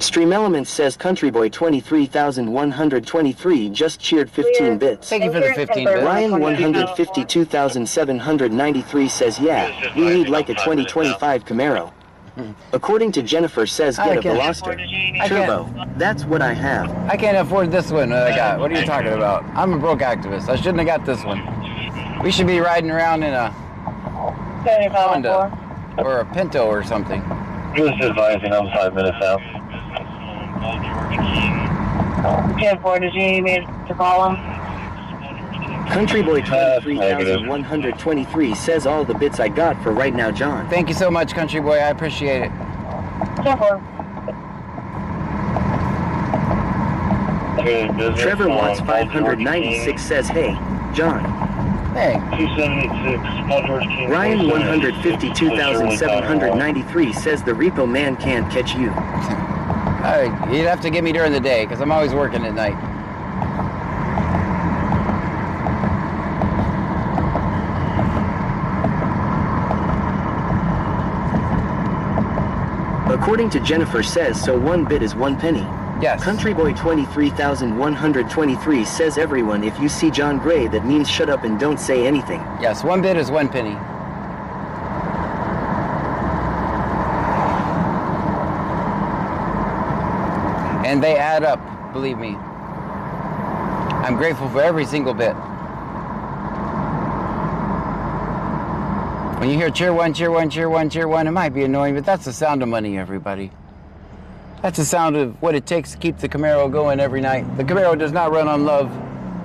Stream Elements says Countryboy 23,123 just cheered 15 bits. Thank you for the 15 bits. Ryan 152,793 says yeah, we need like a 2025 Camaro. According to Jennifer says get a Veloster. Turbo. That's what I have. I can't afford this one that I got. What are you talking about? I'm a broke activist. I shouldn't have got this one. We should be riding around in a Honda or a Pinto or something. Just advising I'm 5 minutes out. 10-4, did you need me to call him? Countryboy 23,123 says all the bits I got for right now, John. Thank you so much, Country Boy. I appreciate it. 10-4. Trevor Watts 596 says, hey, John. Hey. 2786. Ryan 152,793 says the repo man can't catch you. You'd have to get me during the day because I'm always working at night. According to Jennifer says, so 1 bit is 1 penny. Yes. Countryboy 23,123 says everyone if you see John Gray that means shut up and don't say anything. Yes, 1 bit is 1 penny. And they add up, believe me. I'm grateful for every single bit. When you hear cheer one, cheer one, cheer one, cheer one, it might be annoying, but that's the sound of money, everybody. That's the sound of what it takes to keep the Camaro going every night. The Camaro does not run on love,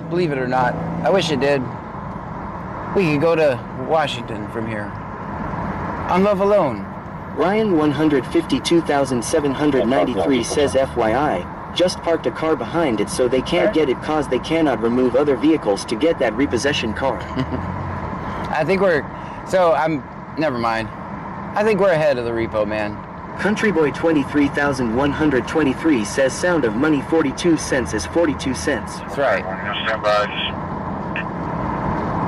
believe it or not. I wish it did. We could go to Washington from here. On love alone. Ryan 152,793 says FYI, just parked a car behind it so they can't get it cause they cannot remove other vehicles to get that repossession car. I think never mind. I think we're ahead of the repo man. Countryboy 23,123 says sound of money 42 cents is 42 cents. That's right. Stand by.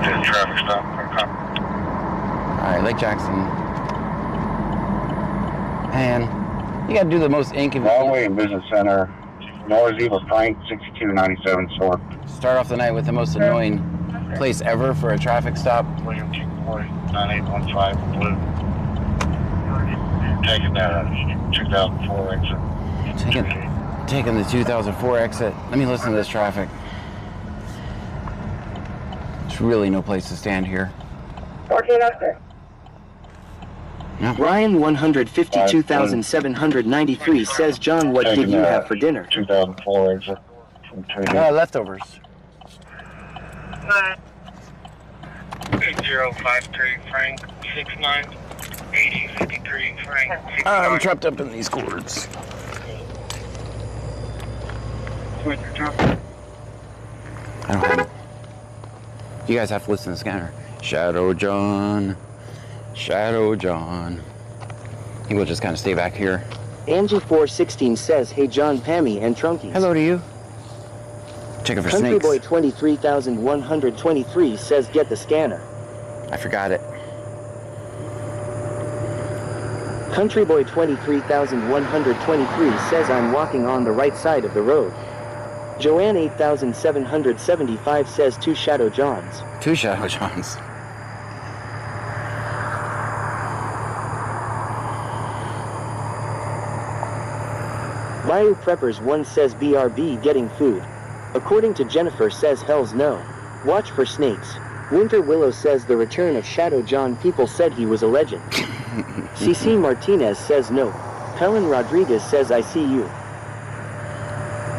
Just traffic stop. Alright, Lake Jackson. Man, you gotta do the most inconvenient. Broadway Business Center. Noise Eva Frank 6297 Store. Start off the night with the most annoying place ever for a traffic stop. William T. 9815 Blue. Taking that 2004 exit. Taking the 2004 exit. Let me listen to this traffic. There's really no place to stand here. 14 up there. No. Ryan 152,793 says, John, what did you have for dinner? 2004 exit. Leftovers. 8053 Frank 698053 Frank. I'm trapped up in these cords. With your truck. I don't have it. You guys have to listen to the scanner. Shadow John. Shadow John. I think we'll just kind of stay back here. Angie 416 says, hey John, Pammy, and Trunkies. Hello to you. Checking for snakes. Countryboy 23,123 says, get the scanner. I forgot it. Countryboy 23,123 says, I'm walking on the right side of the road. Joanne 8,775 says, 2 Shadow Johns. 2 Shadow Johns. Bayou Preppers 1 says, BRB getting food. According to Jennifer says, hells no. Watch for snakes. Winter Willow says, the return of Shadow John, people said he was a legend. CC Martinez says no. Helen Rodriguez says, I see you.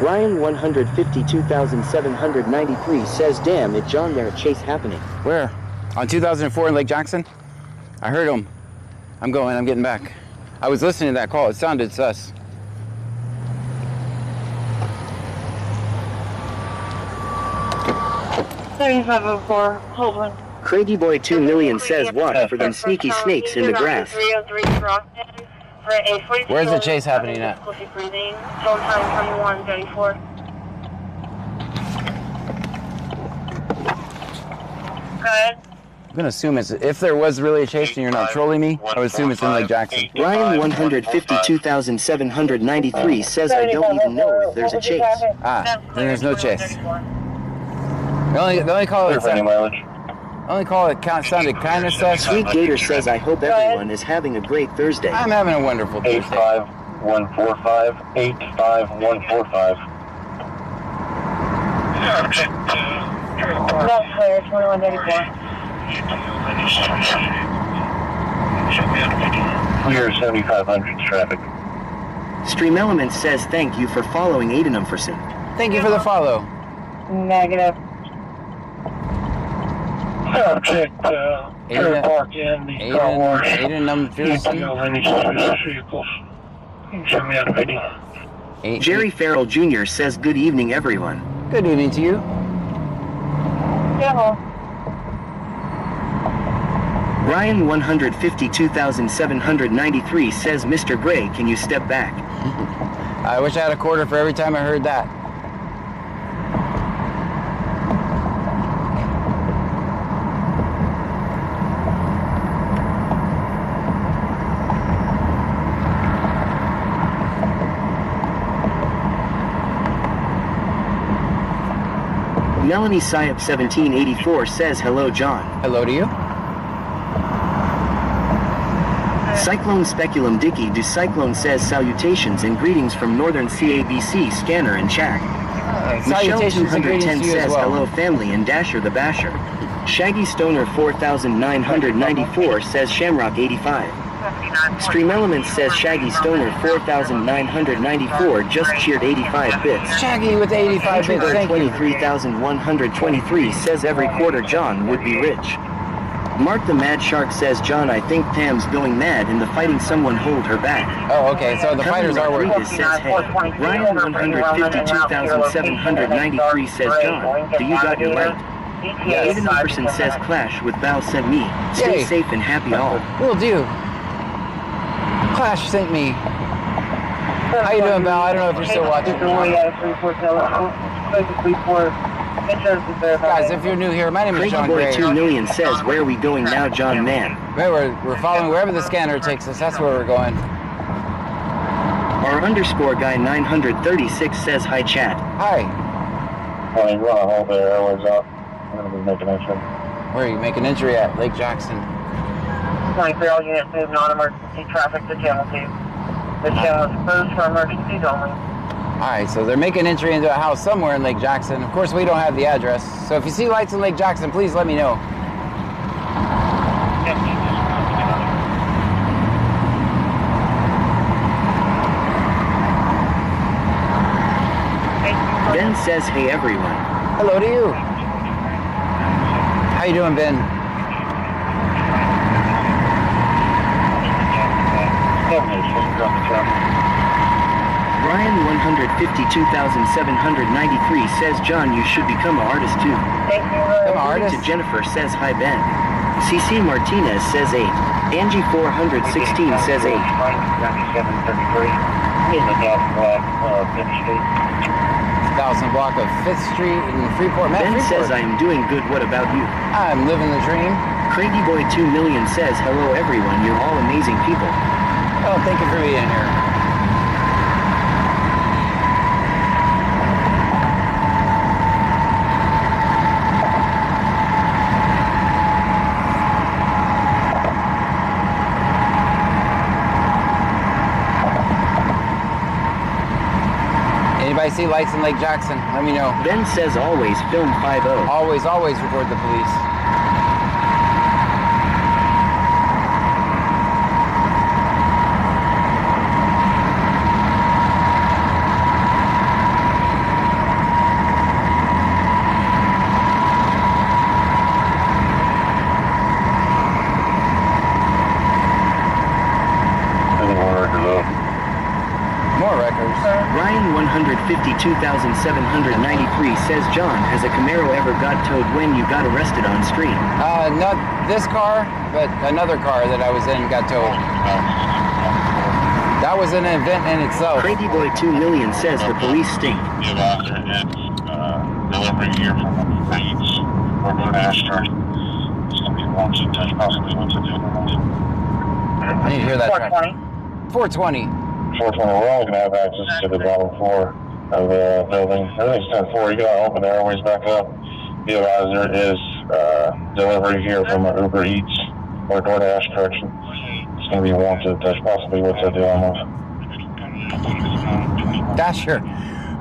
Ryan 152,793 says, damn it John, there a chase happening. Where? On 2004 in Lake Jackson? I heard him. I'm getting back. I was listening to that call, it sounded sus. Hold on. Craigie Boy 2 million says, watch for them sneaky snakes in the grass. Where's the chase happening at? Total time 21:34. Go ahead. gonna assume it's, if there was really a chase and you're not trolling me, I would assume it's in Lake Jackson. Ryan 152,793 says I don't even know if there's a chase. Ah, then there's no chase. The only call it sounded kind of sus. Sweet Gator says I hope everyone is having a great Thursday. I'm having a wonderful Thursday. 85145, 85145. That's clear, 2184. Clear 7500 traffic. Stream Elements says thank you for following Aiden Umferson. Thank you for the follow. Negative. Subject, park in the car wash. Aiden Umferson. Jerry Farrell Jr. says good evening everyone. Good evening to you. Yeah. Ryan 152,793 says Mr. Gray, can you step back? I wish I had a quarter for every time I heard that. Melanie Syop 1784 says hello John. Hello to you. Cyclone Speculum Dicky do Cyclone says salutations and greetings from Northern CABC Scanner and Chat. Michelle Salutations and 210 greetings to you says as well. hello family and Dasher the Basher. Shaggy Stoner 4994 says Shamrock 85. Stream Elements says Shaggy Stoner 4994 just cheered 85 bits. Shaggy with 85 bits, thank you. 23,123 says every quarter John would be rich. Mark the Mad Shark says John I think Pam's going mad in the fighting someone hold her back. Oh, okay, so the fighters are working. Rodriguez says hey. Ryan 152,793 says John, do you got your light? Aiden Umferson says Clash with Bao sent me. Stay Yay. safe and happy all. Will do. Clash sent me. How you doing, Val? I don't know if you're still watching. Guys, if you're new here, my name is Crazy John Boy Gray. 2 million says where are we going now John man? We're following wherever the scanner takes us. That's where we're going. Our underscore guy 936 says hi chat. Hi. Well, you want to hold their airways up. I'm going to be making entry. Where are you making entry at? Lake Jackson. 23 all units move non-emergency traffic to channel 2. The channel is closed for emergencies only. Alright, so they're making entry into a house somewhere in Lake Jackson. Of course, we don't have the address. So if you see lights in Lake Jackson, please let me know. Ben says hey everyone. Hello to you. How you doing, Ben? Ryan 152,793 says John you should become an artist too. Thank you. Come on, According artist. to Jennifer says hi Ben. CC Martinez says 8. Angie 416 says 8. 9733. In the gas block, 5th Street. 1000 block of 5th Street in Freeport. Matt, Ben Freeport. says I am doing good, what about you? I'm living the dream. Craigie Boy 2 million says hello everyone, you're all amazing people. Oh, thank you for being here. Anybody see lights in Lake Jackson? Let me know. Ben says always film 5-0. Always, always record the police. More records. Ryan 152,793 says John, has a Camaro ever got towed when you got arrested on stream? Not this car, but another car that I was in got towed. That was an event in itself. Craigie Boy 2 million says the police stink. Give out there, it's delivery here from Leeds or New Ashford. It's going to be I need to hear that track. 420. 420. 420, we're only going to have access to the bottom floor of the building. Everything's 10-4. You got to open the airways back up. Be advised there is delivery here from Uber Eats or DoorDash correction. It's going to be wanted. That's possibly what's at the almost. Dasher,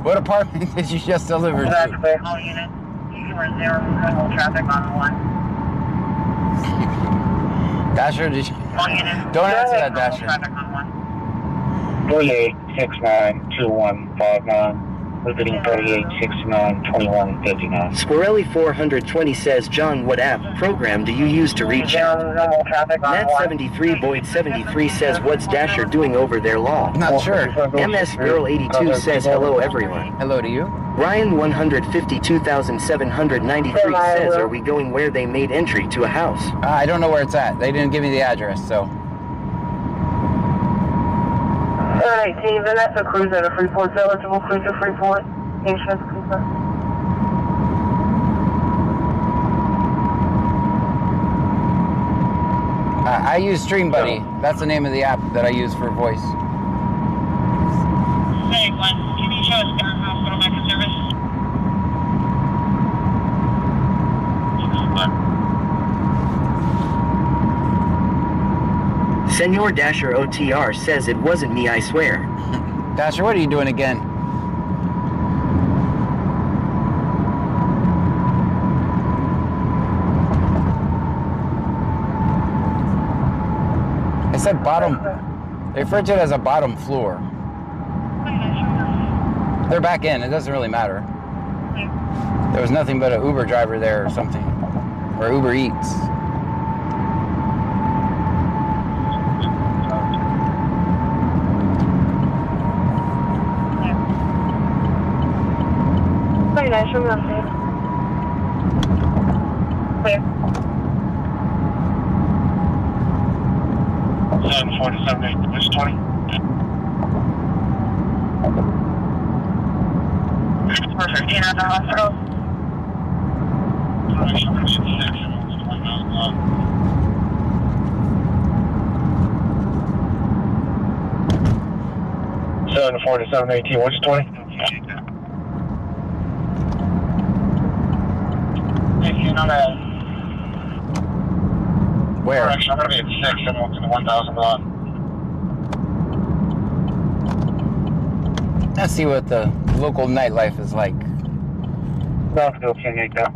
what apartment did you just deliver to? That's clear. All units. You were 0 minimal traffic on the 1. Dasher, did you? All units. Don't answer that, Dasher. Traffic on 1. 38692159. Repeating 38692159. Squirrelli 420 says, John, what app program do you use to reach out? 0 minimal traffic on 1. Nat 73 Boyd 73 says, what's Dasher doing over there, law? Not sure. MS Girl 82 says, hello everyone. Hello to you. Ryan 152,793 says, are we going where they made entry to a house? I don't know where it's at. They didn't give me the address, so. 718, Vanessa Cruz at a Freeport, eligible cruise to Freeport. Insurance concern. I use Stream Buddy. That's the name of the app that I use for voice. Hey, Glenn, can you show us our hospital back in service? Senor Dasher OTR says, it wasn't me, I swear. Dasher, what are you doing again? I said bottom. They refer to it as a bottom floor. They're back in. It doesn't really matter. There was nothing but an Uber driver there or something. Or Uber Eats. Show me on safe. Clear. 747, which 20? Perfect. In at the hospital. 74718, which 20? Where? Actually, I'm going to be at 6 and we'll to the 1000 block. Let's see what the local nightlife is like. About to go 10-8 now.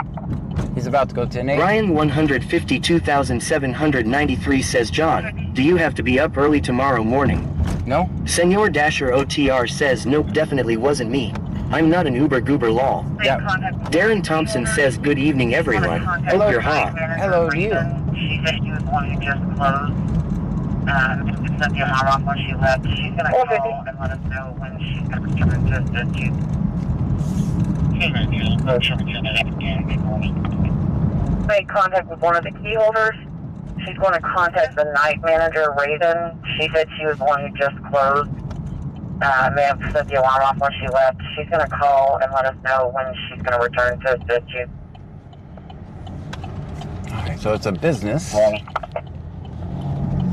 He's about to go 10-8. Ryan 152,793 says, John, do you have to be up early tomorrow morning? No? Senor Dasher OTR says, nope, definitely wasn't me. I'm not an Uber Goober lol. Yeah. Darren Thompson says, good evening everyone. Hope you're hot. Hello to you. She said she was the one who just closed. Sent your mom off when she left. She's going to call and let us know when she's going to return to assist you. Make contact with one of the key holders. She's going to contact the night manager, Raven. She said she was the one who just closed. May have set the alarm off when she left. She's going to call and let us know when she's going to return to assist you. Okay, so it's a business.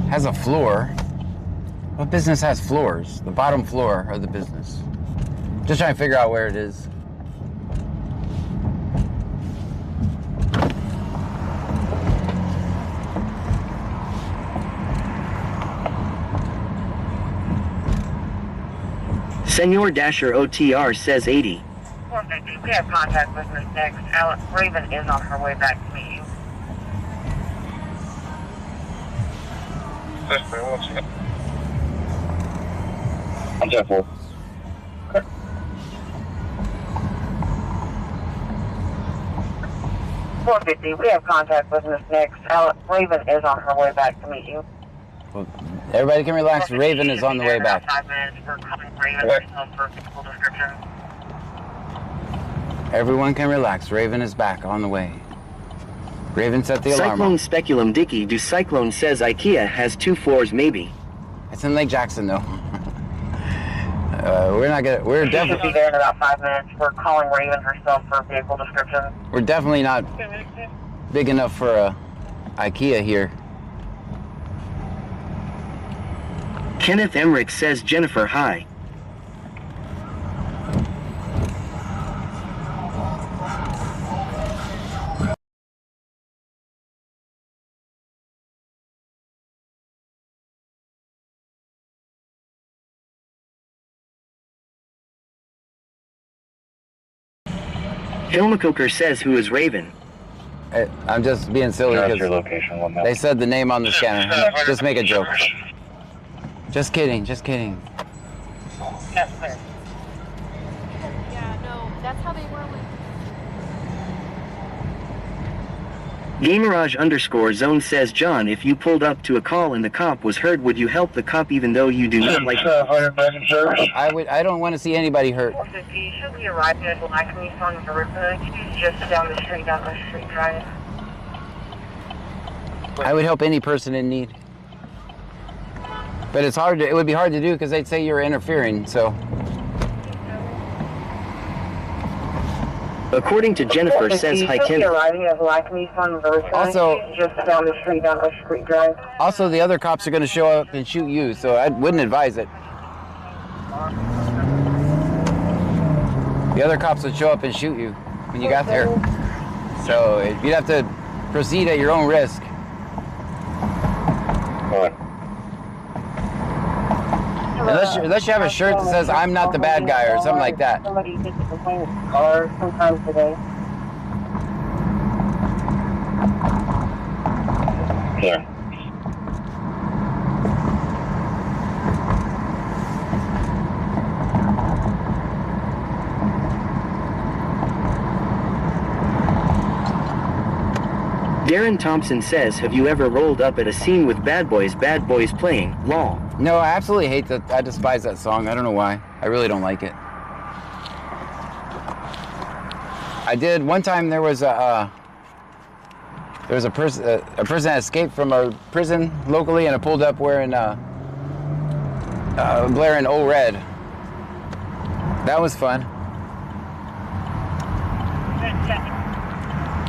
Has a floor. What business has floors? The bottom floor of the business. Just trying to figure out where it is. Senor Dasher OTR says 80. 450. We have contact with Miss Nix. Raven is on her way back to meet you. I'm 10-4. Okay. 450. We have contact with Miss Nix. Raven is on her way back to meet you. Well, everybody can relax. Raven is on the way back. 5 minutes for calling Raven for physical description. Everyone can relax. Raven is back on the way. Raven set the alarm Cyclone off. Speculum Dicky do Cyclone says IKEA has 2 floors maybe. It's in Lake Jackson though. We're She should be definitely there in about 5 minutes. We're calling Raven herself for vehicle description. not big enough for a IKEA here. Kenneth Emmerich says Jennifer hi. Hilmacoker says who is Raven. I'm just being silly Address your because location. 1 minute. they said the name on the scanner. Just make a joke. Just kidding, just kidding. Yes, sir. Yeah, no, that's how they were with. Gamerage_zone says John, if you pulled up to a call and the cop was hurt, would you help the cop even though you do not like? I don't want to see anybody hurt. 450, she'll be arriving at Black Nissan Versa. She's just down the street driving. I would help any person in need. But it's hard to, it would be hard to do because they'd say you're interfering, so. According to Jennifer says hi She'll be Kenneth. arriving at Black Nissan Versa. Also- She's just down the street drive. Also, the other cops are going to show up and shoot you, so I wouldn't advise it. The other cops would show up and shoot you when you got there. So you'd have to proceed at your own risk. Unless you have a shirt that says "I'm not the bad guy" or something like that. Somebody hits the complaint car sometime today. Yeah. Darren Thompson says, have you ever rolled up at a scene with bad boys playing, lol. No, I absolutely hate that. I despise that song. I don't know why. I really don't like it. I did one time. There was a person that escaped from a prison locally, and I pulled up wearing blaring "Oh Red." That was fun.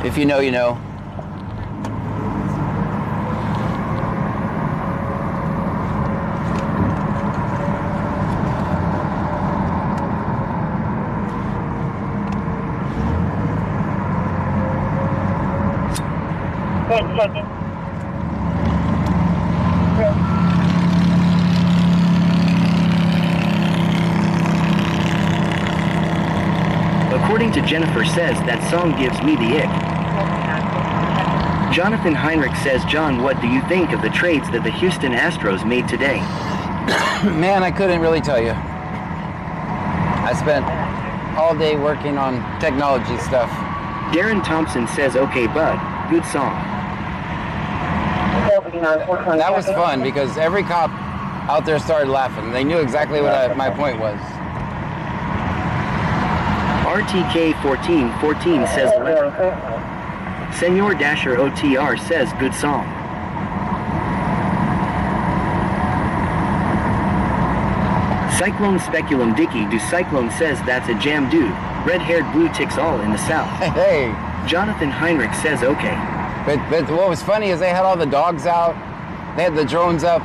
If you know, you know. Wait a second. According to Jennifer says that song gives me the ick. Jonathan Heinrich says, John, what do you think of the trades that the Houston Astros made today? Man, I couldn't really tell you. I spent all day working on technology stuff. Darren Thompson says, okay bud, good song. That was fun because every cop out there started laughing. They knew exactly what my point was. RTK1414 says, Senor Dasher OTR says, good song. Cyclone Speculum Dicky do Cyclone says that's a jam dude. Red-haired blue ticks all in the south. Hey. Jonathan Heinrich says okay. But what was funny is they had all the dogs out. They had the drones up.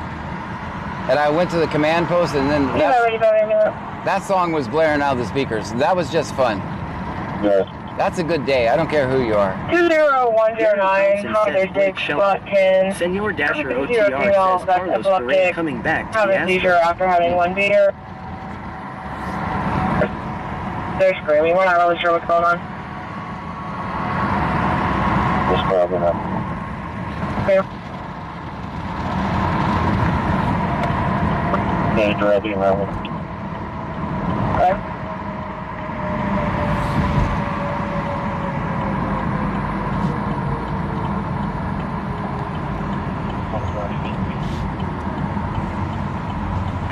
And I went to the command post and then that song was blaring out of the speakers. That was just fun. Yeah. That's a good day. I don't care who you are. 20109, Honda 6, Block 10. Senor Dasher OTR says Carlos Parade coming back to Have a seizure after having one beer. They're screaming. We're not really sure what's going on. Just grabbing up. Okay. Yeah, driving around. Okay.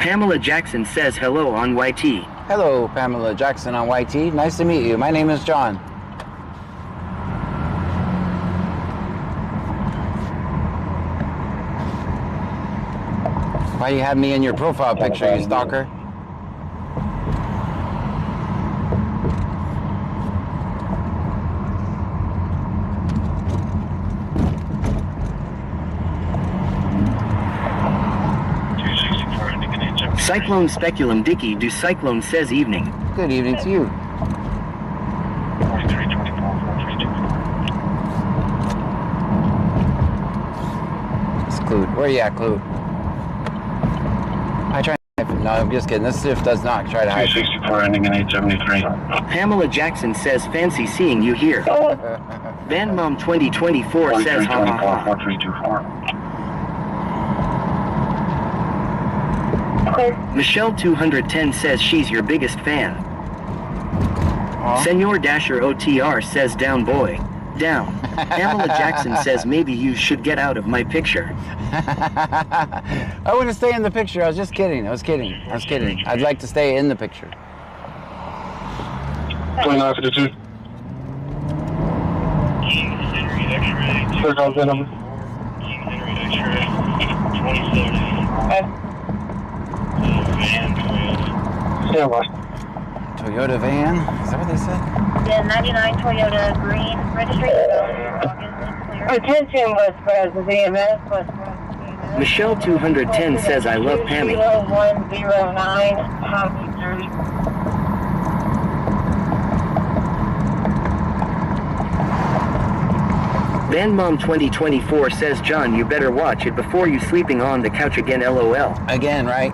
Pamela Jackson says hello on YT. Hello, Pamela Jackson on YT. Nice to meet you. My name is John. Why do you have me in your profile picture, you stalker? Cyclone Speculum Dicky do Cyclone says evening. Good evening to you. 4324, 4324. It's Clute. Where you at, Clute? I try. No, I'm just kidding. This shift does not try to hide. 264 ending in 873. Pamela Jackson says fancy seeing you here. Van Mom 2024 says ha ha ha. 4324. Michelle 210 says she's your biggest fan. Senor Dasher OTR says down boy. Down. Pamela Jackson says maybe you should get out of my picture. I want to stay in the picture. I was just kidding. I was kidding. I'd like to stay in the picture. 2952. King Henry X-ray. Clear call VIN number. King Henry X-ray. 27. Van Toyota. Stand by. Toyota van. Is that what they said? The 99 Toyota green registry. Attention was present. VMS was present. Michelle 210 says I love Pammy. 0109. Copy 30. Van Mom 2024 says John you better watch it before you sleeping on the couch again LOL. Again, right?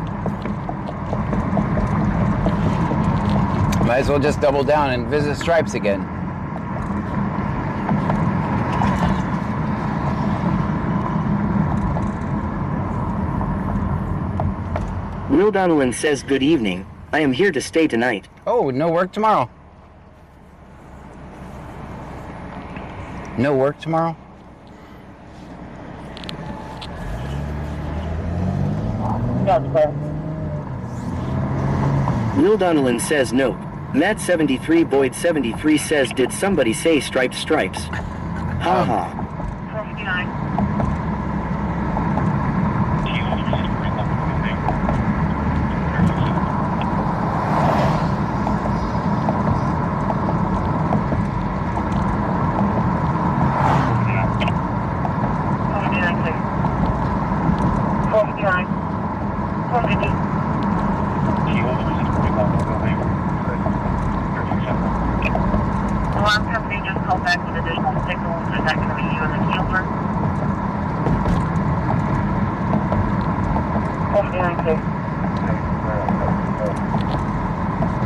Might as well just double down and visit Stripes again. Will Donovan says good evening. I am here to stay tonight. Oh, no work tomorrow. No work tomorrow? That's clear. Will Donovan says no. Matt 73 Boyd 73 says did somebody say stripes stripes? Ha ha. 59. Alarm company just called back with additional signals. Is that going to be you and the key holder? 459.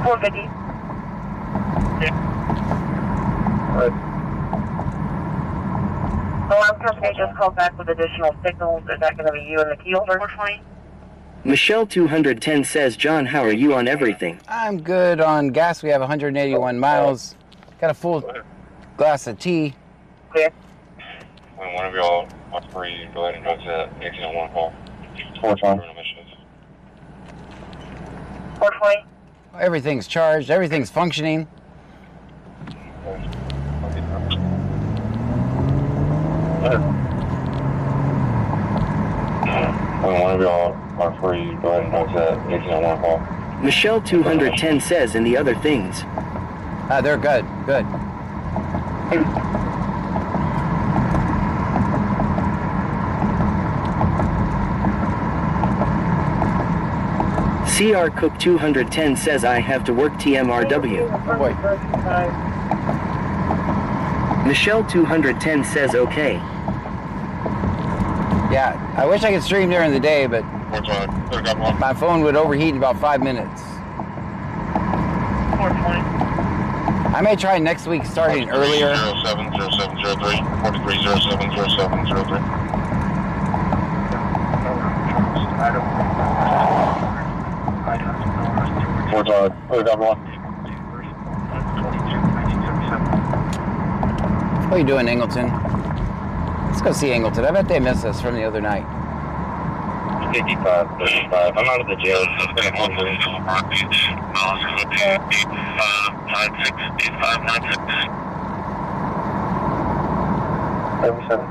450. Alarm company just called back with additional signals. Is that going to be you and the key holder? 420. Michelle 210 says John how are you on everything? I'm good on gas. We have 181 miles. Got a full glass of tea. Clear. When one of y'all wants for you, go ahead and go to that exit on 1 call. 420. 420. Everything's charged. Everything's functioning. When one of y'all are free, go ahead and go to that exit on 1 call. Michelle 210 says and the other things. They're good. Good. CR Cook 210 says I have to work TMRW. Oh boy. Michelle 210 says okay. Yeah, I wish I could stream during the day, but my phone would overheat in about 5 minutes. 420. I may try next week starting earlier. 070703, 43070703. What are you doing, Angleton? Let's go see Angleton. I bet they miss us from the other night. 5535. I'm out of the jail. So it's going to go to 8596. 77.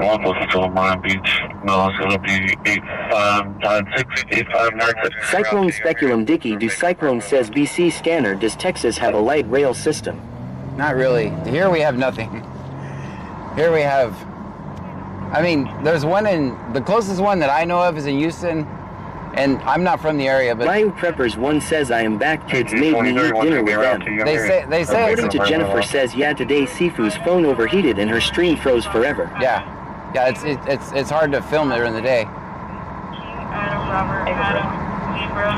One looking for Lamar Beach. No, it's going to be 8596, 8596. Cyclone Speculum Dicky do Cyclone says BC scanner does Texas have a light rail system? Not really. Here we have nothing. Here we have, I mean, there's one the closest one that I know of is in Houston, and I'm not from the area, but Ryu Preppers 1 says I am back. Kids made me eat dinner with them. they say According to Jennifer says, yeah, today Sifu's phone overheated and her stream froze forever. yeah, it's hard to film during the day.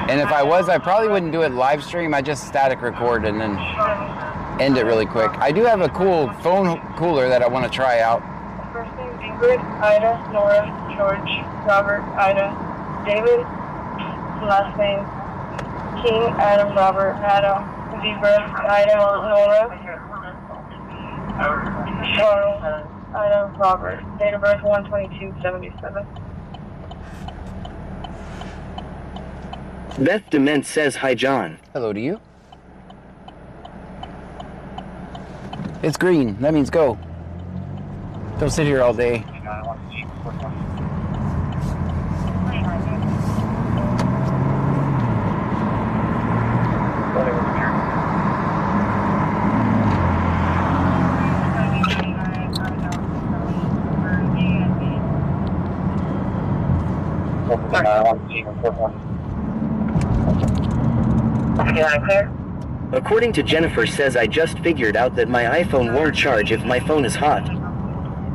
And if I was, I probably wouldn't do it live stream. I just static record and then end it really quick. I do have a cool phone cooler that I want to try out. First name Ingrid, Ida, Nora, George, Robert, Ida, David. Last name King, Adam, Robert, Adam, Zebra, Ida, Nora, Charles, Ida, Robert. Date of birth 1/22/77. Beth Dement says, hi John. Hello to you. It's green. That means go. Don't sit here all day. Clear? According to Jennifer says, I just figured out that my iPhone won't charge if my phone is hot.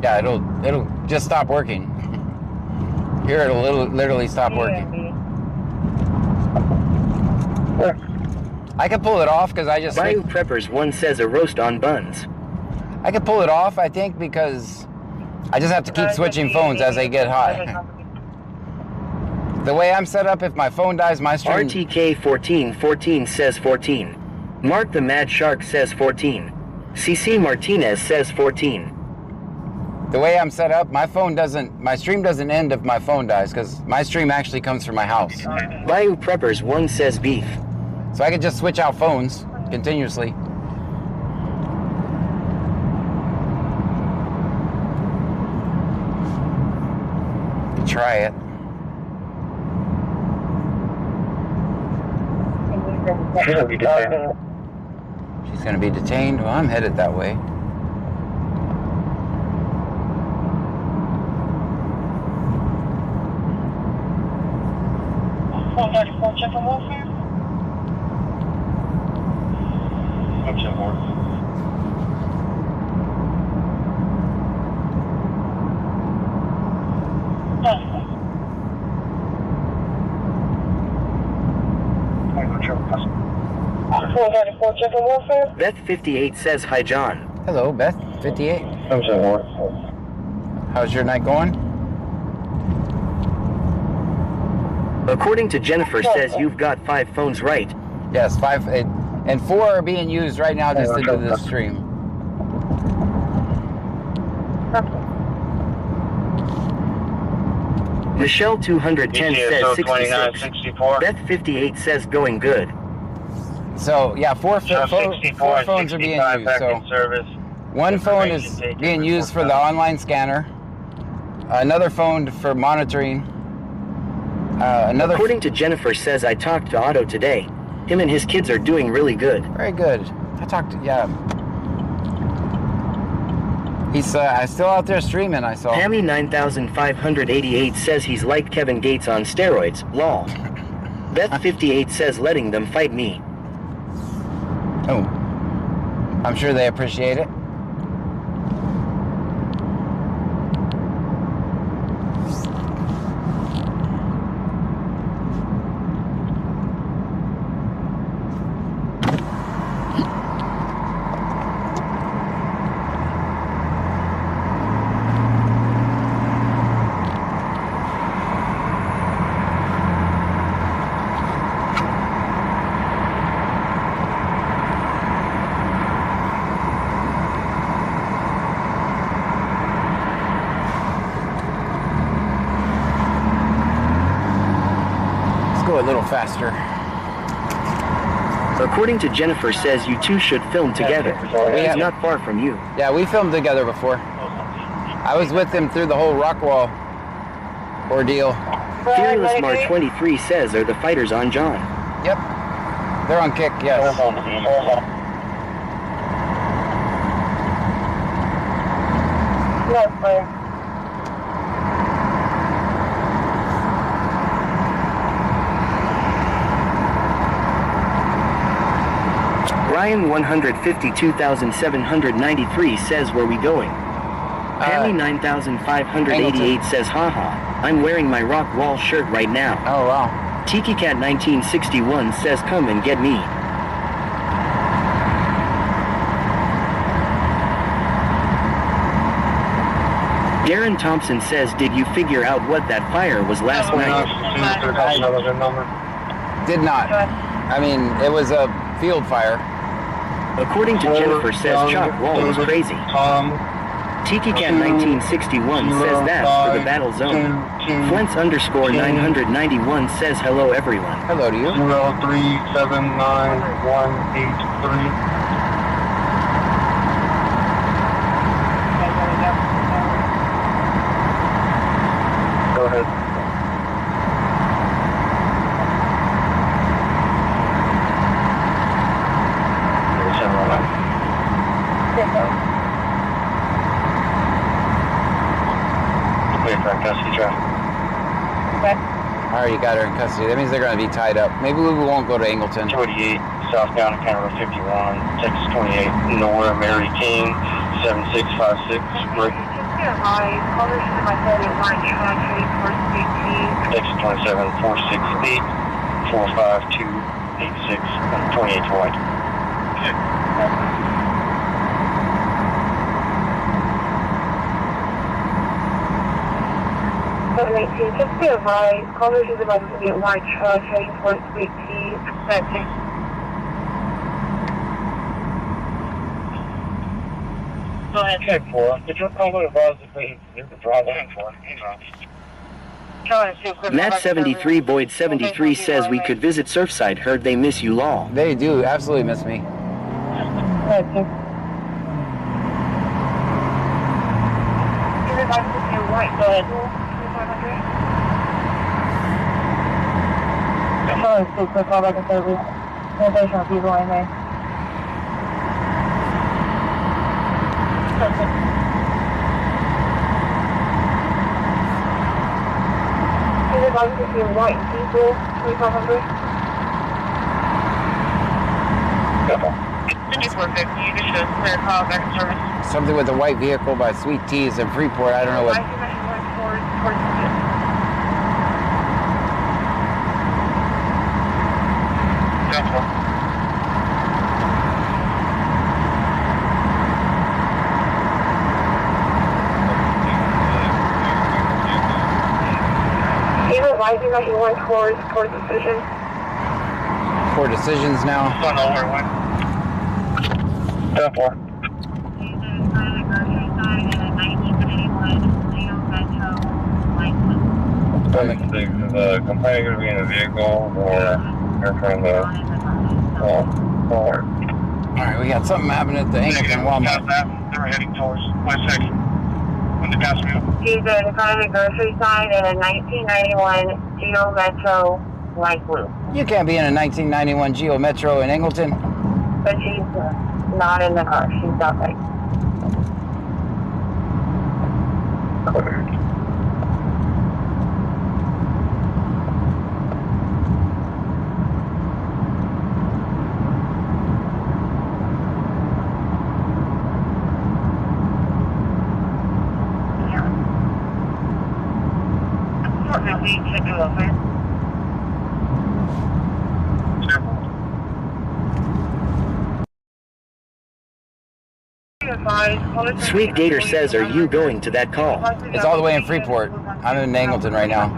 Yeah, it'll just stop working. Here it'll literally stop working. I can pull it off because I just... Ryu Preppers 1 says a roast on buns. I can pull it off, I think, because I just have to keep switching phones as they get hot. The way I'm set up, if my phone dies, my stream... RTK1414 says 14. Mark the Mad Shark says 14. CC Martinez says 14. The way I'm set up, my stream doesn't end if my phone dies, because my stream actually comes from my house. Ryu Preppers 1 says beef. So I could just switch out phones continuously. Try it. She's going to be detained. Well, I'm headed that way. Check on welfare. Check on welfare. Beth 58 says, hi John. Hello, Beth 58. How's your night going? According to Jennifer says you've got 5 phones right. Yes, 5, and 4 are being used right now just to do this stream. Michelle 210 says 66. Beth 58 says going good. So yeah, 4 phones are being used. So one phone is being used for the online scanner, another phone for monitoring. According to Jennifer says I talked to Otto today. Him and his kids are doing really good. Very good. I talked to, yeah. He's still out there streaming, I saw. Hammy 9588 says he's like Kevin Gates on steroids. Lol. Beth 58 says letting them fight me. Oh. I'm sure they appreciate it. A little faster. According to Jennifer says you two should film together. He's not far from you. Yeah, we filmed together before. I was with him through the whole Rockwall ordeal. Fearless Mar 23 says are the fighters on John. Yep. They're on kick, yes. That's clear. Ryan 152,793 says, where we going? Pammy 9,588 says, haha, I'm wearing my rock wall shirt right now. Oh, wow. Tiki Cat 1961 says, come and get me. Darren Thompson says, did you figure out what that fire was last night? Did not. I mean, it was a field fire. According to Jennifer says, Chalk Wall was crazy. Tiki Cat 1961 says that for the battle zone. Flint's underscore 991 says, hello everyone. Hello to you. 0379183. Go ahead. Alright, you got her in custody. That means they're going to be tied up. Maybe we won't go to Angleton. 288, southbound of County Road 51, Texas 28, Nora Mary King, 7656, Rick. Texas 27, 468, 45286, 28 to white. Okay. 718, just be advised, callers is about to get white truck heading towards Sweet Tea, expecting. Go ahead. Okay, 4. Did your caller advise if they could drive in for? Matt 73 Boyd 73 says we could visit Surfside. Heard they miss you all. They do absolutely miss me. Go ahead. Sorry, quick call back and service. Additional people in there. Is it going to be white people, 2500? Something with a white vehicle by Sweet Teas in Freeport. I don't know what. He's advising that he went towards decision. For decisions now. Don't know where it went. 10-4. The complaint going to be in a vehicle or you're trying to forward? Alright, we got something happening at the Angleton Walmart. They were heading towards West 2nd when the gas wheel. She's in front of the grocery sign in a 1991 Geo Metro light blue. You can't be in a 1991 Geo Metro in Angleton. But she's not in the car. She's outside. Sweet Gator says, are you going to that call? It's all the way in Freeport. I'm in Angleton right now.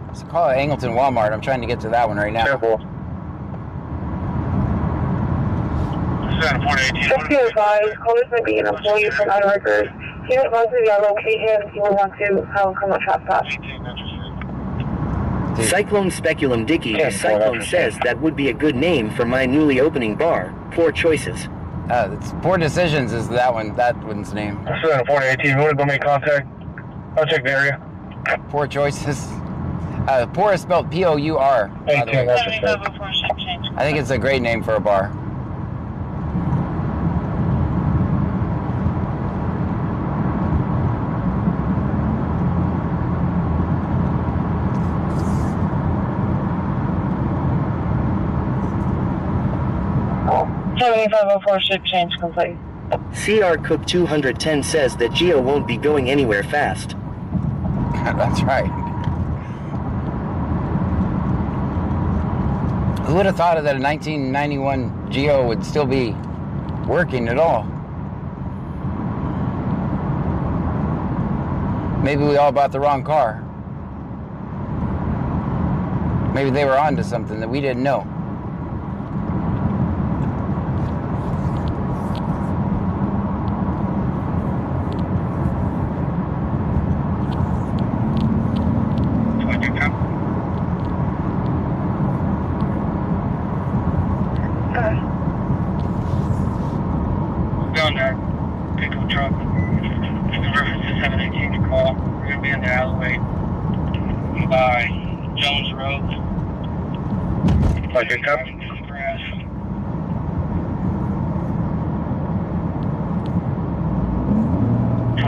It's called Angleton Walmart. I'm trying to get to that one right now. Just be advised, callers may be an employee from unrecords. He might want to be our location. He will want to have him come on trespass. Cyclone Speculum Dicky Cyclone says that would be a good name for my newly opening bar. Poor choices. It's Poor Decisions is that one's name. 4018, you want to go make contact? I'll check the area. Poor choices. Poor is spelled P-O-U-R. I think it's a great name for a bar. 7504 ship change complete. CR Cook 210 says that Geo won't be going anywhere fast. That's right. Who would have thought that a 1991 Geo would still be working at all? Maybe we all bought the wrong car. Maybe they were onto something that we didn't know. Down there, pickup truck. The reference to 718 to call. We're gonna be in the alleyway by Jones Road. Like a cup? Driving through the grass.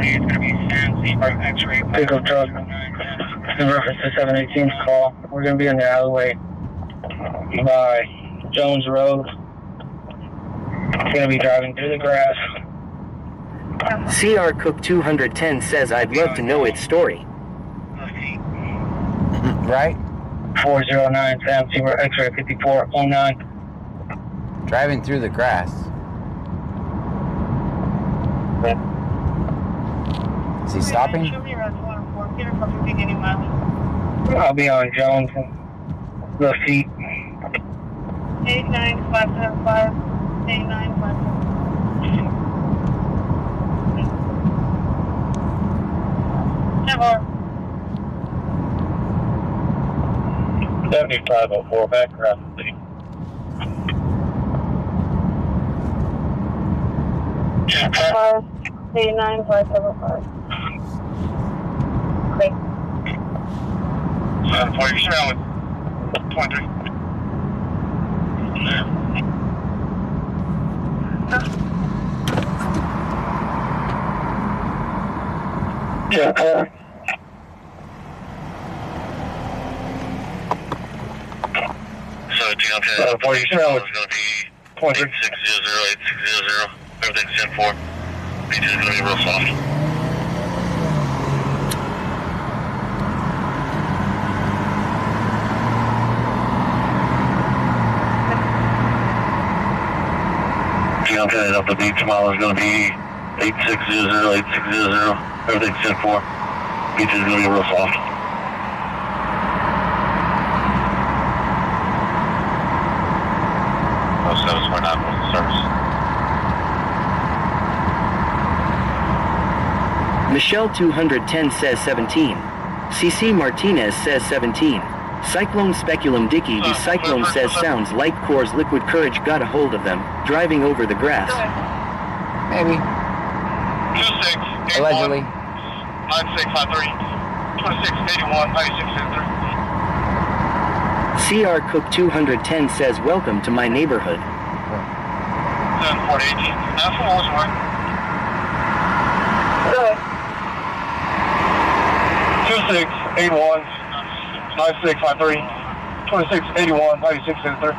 It's gonna be San Zebra X-ray. Pickup truck. The reference to 718 to call. We're gonna be in the alleyway by Jones Road. It's gonna be driving through the grass. CR Cook 210 says I'd love to know its story. Right? 409 San Zebra X-ray 5409. Driving through the grass. Is he stopping? Show me around 204. Peter from beginning mileage. I'll be on Jones. The feet. 89575. 89575. 7504 background. 89575. Great. 740, you're around with 23. Yeah. 17, okay. 740, you're around with It's gonna be 23. 8600, 8600. Everything's 10-4. Beach is gonna be real soft. Okay, up the beach mile is going to be 8600, 8600. Everything's 10-4. Beach is going to be real soft. Oh, 749 was the service. Michelle 210 says 17. CC Martinez says 17. Cyclone Speculum Dicky the Cyclone says sounds like Core's Liquid Courage got a hold of them, driving over the grass. Maybe. 26, Allegedly. 9653, 2681, 9673. CR Cook 210 says welcome to my neighborhood. 7418. That's what was one. 2681, 9653, 2681, 9673.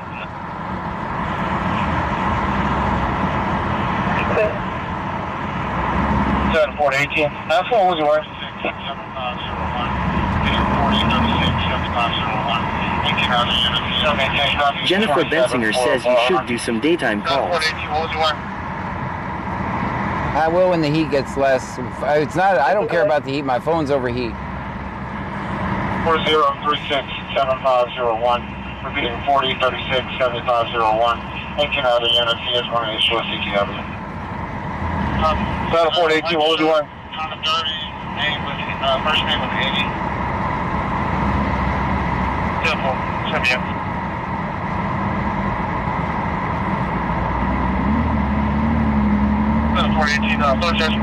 Seven 418. That's what was yours. 7501. Jennifer Bensinger says you should do some daytime calls. I will when the heat gets less. It's not. I don't care about the heat. My phone's overheat. 40367501. Repeating 40367501. 18 out of the unit, CS1 HOS CTW. 7418, what was you want? Kind of dirty name with first name with Eddie. Simple. Simple. 7418, phone session.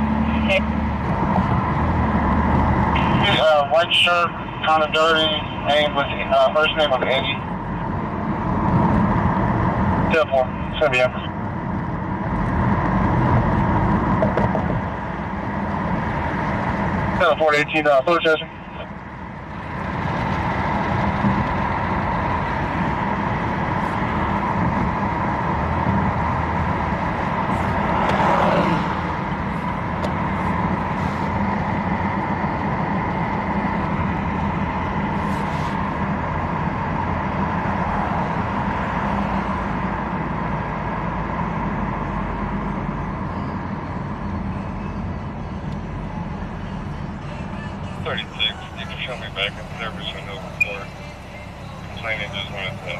White shirt, kind of dirty, name with first name with Eddie. Simple. Simple. 7418, phone session. back in service on the report. Complaining just wanted to.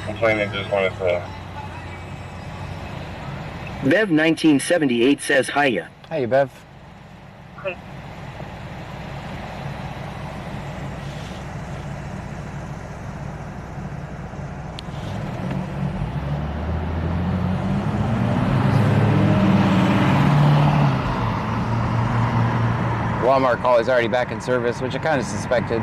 Complaining just wanted to. Bev 1978 says hiya. Hey, Bev. Walmart call is already back in service, which I kind of suspected.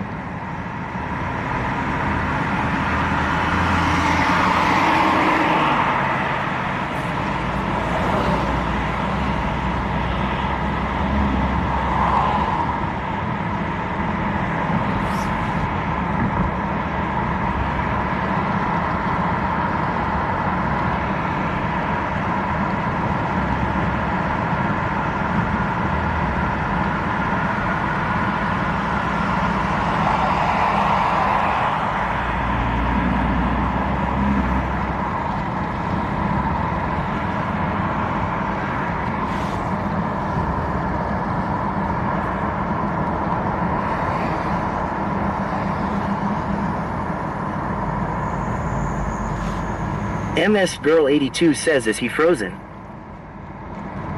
MS Girl 82 says, is he frozen?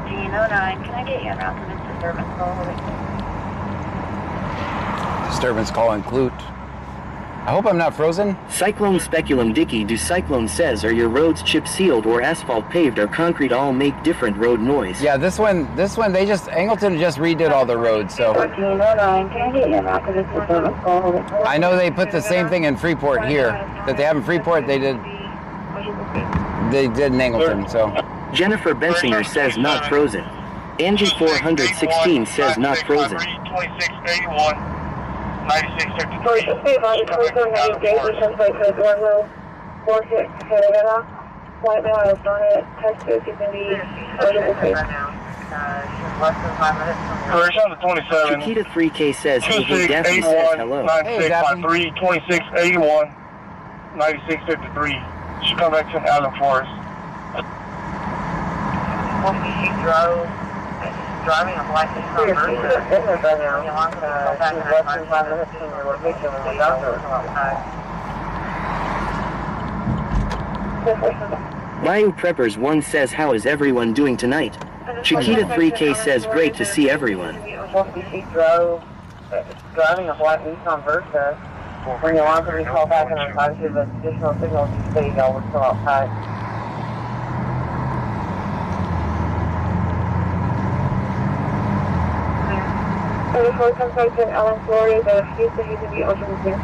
Gene 09, can I get your route to this disturbance call? Disturbance call in Clute. I hope I'm not frozen. Cyclone Speculum Dicky do Cyclone says, are your roads chip sealed or asphalt paved or concrete all make different road noise? Yeah, this one, they just, Angleton just redid all the roads, so. Gene 09, can I get your route to this disturbance call? I know they put the same thing in Freeport here. That they have in Freeport, they did in Angleton, so. Jennifer Bensinger says not frozen. Angie 416 says not frozen. 2681, 9653. Right now, I was on it. Text is going to be First on the 27. Chiquita 3K says, hey, Daphne says hello. 9653, 2681, 9653. She come back to Allen Forest. She driving a black Bayou Preppers 1 says, how is everyone doing tonight? Chiquita 3K says, great to see everyone. She driving a black Nissan Versa. Bring your alarm and call back and advise you of additional signals you say y'all were still outside. before comes to Ellen, Florida, the Houston needs to be open here.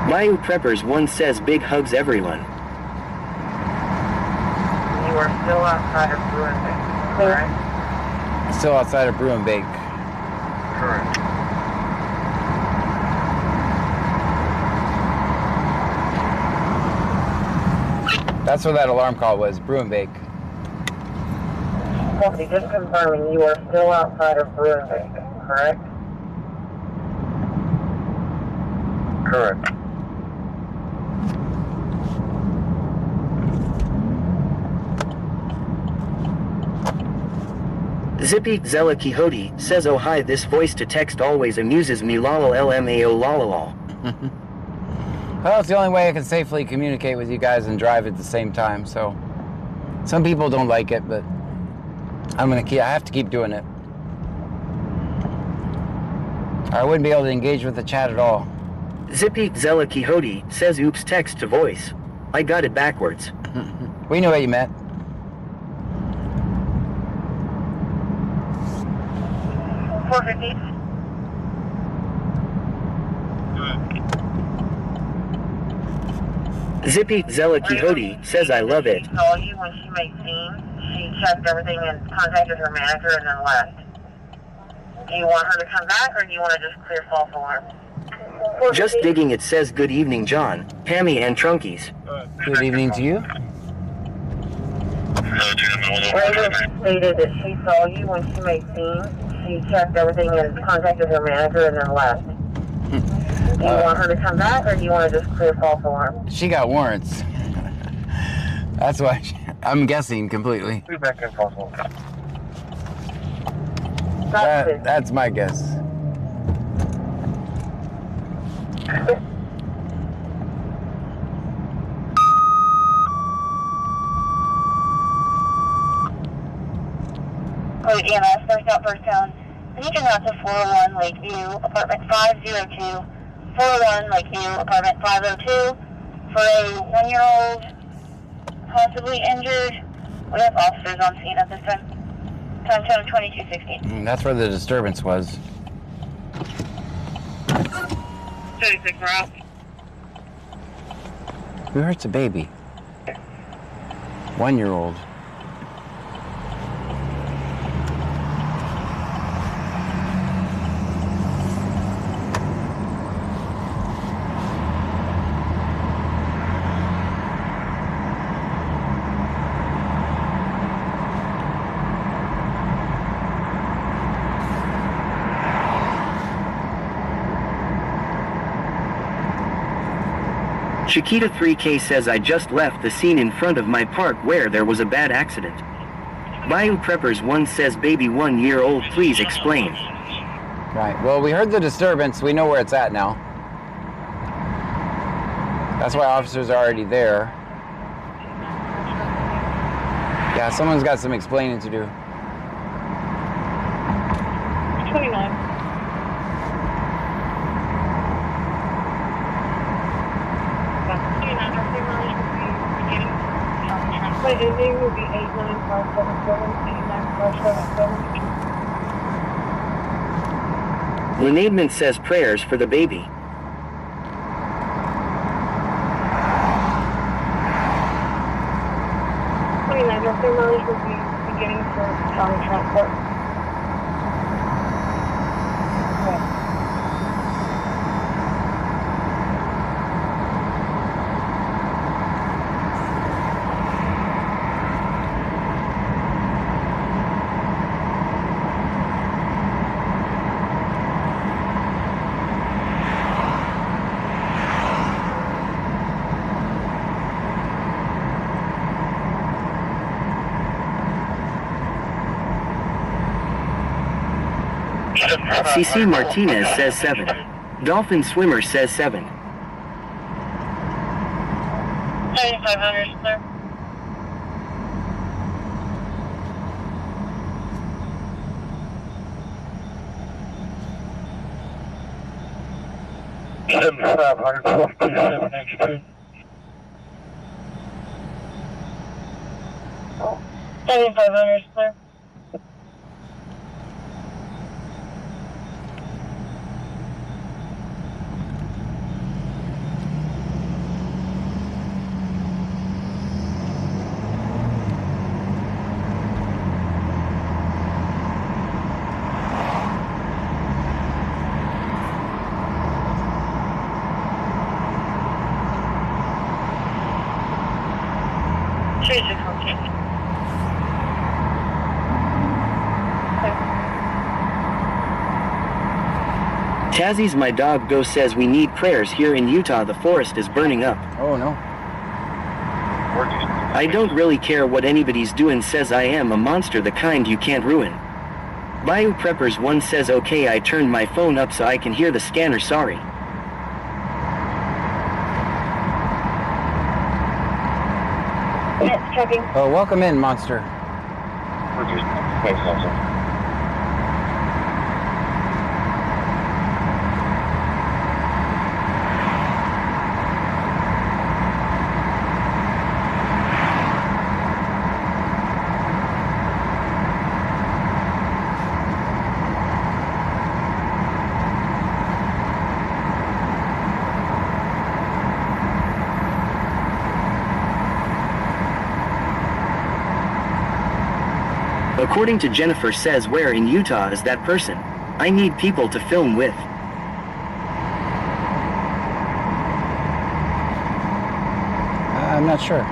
Bayou Preppers 1 says big hugs everyone. You are still outside of Bruin Bay, correct? Still outside of Bruin Bay. Correct. That's where that alarm call was, Bruin Bay. Okay, just confirming, you are still outside of Bruin Bay, correct? Correct. Zippy Zella Quixote says, oh hi, this voice to text always amuses me, lol lmao lol. Well, it's the only way I can safely communicate with you guys and drive at the same time, so. Some people don't like it, but I have to keep doing it. Or I wouldn't be able to engage with the chat at all. Zippy Zella Quixote says, oops, text to voice. I got it backwards. We knew what you meant. Zippy Zella Quixote says, I love it. She called you when she made scenes. She checked everything and contacted her manager and then left. Do you want her to come back or do you want to just clear false alarm? Just digging it says, good evening, John, Pammy, and Trunkies. Good evening to you. Raven stated that she saw you when she made scenes. She checked everything and contacted her manager and then left. Do you want her to come back, or do you want to just clear false alarm? She got warrants. That's why I'm guessing completely. Be back in false alarm. That's my guess. Code EMS, first out, first down. I need you out to 401 Lakeview, apartment 502. 401 Lakeview, apartment 502. For a 1-year-old possibly injured. We have officers on scene at this time. Time 2260. That's where the disturbance was. 36 route. Who hurts a baby? 1-year-old. Chiquita 3K says I just left the scene in front of my park where there was a bad accident. Bayou Preppers 1 says baby 1-year-old, please explain. Right, well, we heard the disturbance. We know where it's at now. That's why officers are already there. Yeah, someone's got some explaining to do. 29. My ending will be 89577, 89577. Lenaidman says prayers for the baby. 29, your mileage will be beginning for county transport. CC Martinez says 7. Dolphin Swimmer says 7. 7500, sir. Oh, 7500, sir. Tazzy's My Dog Go says we need prayers here in Utah. The forest is burning up. Oh, no. I don't really care what anybody's doing, says I am a monster, the kind you can't ruin. Bayou Preppers 1 says okay, I turned my phone up so I can hear the scanner, sorry. Yes, checking. Oh, welcome in, monster. According to Jennifer says where in Utah is that person? I need people to film with. I'm not sure.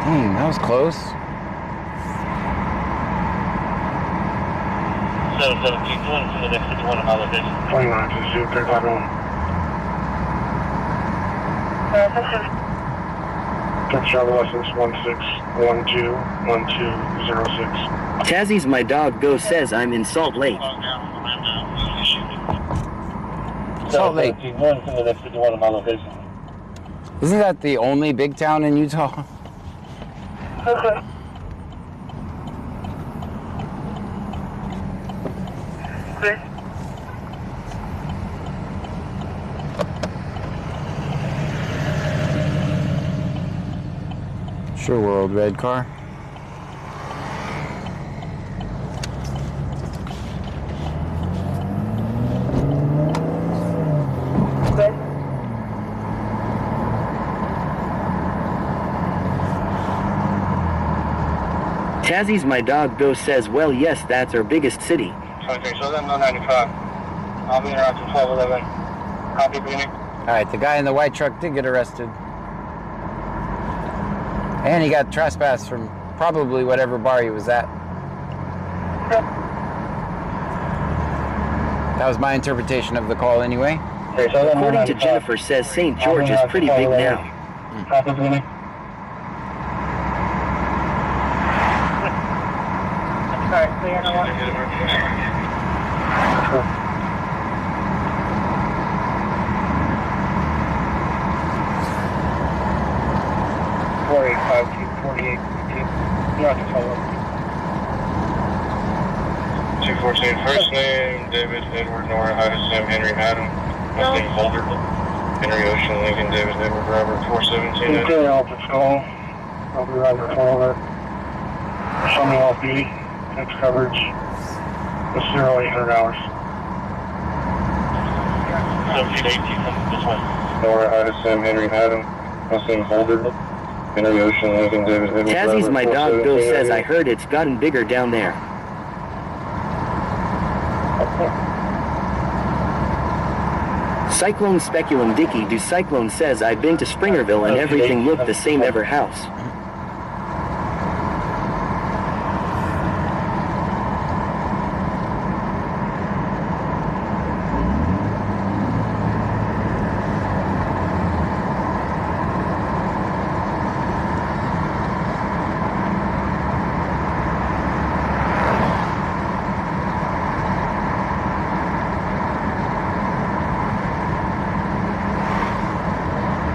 Dang, that was close. 717, going to the next 51 on my location. 2920, This is travel license 16121206. Tazzy's my dog Go says I'm in Salt Lake. Salt Lake. 717, going to the next 51 on my location. Isn't that the only big town in Utah? okay. Good. Sure World red car. Good. Tazzy's my dog Go says, well, yes, that's our biggest city. Okay, so then 95. I'll be around to 1211. Copy, Beanie. Alright, the guy in the white truck did get arrested. And he got trespassed from probably whatever bar he was at. That was my interpretation of the call anyway. Okay, so then According to 195. Jennifer says St. George is pretty big now. Copy, Beanie. Sorry, clear on one. You're on the phone. 214, first name, David, Edward, Nora, Sam, Henry, Adam. Last name, Holder. Henry, Ocean, Lincoln, David, Edward, Robert, 417. Okay, I'll patrol. I'll be right before that. Show me off duty. Next coverage. It's 0800 hours. 1718, coming this way. Nora, Sam, Henry, Adam. Last name, Holder. Henry, Ocean, Lincoln, David, Edward, Tazzy's Robert, my dog Bill 417. says I heard it's gotten bigger down there. Cyclone Speculum Dicky do Cyclone says I've been to Springerville and everything looked the same ever house.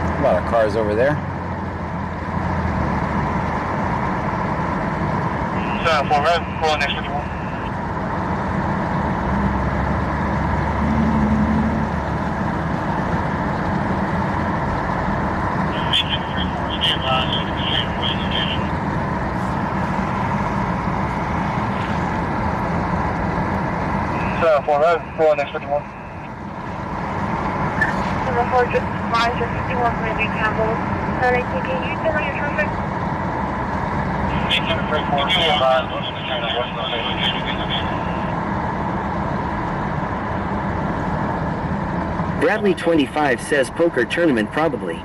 A lot of cars over there. 7-4 red, pulling next 51. For red, pulling next 51. 7-4, just 5, just 51, maybe Campbell. 7-18, can you tell me your traffic? 834, Bradley 25 says poker tournament probably.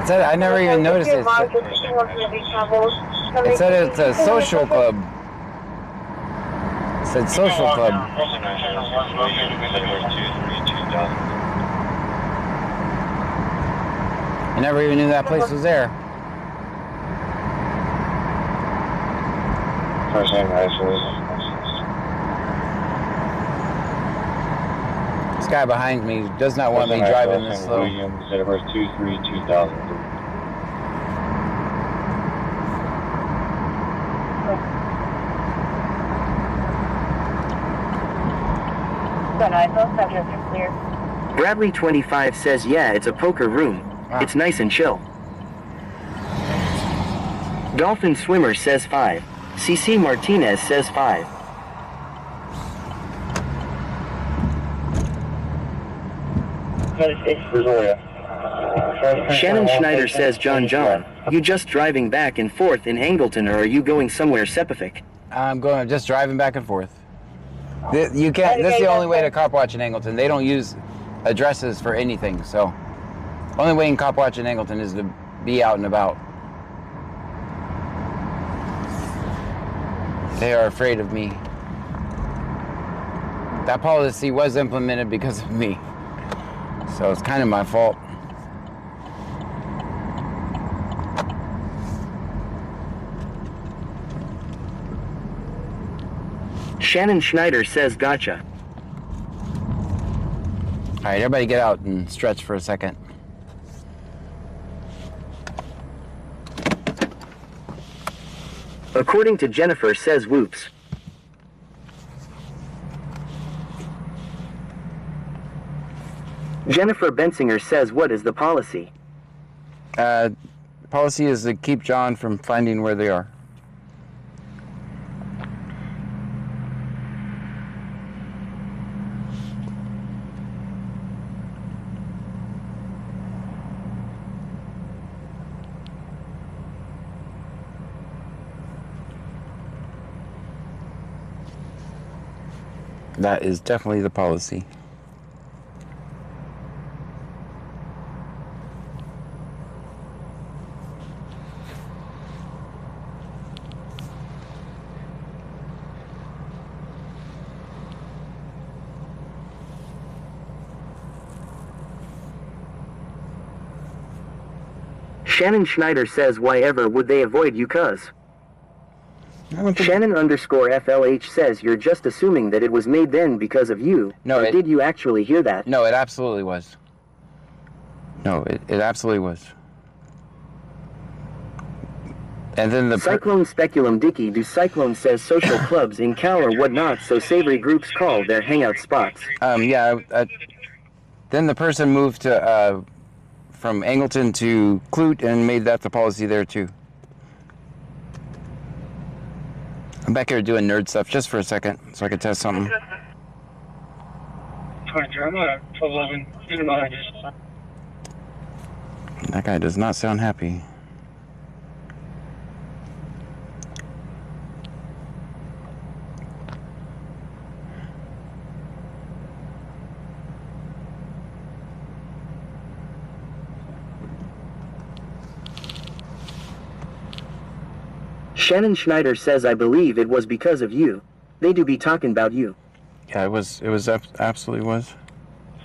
I never even noticed it. It said it's a social club. It said social club. I never even knew that place was there. First name, This guy behind me does not want me driving this slow. Williams, date of birth 2/3/2000. Clear. Bradley 25 says yeah, it's a poker room. Wow. It's nice and chill. Dolphin Swimmer says 5. CC Martinez says 5. Brazoria. Shannon Schneider says John, you just driving back and forth in Angleton or are you going somewhere specific? I'm just driving back and forth. You can't. This is the only way to cop watch in Angleton. They don't use addresses for anything. So, only way you can cop watch in Angleton is to be out and about. They are afraid of me. That policy was implemented because of me. So it's kind of my fault. Shannon Schneider says gotcha. All right, everybody get out and stretch for a second. According to Jennifer says whoops. Jennifer Bensinger says what is the policy? Policy is to keep John from finding where they are. That is definitely the policy. Shannon Schneider says why ever would they avoid you cuz? Shannon underscore FLH says you're just assuming that it was made then because of you. No, or did you actually hear that? No, it absolutely was. No, it absolutely was. And then the Cyclone Speculum Dicky do Cyclone says social clubs in Cal or whatnot, so savory groups call their hangout spots. Yeah. Then the person moved to from Angleton to Clute and made that the policy there too. I'm back here doing nerd stuff just for a second so I can test something. That guy does not sound happy. Shannon Schneider says I believe it was because of you. They do be talking about you. Yeah, it was absolutely was.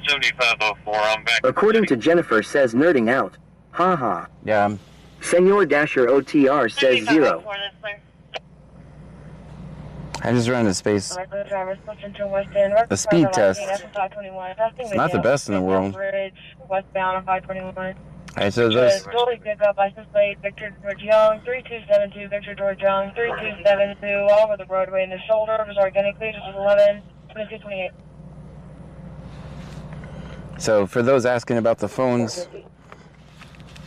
7504, I'm back. According to Jennifer says nerding out. Haha. Yeah. Senor Dasher OTR says 0. I just ran into space. A speed test. It's not the best in the world. Westbound on 521. Alright, so those. Totally pick up license plate Victor George Young 3272 Victor George Young 3272 all over the roadway in the shoulder was organically just 11 2228. So for those asking about the phones,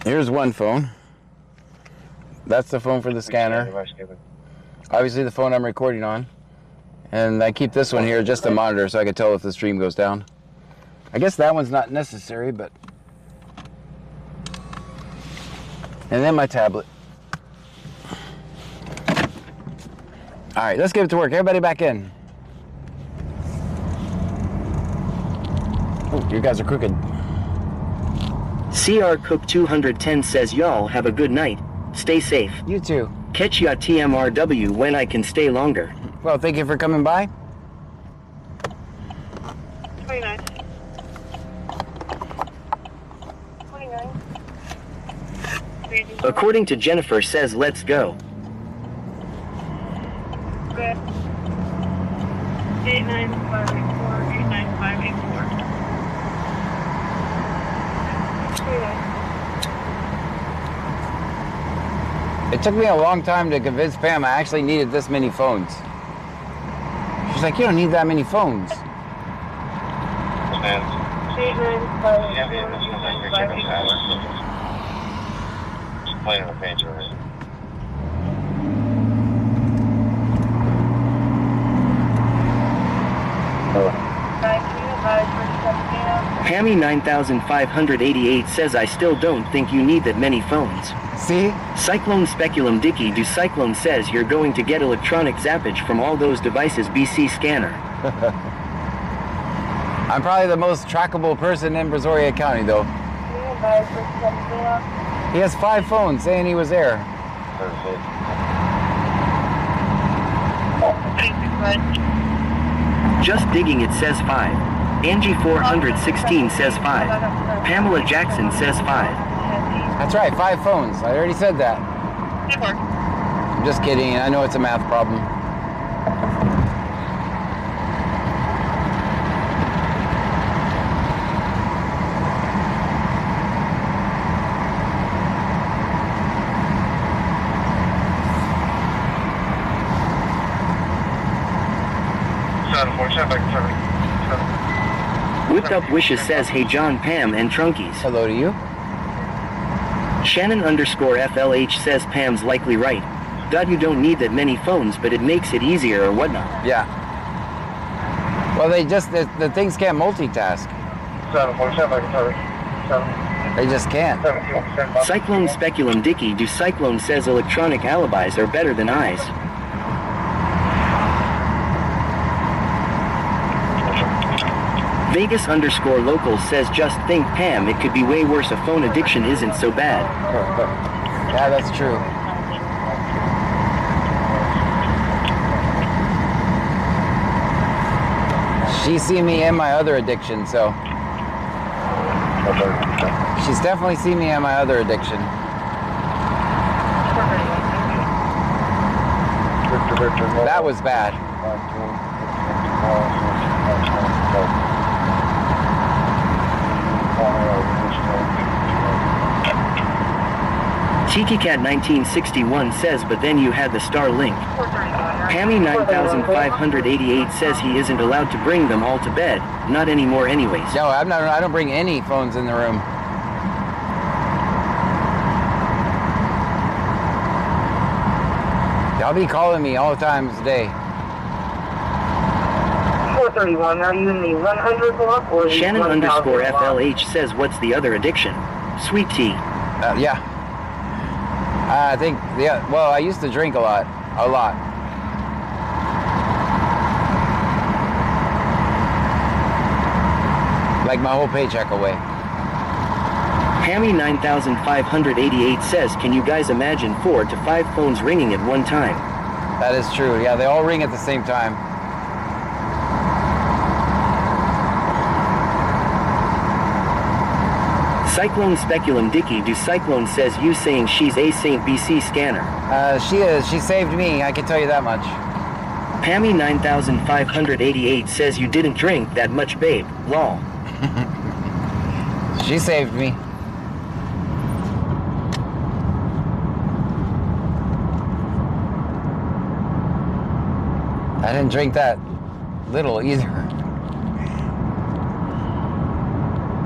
here's one phone. That's the phone for the scanner. Obviously the phone I'm recording on. And I keep this one here just to monitor so I can tell if the stream goes down. I guess that one's not necessary, but... And then my tablet. All right, let's get it to work. Everybody back in. Oh, you guys are crooked. CR Cook 210 says y'all have a good night. Stay safe. You too. Catch ya TMRW when I can stay longer. Well, thank you for coming by. 29. 29. According to Jennifer says let's go. Good. 89584 89584. It took me a long time to convince Pam I actually needed this many phones. She's like, you don't need that many phones. Playing the page already. Hammy 9588 says I still don't think you need that many phones. See? Cyclone Speculum Dicky do Cyclone says you're going to get electronic zappage from all those devices BC scanner. I'm probably the most trackable person in Brazoria County though. He has 5 phones saying he was there. Just digging it says 5. Angie 416 says 5. Pamela Jackson says 5. That's right, 5 phones. I already said that. I'm just kidding. I know it's a math problem. Whipped Up Wishes says, hey John, Pam, and Trunkies. Hello to you. Shannon underscore FLH says Pam's likely right. God, you don't need that many phones, but it makes it easier or whatnot. Yeah. Well, the things can't multitask. They just can't. Cyclone Speculum Dicky, do Cyclone says electronic alibis are better than eyes. Vegas underscore local says, just think Pam, it could be way worse. A phone addiction isn't so bad. Yeah, that's true. She's seen me and my other addiction, so. She's definitely seen me and my other addiction. That was bad. Tiki Cat 1961 says, but then you had the Starlink. Hammy 9588 says he isn't allowed to bring them all to bed. Not anymore anyways. No, I don't bring any phones in the room. Y'all be calling me all times a day. 431, are you in the 100 block or the Shannon 1000 underscore block? FLH says, what's the other addiction? Sweet tea. Yeah. I think, yeah, well, I used to drink a lot. Like my whole paycheck away. Hammy 9588 says, can you guys imagine 4 to 5 phones ringing at one time? That is true. Yeah, they all ring at the same time. Cyclone Speculum Dicky, do Cyclone says, you saying she's a St. BC scanner? She is. She saved me, I can tell you that much. Pammy 9588 says, you didn't drink that much, babe. Lol. She saved me. I didn't drink that little either.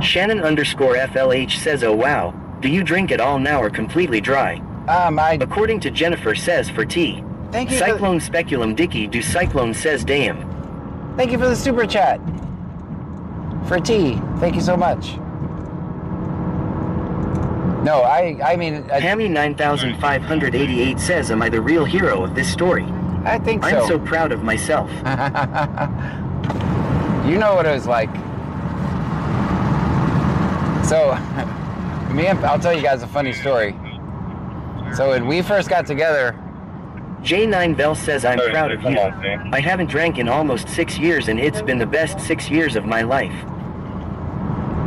Shannon underscore FLH says, oh wow, do you drink at all now or completely dry? According to Jennifer says, for tea. Thank you. Cyclone Speculum Dicky, do Cyclone says, damn. Thank you for the super chat. For tea. Thank you so much. No, I mean... Hammy 9588 says, am I the real hero of this story? I think so. I'm so proud of myself. You know what it was like. So, I'll tell you guys a funny story. So when we first got together... J9 Bell says, I'm proud of you. I haven't drank in almost 6 years and it's been the best 6 years of my life.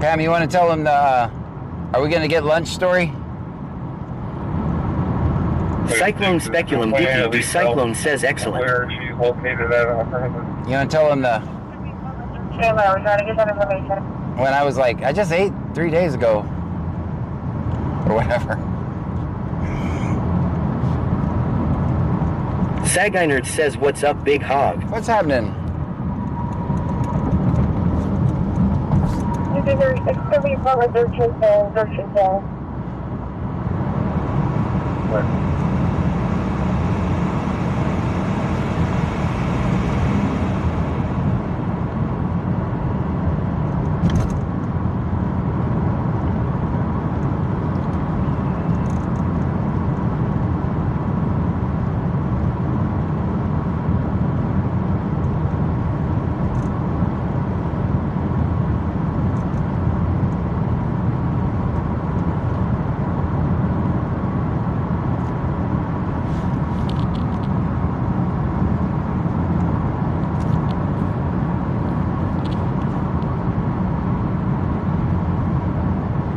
Pam, you want to tell them the... are we going to get lunch story? Cyclone Speculum Dicky, do Cyclone says, excellent. Where she's located at. You want to tell them the... Yeah, well, we're trying to get that information. When I was like, I just ate 3 days ago. Or whatever. Saginerd says, what's up, big hog? What's happening? It's going to be probably 13 cents.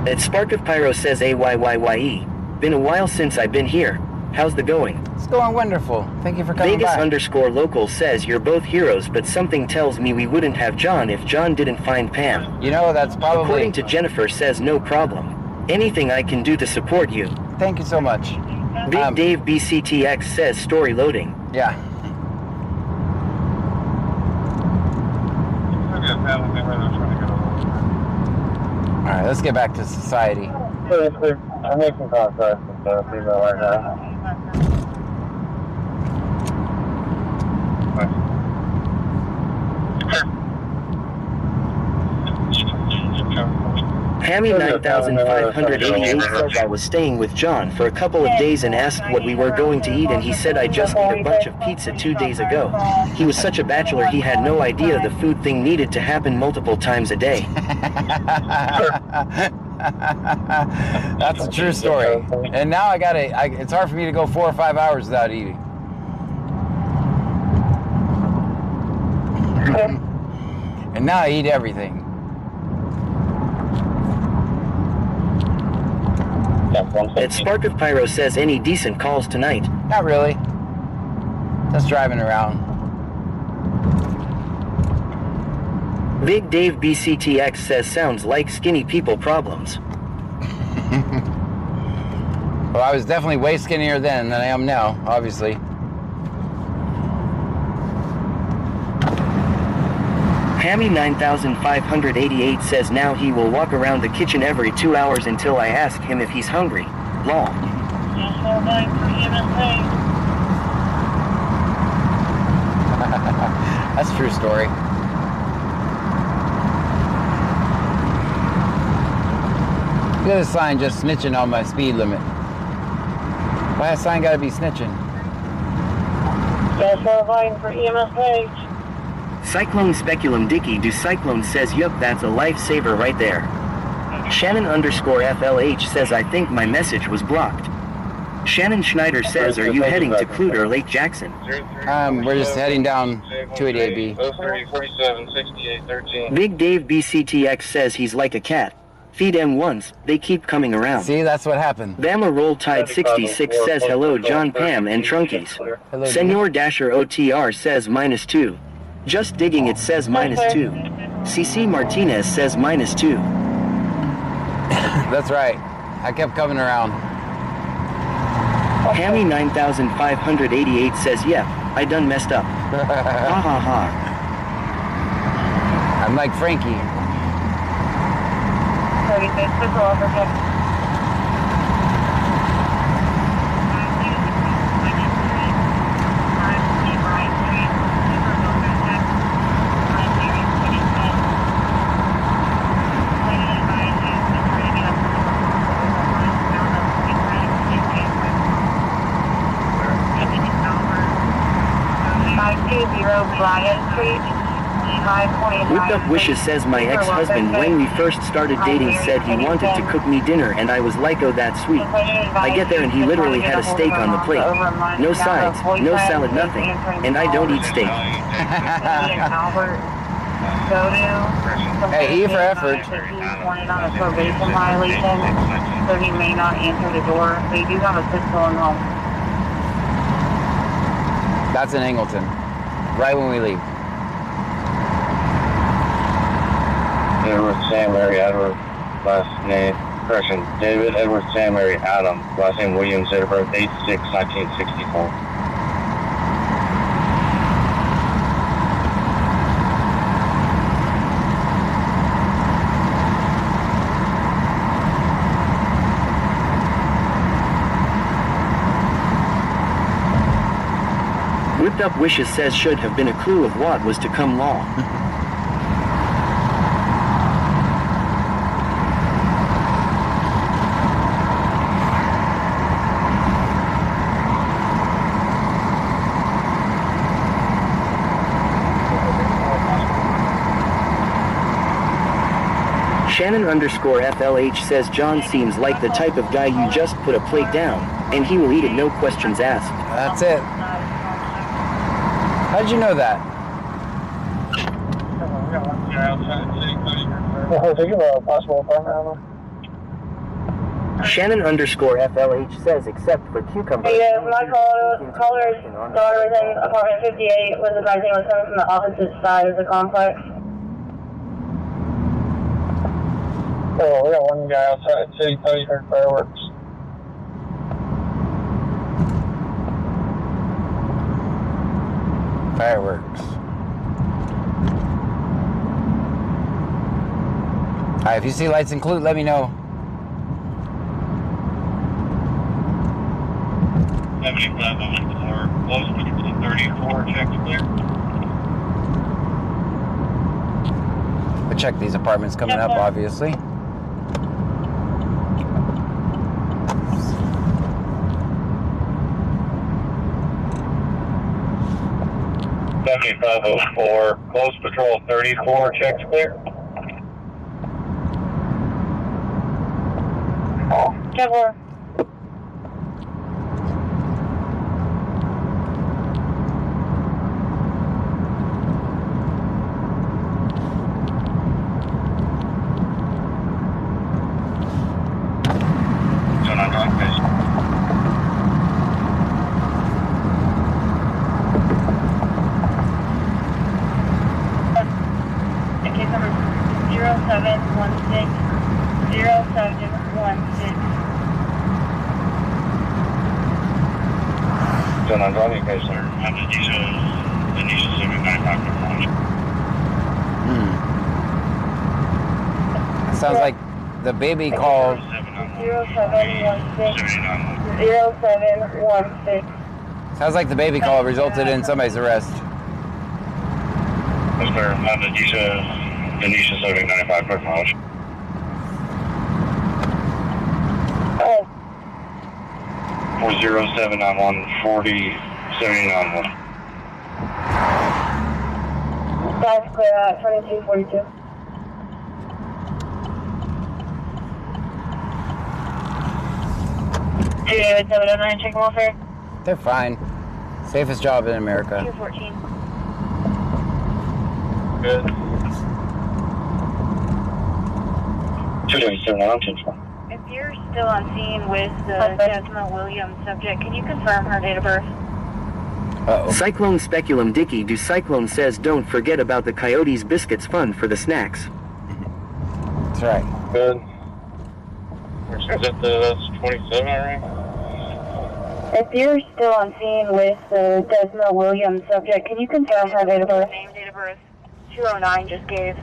At Spark of Pyro says AYYYE. Been a while since I've been here. How's the going? It's going wonderful. Thank you for coming Vegas by. _local says you're both heroes, but something tells me we wouldn't have John if John didn't find Pam. You know, that's probably... According to Jennifer says no problem. Anything I can do to support you. Thank you so much. Big Dave BCTX says story loading. Yeah. Alright, let's get back to society. I'm making contact with the female right now. Hammy 9588 says I was staying with John for a couple of days and asked what we were going to eat, and he said I just ate a bunch of pizza 2 days ago. He was such a bachelor he had no idea the food thing needed to happen multiple times a day. That's a true story. And now I gotta, it's hard for me to go 4 or 5 hours without eating. And now I eat everything. At Spark of Pyro says any decent calls tonight. Not really. Just driving around. Big Dave BCTX says sounds like skinny people problems. Well, I was definitely way skinnier then than I am now, obviously. Hammy 9588 says now he will walk around the kitchen every 2 hours until I ask him if he's hungry. Lol. That's a true story. Look at this sign just snitching on my speed limit. Why has sign gotta be snitching? For EMS. Cyclone Speculum Dicky do Cyclone says yup, that's a lifesaver right there. Shannon _FLH says I think my message was blocked. Shannon Schneider says are you heading to Clute or Lake Jackson? We're just heading down 288B. 03476813. Big Dave BCTX says he's like a cat. Feed him once, they keep coming around. See, that's what happened. Bama Roll Tide 66 says hello John, Pam, and Trunkies. Hello, Senor Dasher OTR says -2. Just digging it says -2. CC Martinez says -2. That's right. I kept coming around. Hammy 9588 says yeah, I done messed up. Ha ha ha. I'm like Frankie. 36 for Overhead. Bryant Street, Whipped Up Wishes says my ex-husband when we first started dating said he wanted to cook me dinner and I was like oh that's sweet. I get there and he literally had a steak on the plate. No sides, no salad, nothing. And I don't eat steak. Hey, E for effort. He's wanted on a probation violation, so he may not answer the door. They do have a pistol in home. That's in Angleton. Right when we leave. Edward Sam Mary Edward, last name, correction, David Edward Sam Mary Adam, last name Williams, date of birth 8/6/1964. Whipped Up Wishes says should have been a clue of what was to come law. Shannon _FLH says John seems like the type of guy you just put a plate down, and he will eat it no questions asked. That's it. How'd you know that? Think about a possible apartment. Shannon underscore FLH says except for cucumber. Hey, my caller's daughter was in apartment 58 was advising was coming from the opposite side of the complex. Oh, we got one guy outside City thought he heard fireworks. Fireworks. Alright, if you see lights include, let me know. 7504, close patrol 34, checks clear. I check these apartments coming up, obviously. $7504, close patrol 34, checks clear. Check 4. Case number 0716 0716. John, I'm driving, okay, sir. I'm the Nisha 795. Sounds like the baby called. 0716. Sounds like the baby call resulted in somebody's arrest. Yes, sir. I'm the Nisha 795, quick mileage. Oh. 40791 4079. That's clear at 2242. David 709, check welfare. They're fine. Safest job in America. 214. Good. 279, If you're still on scene with the Desmond Williams subject, can you confirm her date of birth? Uh-oh. Cyclone Speculum Dicky do Cyclone says don't forget about the Coyotes Biscuits fund for the snacks. That's right. Good. That's 27, alright? If you're still on scene with the Desmond Williams subject, can you confirm her date of birth? Name, date of birth. 209 just gave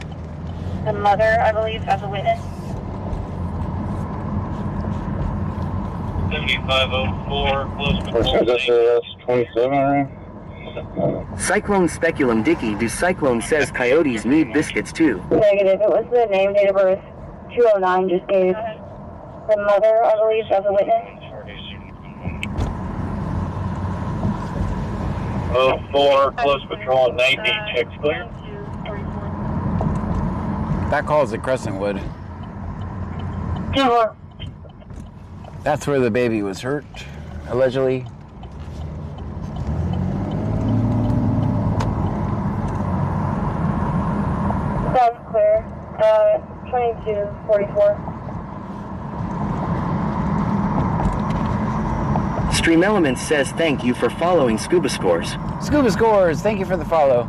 the mother, I believe, as a witness. 7504, close patrol. That's 27, alright? Cyclone Speculum Dicky do Cyclone says Coyotes need biscuits too. Negative. It was the name, date of birth. 209 just gave the mother, I believe, as a witness. 04, close patrol 90, checks clear. That call is at Crescentwood. 2-4. That's where the baby was hurt, allegedly. That's clear. 2244. Stream Elements says thank you for following Scuba Scores. Scuba Scores, thank you for the follow.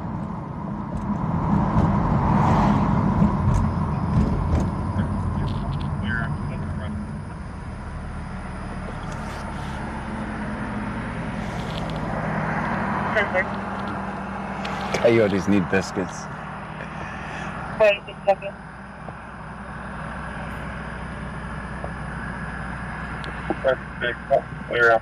Coyotes need biscuits. Wait a second. Clear out.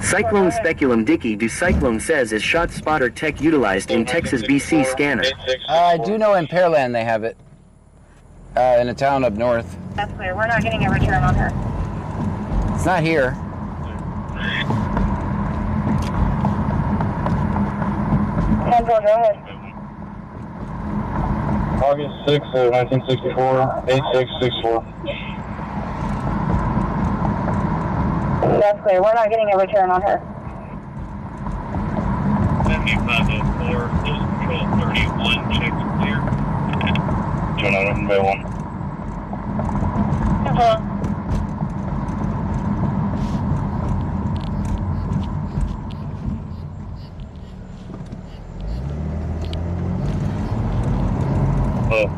Cyclone Speculum Dicky do Cyclone says is shot spotter tech utilized in Texas BC scanner. I do know in Pearland they have it. In a town up north. That's clear. We're not getting a return on her. It's not here. Control, go ahead. August 6th of 1964, 8664. That's clear. We're not getting a return on her. 7504, close control 31, checks clear. 291 by 1. Control.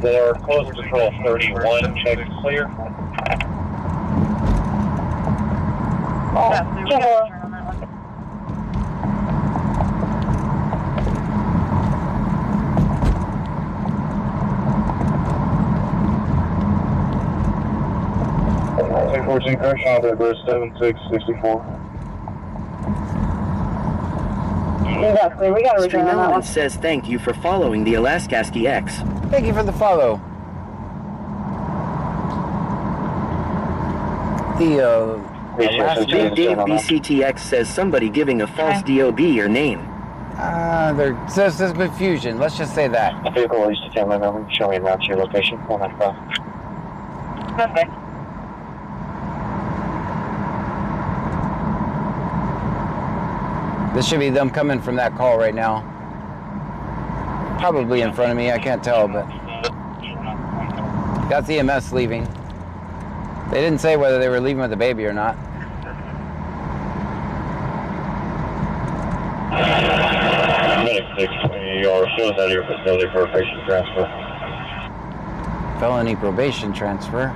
4, close control 31, checks clear. That's clear. We got a return on that one. Take 14 correction on the bridge 7664. That's clear. We got a return on that one. Streamelon says thank you for following the Alaskaski X. Thank you for the follow. The last Big Dave BCTX says somebody giving a false DOB your name. there's confusion. Let's just say that. Vehicle east of family member, show me around to your location. 195. Perfect. This should be them coming from that call right now. Probably in front of me, I can't tell, but that's EMS leaving. They didn't say whether they were leaving with the baby or not. Medic 6, you are still out of your facility for a patient transfer. Felony probation transfer.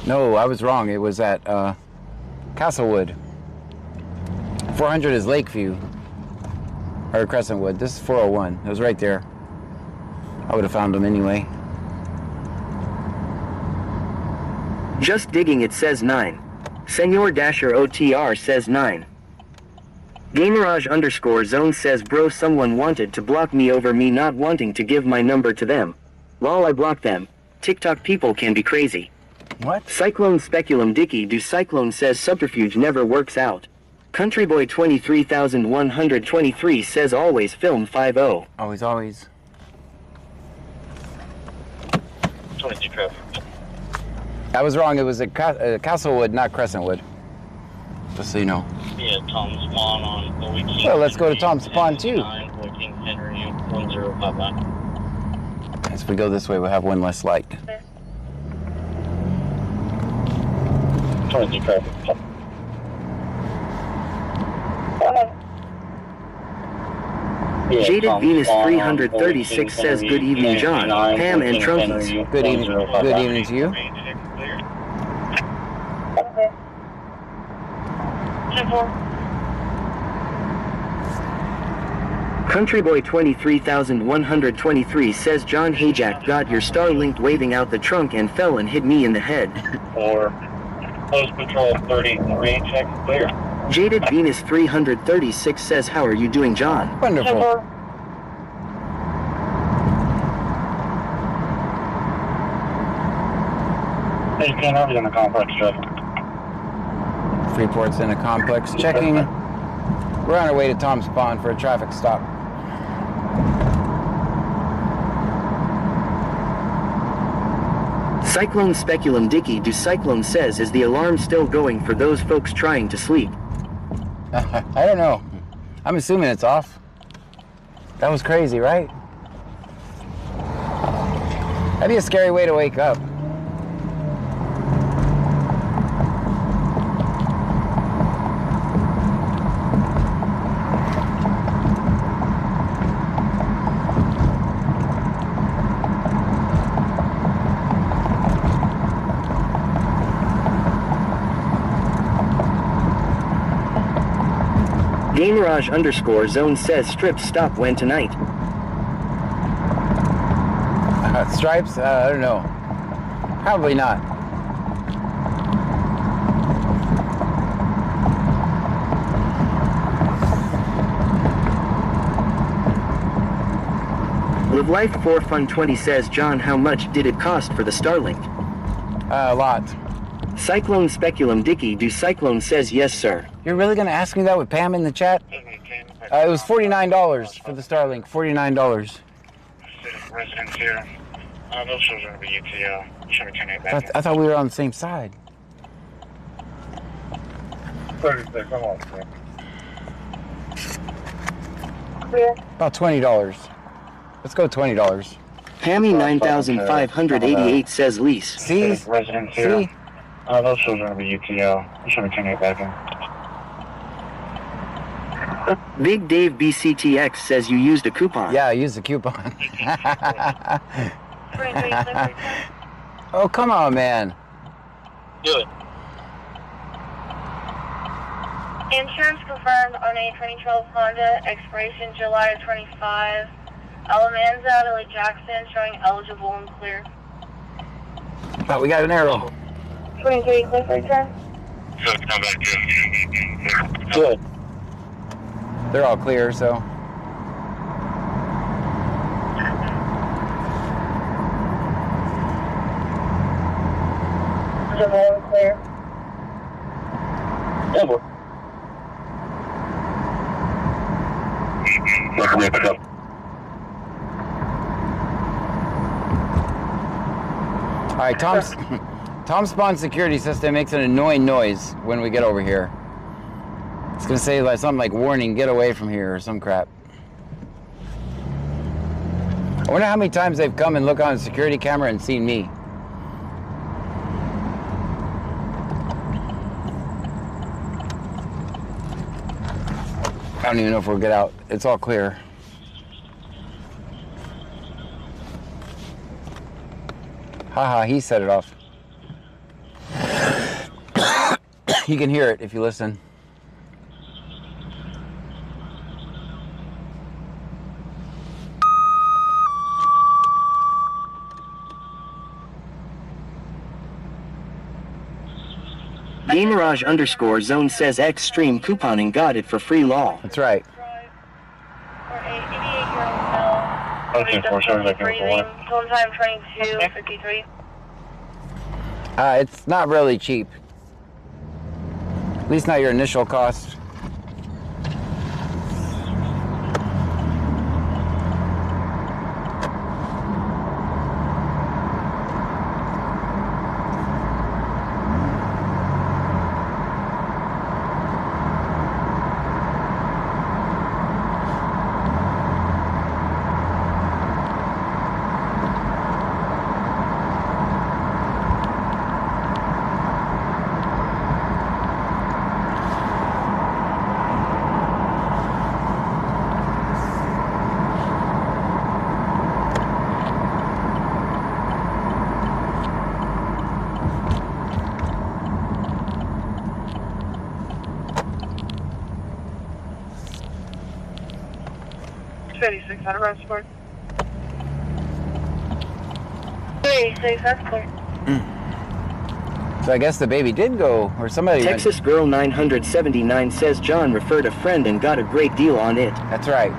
No, I was wrong. It was at Castlewood. 400 is Lakeview. Or Crescentwood. This is 401. It was right there. I would have found them anyway. Just digging it says 9. Senor Dasher OTR says 9. Gamerage _ zone says bro someone wanted to block me over me not wanting to give my number to them. Lol I blocked them. TikTok people can be crazy. What? Cyclone Speculum Dicky do Cyclone says subterfuge never works out. Countryboy 23123 says always film 50. Always. 22 traffic. I was wrong. It was at Castlewood, not Crescentwood. Just so you know. Yeah, Tom's Spawn on Bowie King. Well, let's go to Tom's Spawn too. Bowie King Henry 1059. As we go this way, we'll have one less light. 22 traffic. Jaded Venus 336 says good evening John, Pam and Trunkies. Good evening. Good evening to you. Countryboy 23123 says John Hayjack got your Starlink waving out the trunk and fell and hit me in the head. For close patrol 33, check clear. Jaded Venus 336 says how are you doing John? Wonderful. Hey, you can't have it in the complex traffic. Freeport's in a complex. Checking. We're on our way to Tom's Spawn for a traffic stop. Cyclone Speculum Dicky do Cyclone says is the alarm still going for those folks trying to sleep? I don't know. I'm assuming it's off. That was crazy, right? That'd be a scary way to wake up. Gamerage _ zone says strip stop when tonight. Stripes? I don't know. Probably not. Live Life 4 Fun 20 says, John, how much did it cost for the Starlink? A lot. Cyclone Speculum Dicky do Cyclone says, yes, sir. You're really going to ask me that with Pam in the chat? It was $49 for the Starlink. $49. Residents here. Those shows are going to be UTL. I thought we were on the same side. 36, I'm on. Clear. About $20. Let's go $20. Pammy 9588 says lease. See? Residents here. See? Those shows are going to be UTL. You should be turning it back in. Big Dave BCTX says you used a coupon. Yeah, I used the coupon. Oh, come on, man. Do it. Insurance confirmed on a 2012 Honda, expiration July of 25. Alamanza out of Lake Jackson, showing eligible and clear. Oh, we got an arrow. 23, clear for return. Good, come back in. Good. They're all clear, so. Eligible and clear. Over. Recommend pick up. All right, Tom's spawn security system makes an annoying noise when we get over here. It's gonna say like something like "warning, get away from here" or some crap. I wonder how many times they've come and looked on a security camera and seen me. I don't even know if we'll get out. It's all clear. Haha, he set it off. You can hear it if you listen. Gamerage _zone says Xtreme couponing got it for free law. That's right. For a 88-year-old male. Okay, for sure, like Breathing. Total time 22:53. It's not really cheap. At least not your initial cost. Out of road support. 86, that's clear. So I guess the baby did go, or somebody. Texas Girl 979 says John referred a friend and got a great deal on it. That's right.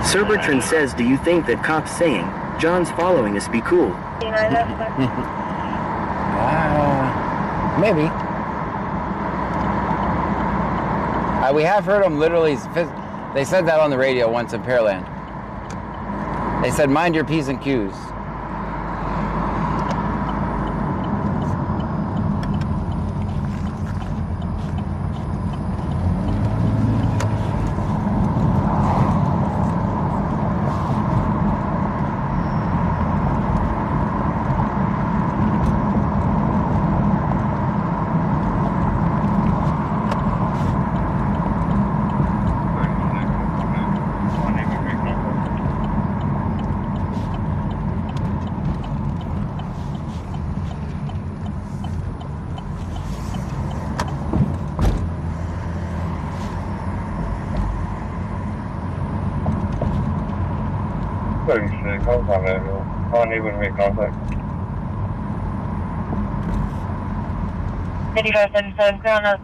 Sir Bertrand says, do you think that cops saying, John's following us be cool? Maybe. We have heard them literally, they said that on the radio once in Pearland. They said, mind your P's and Q's. 36, I'll find that. I'll need to make contact. 8577, ground up.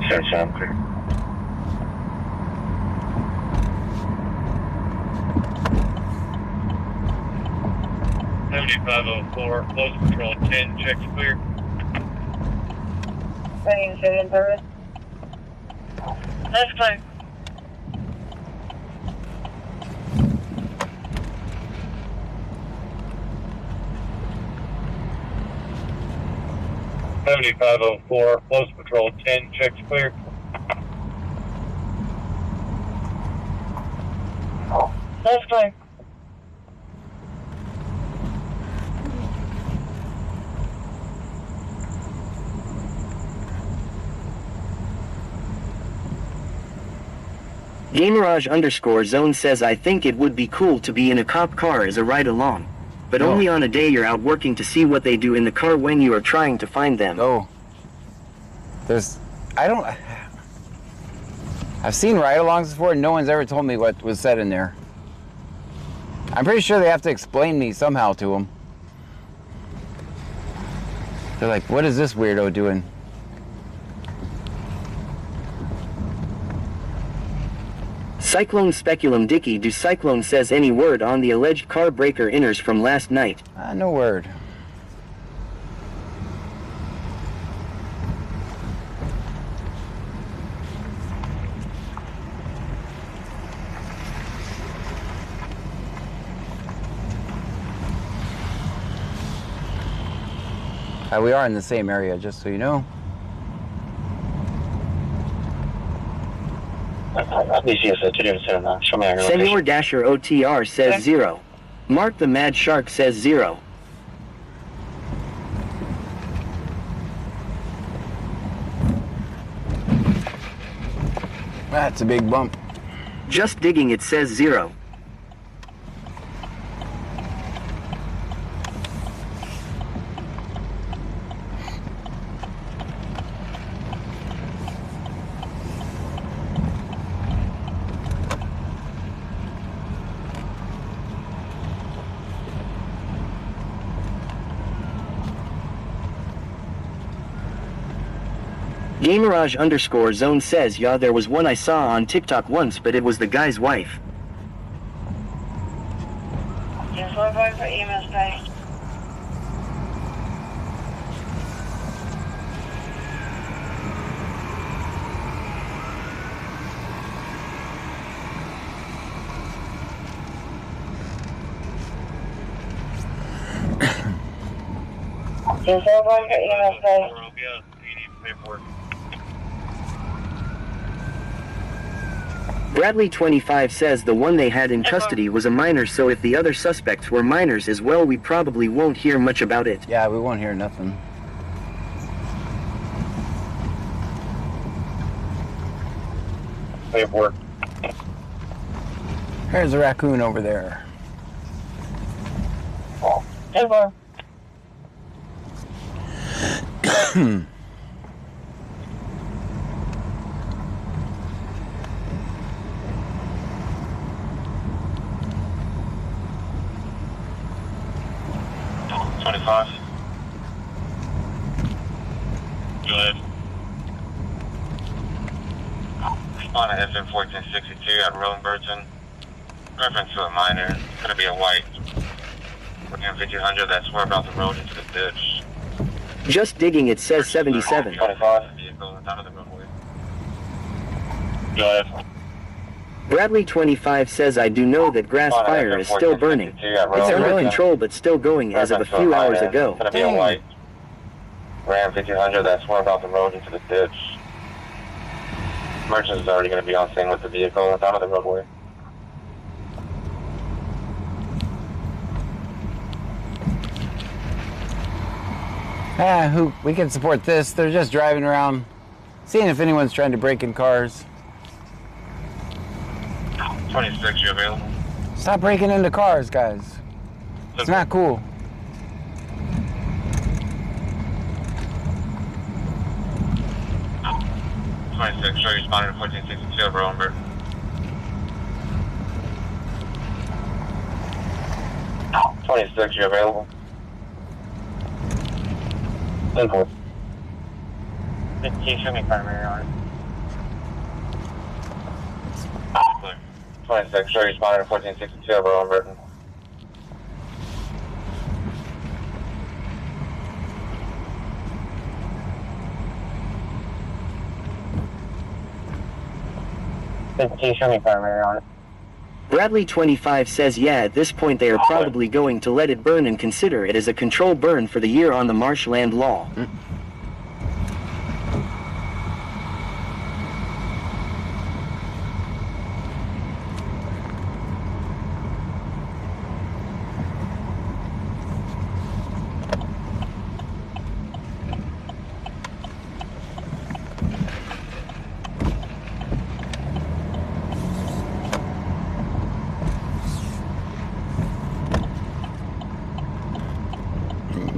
Sure, sound clear. Close control 10, checks clear. Ready to show in service. That's clear. $7504, close patrol 10, checks clear. That's clear. Gamerage_zone says I think it would be cool to be in a cop car as a ride along. But No. only on a day you're out working to see what they do in the car when you are trying to find them. Oh. I've seen ride-alongs before and no one's ever told me what was said in there. I'm pretty sure they have to explain me somehow to them. They're like, what is this weirdo doing? Cyclone Speculum Dicky do Cyclone says any word on the alleged car breaker inners from last night. No word. We are in the same area, just so you know. Senor Dasher OTR says 0. Mark the Mad Shark says 0. That's a big bump. Just digging it says 0. Gamerage_zone says yeah, there was one I saw on TikTok once, but it was the guy's wife. Just one point for EMS pay. Just one point for EMS pay. Bradley 25 says the one they had in custody was a minor, so if the other suspects were minors as well, we probably won't hear much about it. Yeah, we won't hear nothing. Paperwork. There's a raccoon over there. Ever. Go ahead. On a FM 1462 at Rowan-Burton. Reference to a minor. It's going to be a white. Looking at 1500, that's where about the road into the ditch. Just digging it says 77. 25. Vehicle down to the roadway. Go ahead. Bradley 25 says I do know that grass fire is still burning. It's under control but still going as of a few hours ago. It's going to be a white. Ram 1500, that's where about the road into the ditch. Merchants is already going to be on scene with the vehicle down to the roadway. We can support this. They're just driving around, seeing if anyone's trying to break in cars. 26, you available? Stop breaking into cars, guys. It's not cool. 26, sure, responding to 1462 over Umber. 26, you available? 10-4. 15, show me primary on it. 26, sure, responding to 1462 over Umber. Show me primary on it. Bradley 25 says yeah, at this point they are probably going to let it burn and consider it as a control burn for the year on the marshland law.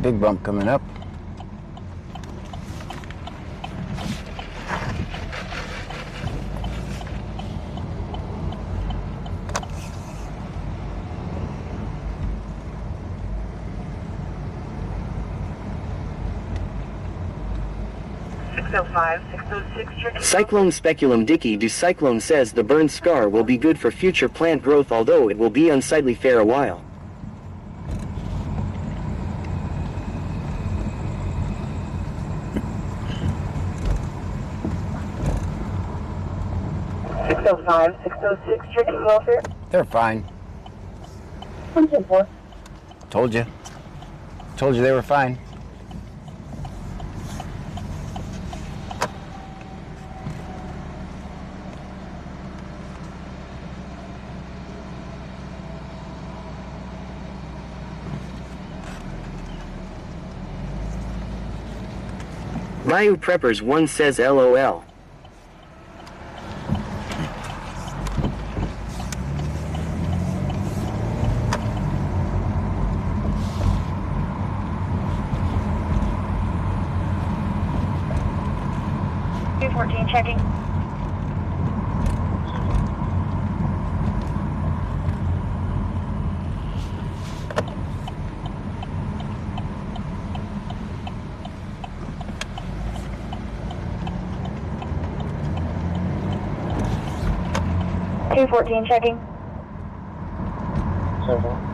Big bump coming up. Cyclone Speculum Dicky do Cyclone says the burn scar will be good for future plant growth, although it will be unsightly for a while. Chicken welfare. They're fine. 104. Told you. Told you they were fine. Ryu Preppers 1 says LOL. Checking. Two-14 checking. 7.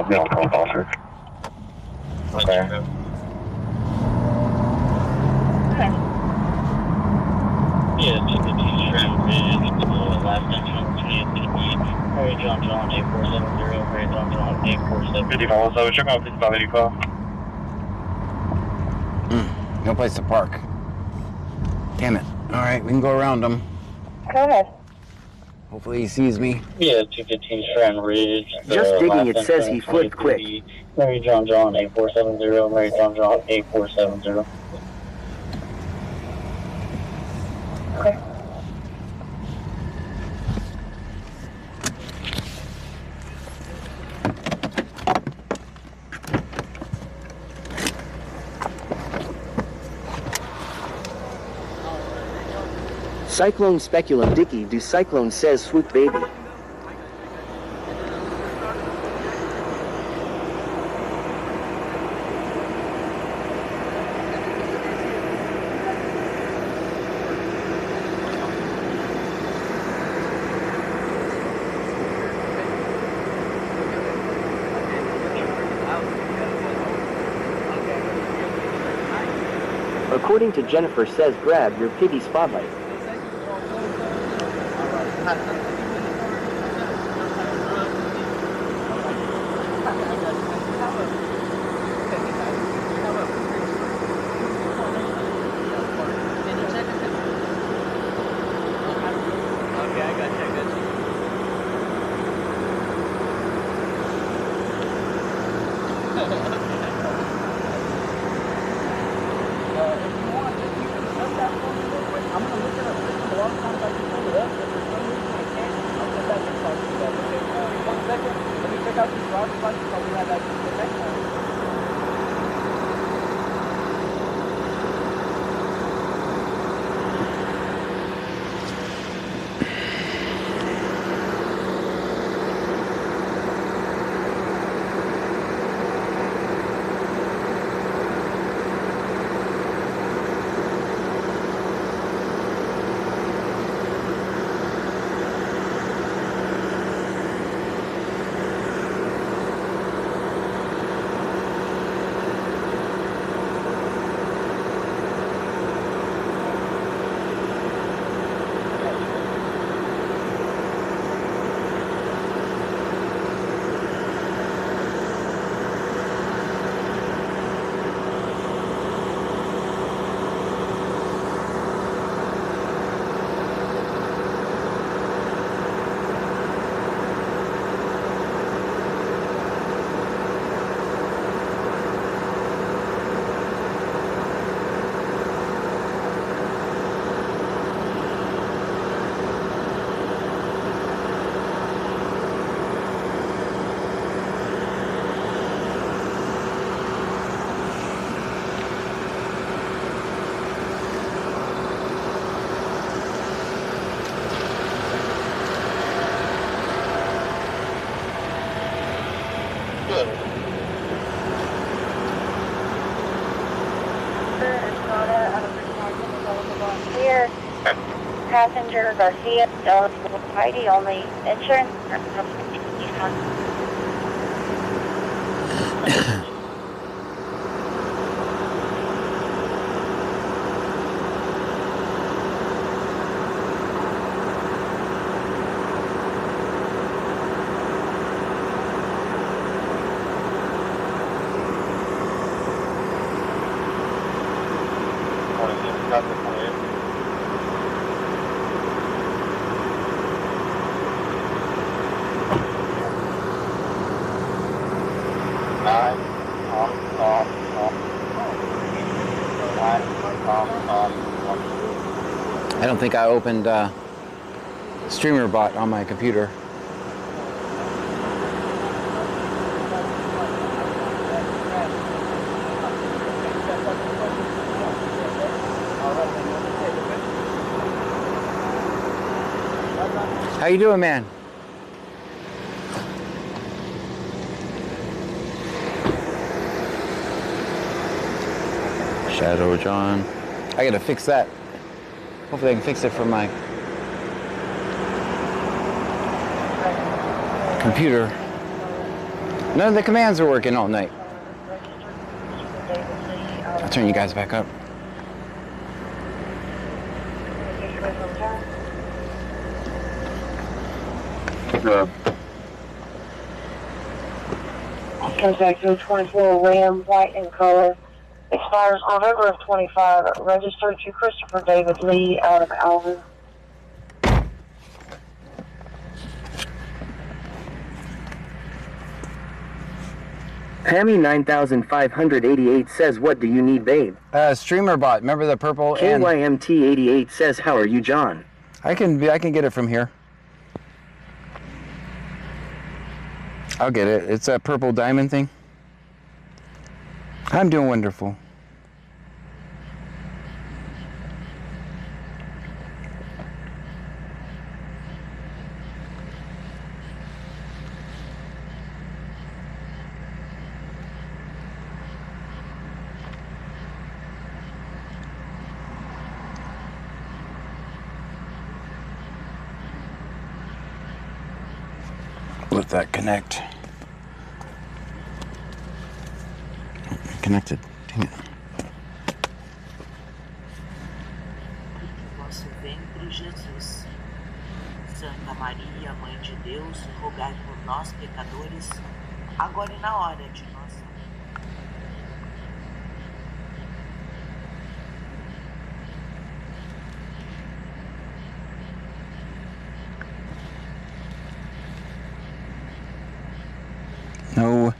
Be on call, officer. Okay. Yeah, to the T-Shrimp Ridge, last time Harry John 8470, Harry John 847. 55, so check out 55, 85. No place to park. Damn it. Alright, we can go around him. Go ahead. Hopefully he sees me. Yeah, 215 Strand Ridge. Just digging, it says he flipped quick. Mary John 8470, Mary John 8470. Okay. Cyclone Speculum Dicky do Cyclone says swoop baby. According to Jennifer says grab your piggy spotlight. Passenger Garcia, eligible ID only. Insurance. I don't think I opened Streamer Bot on my computer. How you doing, man? Shadow John. I gotta fix that. Hopefully I can fix it from my computer. None of the commands are working all night. I'll turn you guys back up. Contact 024 Ram, white in color. Expires November of 25. Registered to Christopher David Lee out of Alvin. Pammy 9588 says, what do you need, babe? Streamer Bot. Remember the purple? KYMT 88 says, how are you, John? I can get it from here. I'll get it. It's a purple diamond thing. I'm doing wonderful. Let that connect. Connected. Dang it. vosso ventre, Jesus. Santa Maria, Mãe de Deus, rogai por nós, pecadores, agora e na hora de nossa No,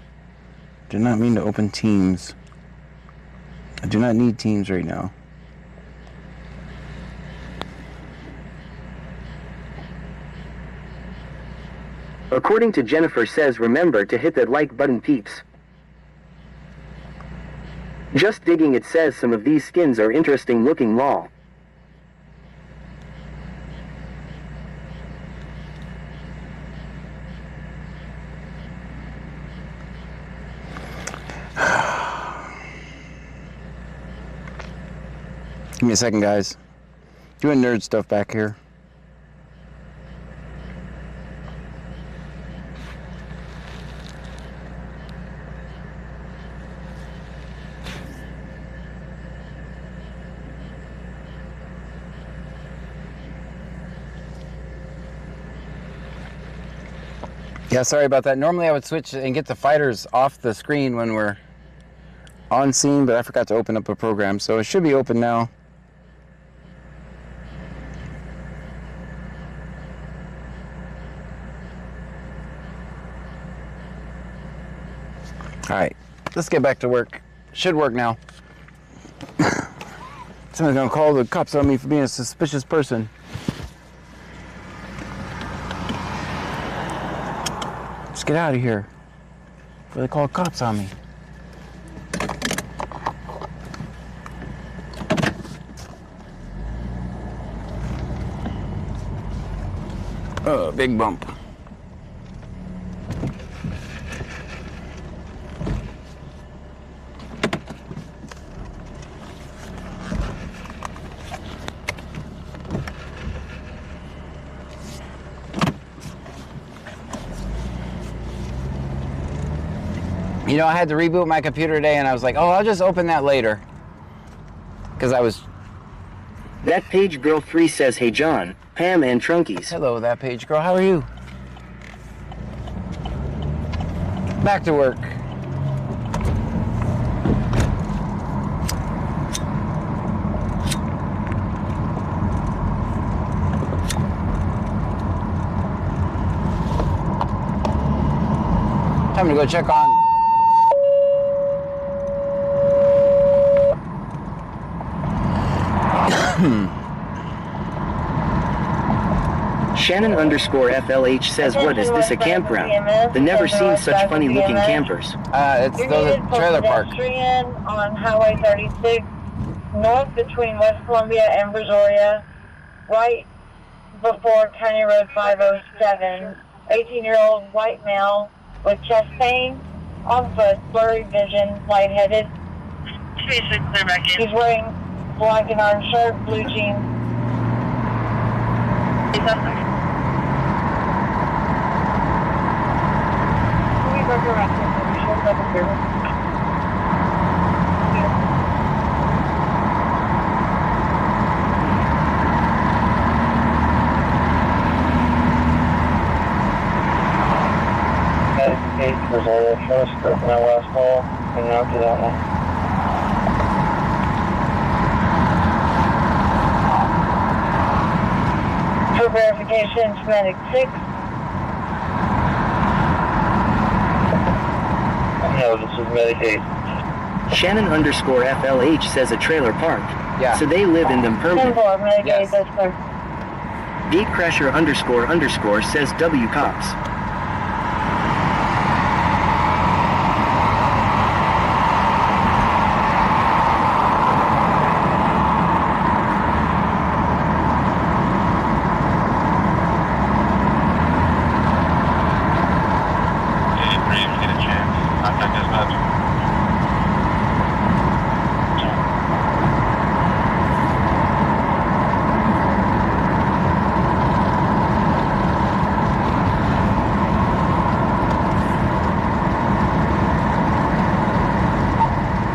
did not mean to open Teams. I do not need Teams right now. According to Jennifer says, remember to hit that like button, peeps. Just digging, it says some of these skins are interesting looking, lol. Give me a second, guys. Doing nerd stuff back here. Yeah, sorry about that. Normally I would switch and get the fighters off the screen when we're on scene, but I forgot to open up a program, so it should be open now. Alright, let's get back to work. Should work now. Someone's gonna call the cops on me for being a suspicious person. Let's get out of here before they call cops on me. Oh, big bump. You know, I had to reboot my computer today and I was like, oh, I'll just open that later. Because I was... That page girl 3 says, hey John, Pam and Trunkies. Hello, that page girl, how are you? Back to work. Time to go check on... Shannon underscore FLH says, what is this, a campground? The never seen such funny looking campers. It's the trailer park. On Highway 36, north between West Columbia and Brazoria, right before County Road 507. 18-year-old white male with chest pain, on foot, blurry vision, lightheaded. He's wearing black and orange shirt, blue jeans. Brazoria, first, that's my last call, and after that one. For verification, Medic 6. No, this is Medic 8. Shannon underscore FLH says a trailer park. Yeah. So they live in them permanent. 10-4, Medic 8, Yes. that's clear. Gatecrasher underscore says W cops.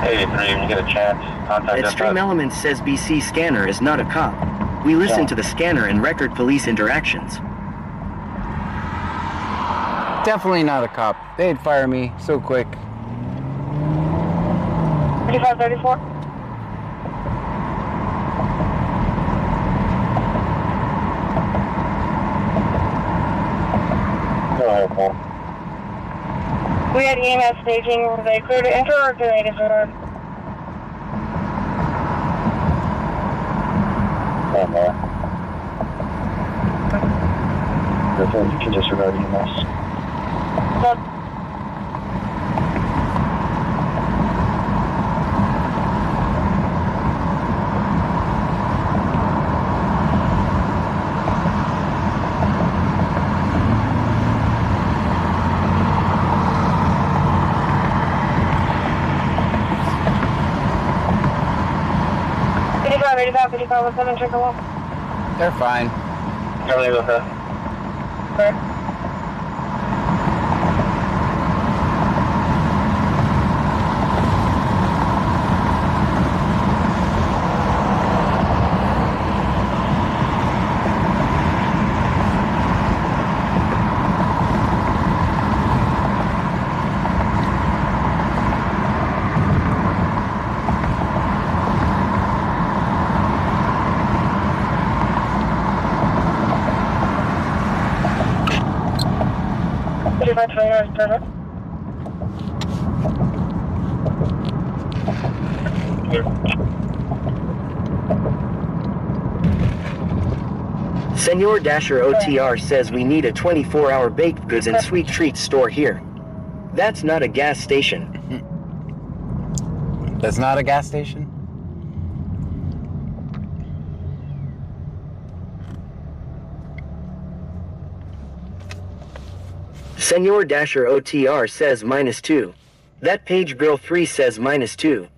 When you get a chance, contact Extreme Elements says BC Scanner is not a cop. We listen to the scanner and record police interactions. Definitely not a cop. They'd fire me so quick. 3534. Go ahead, Paul. We had EMS staging. Were they clear to enter or did they disregard? Oh, no. You can disregard EMS. But check the wall. They're fine. Everything's okay. Okay. Senor Dasher OTR says we need a 24-hour baked goods and sweet treats store here. That's not a gas station. That's not a gas station? Senor Dasher OTR says -2. That page girl 3 says -2.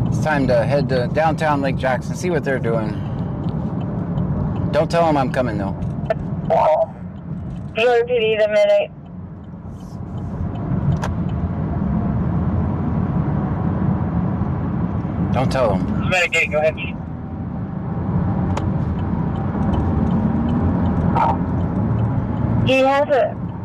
It's time to head to downtown Lake Jackson, see what they're doing. Don't tell them I'm coming though. Brazoria PD, the minute. Don't tell them. Medicaid, go ahead.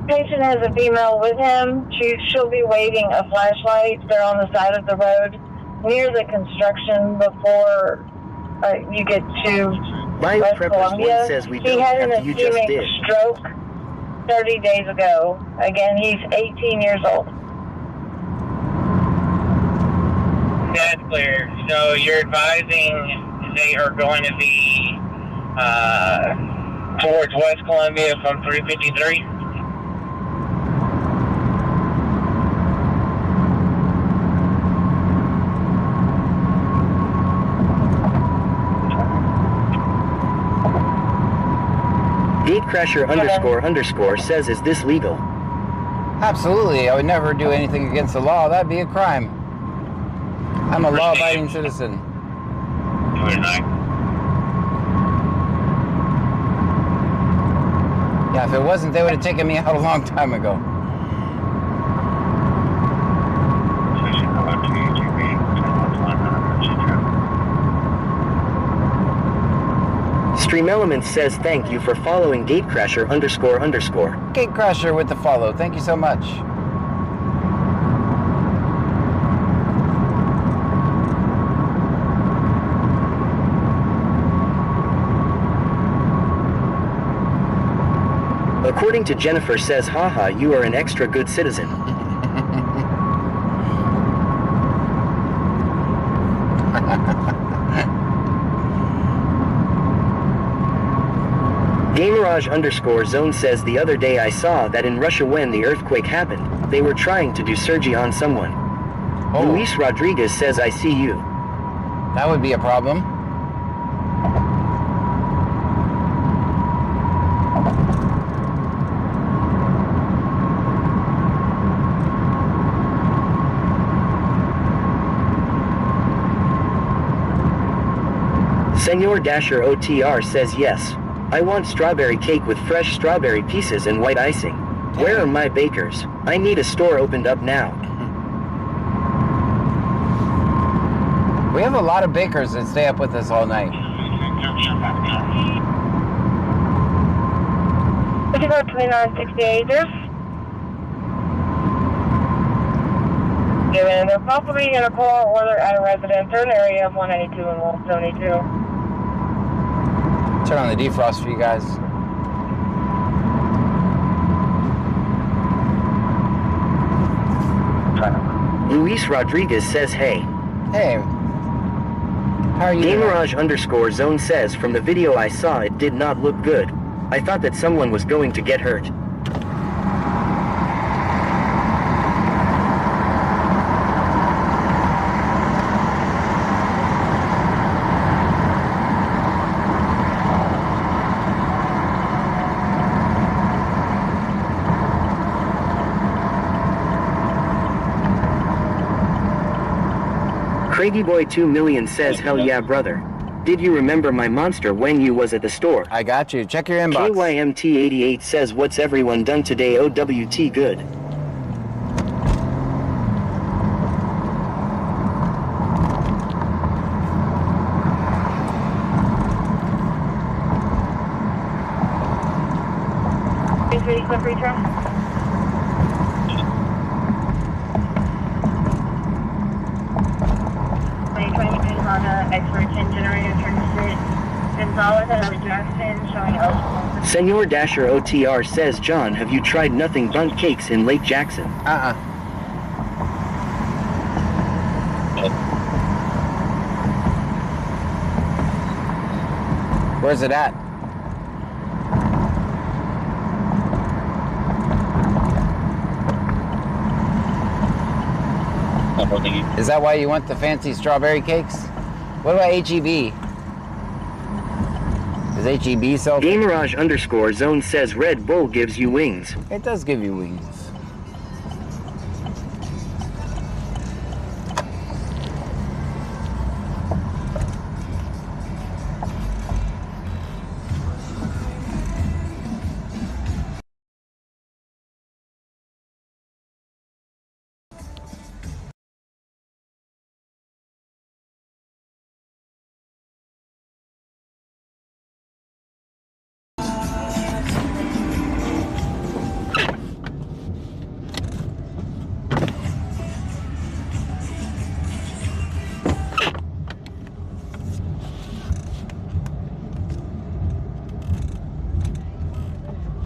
Patient has a female with him. She'll be waving a flashlight. They're on the side of the road near the construction before you get to West Columbia. Says we he don't had an after you just ischemic did. stroke 30 days ago. Again, he's 18 years old. That's clear. So you're advising they are going to be towards West Columbia from 353? Gatecrasher __ says, is this legal? Absolutely. I would never do anything against the law. That'd be a crime. I'm a law-abiding citizen. Yeah, if it wasn't, they would have taken me out a long time ago. Stream Elements says thank you for following Gatecrasher __ Gatecrasher with the follow. Thank you so much. According to Jennifer says, haha, you are an extra good citizen. Gamerage _zone says the other day I saw that in Russia when the earthquake happened, they were trying to do surgery on someone. Oh. Luis Rodriguez says I see you. That would be a problem. Senor Dasher OTR says yes. I want strawberry cake with fresh strawberry pieces and white icing. Where are my bakers? I need a store opened up now. We have a lot of bakers that stay up with us all night. 2968. Given they're possibly going to call or they're at a residence or an area of 192 and 172. Turn on the defrost for you guys. Luis Rodriguez says hey. Hey. How are you doing? GameRage_Zone says from the video I saw it did not look good. I thought that someone was going to get hurt. Craigyboy 2 million says hell yeah brother. Did you remember my monster when you was at the store? I got you. Check your inbox. KYMT88 says what's everyone done today OWT good. Senor Dasher OTR says John, have you tried nothing bundt cakes in Lake Jackson? Where's it at? Is that why you want the fancy strawberry cakes? What about HEB? Does HEB sell? GameRage_Zone says Red Bull gives you wings. It does give you wings.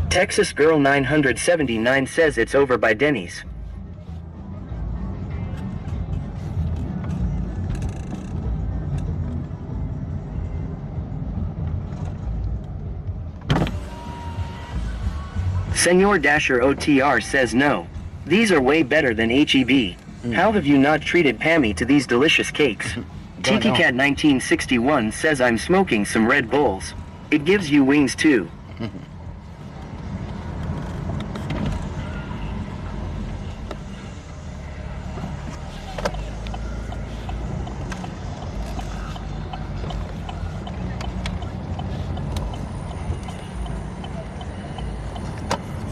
Texas Girl 979 says it's over by Denny's. Senor Dasher OTR says no. These are way better than HEB. How have you not treated Pammy to these delicious cakes? TikiCat 1961 says I'm smoking some Red Bulls. It gives you wings too.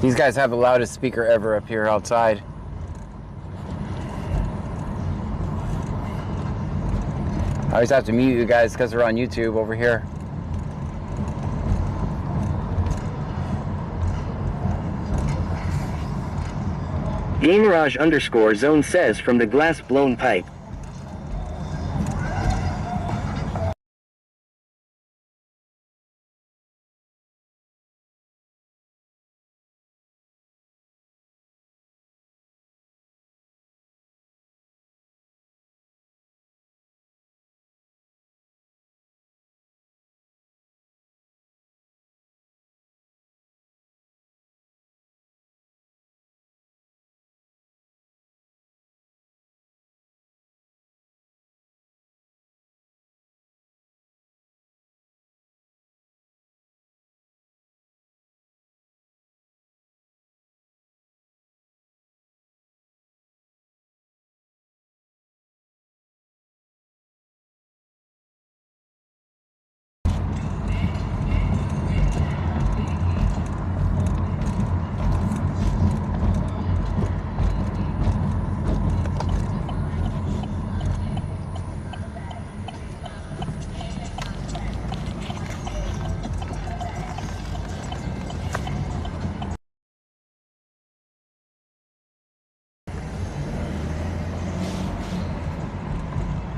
These guys have the loudest speaker ever up here outside. I always have to mute you guys because they're on YouTube over here. GameRage_Zone says from the glass blown pipe.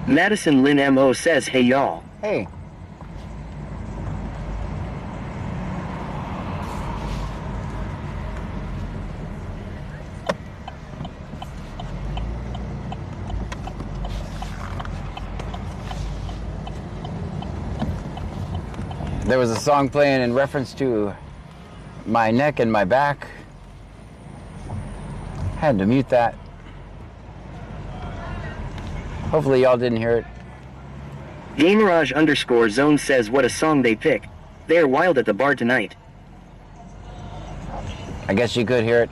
Madison Lynn M.O. says, hey y'all. Hey. There was a song playing in reference to my neck and my back. Had to mute that. Hopefully y'all didn't hear it. Gamerage_zone says what a song they pick. They're wild at the bar tonight. I guess you could hear it.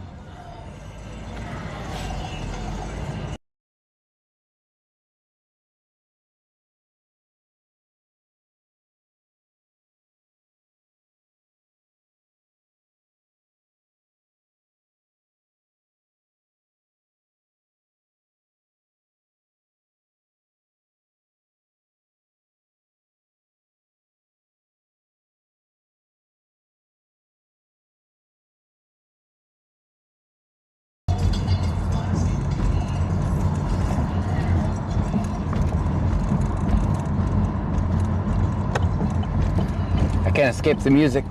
I can't escape the music.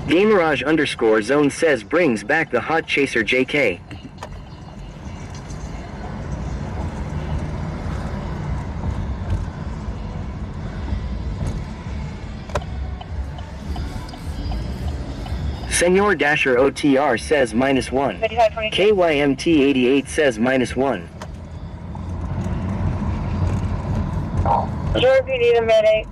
Gamerage_zone says brings back the hot chaser JK. Senor Dasher OTR says -1. KYMT88 says -1. Sure, if you need a minute.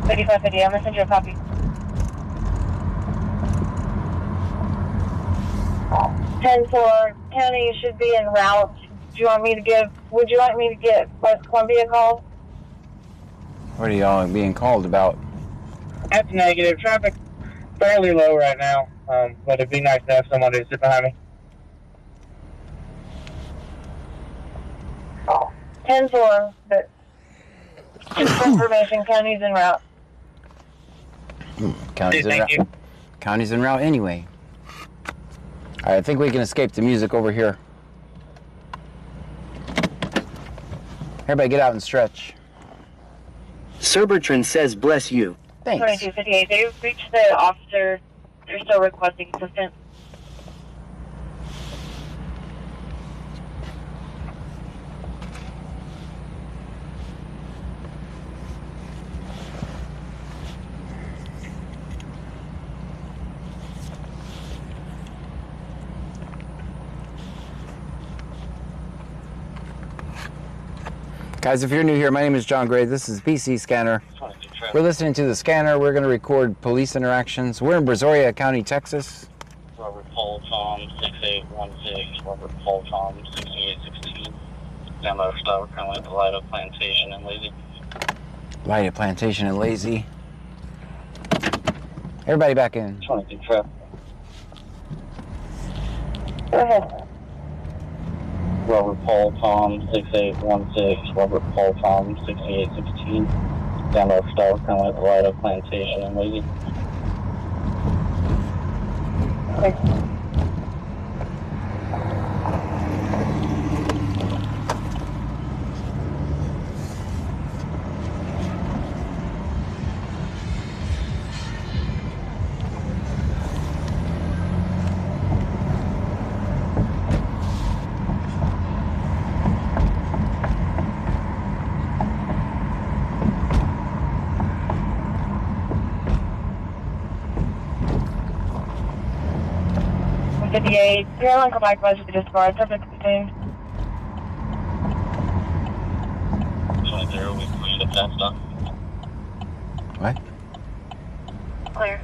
I'm gonna send you a copy. 10-4, county should be en route. Would you like me to get West Columbia call? What are y'all being called about? That's negative. Traffic fairly low right now, but it'd be nice to have somebody to sit behind me. 10-4, but just information, county's en route. County's en Thank route. you. County's en route anyway. All right, I think we can escape the music over here. Everybody get out and stretch. Cerbertron says bless you. Thanks. 2258, they've reached the officer. They're still requesting assistance. Guys, if you're new here, my name is John Gray. This is PC Scanner. We're listening to the scanner. We're going to record police interactions. We're in Brazoria County, Texas. Robert Paul Tom 6816. Robert Paul Tom 6816. Stand by for stop. We're currently at the light of Plantation and Lazy. Light at Plantation and Lazy. Everybody back in. 22 traffic. Go ahead. Robert Paul Tom 6816. Robert Paul Tom 6816. Stand by for stop. We're currently at the light of Plantation and Lazy. Carolyn, come back by to the discard. Subject sustained. 20, we push the fast stop. What? Clear.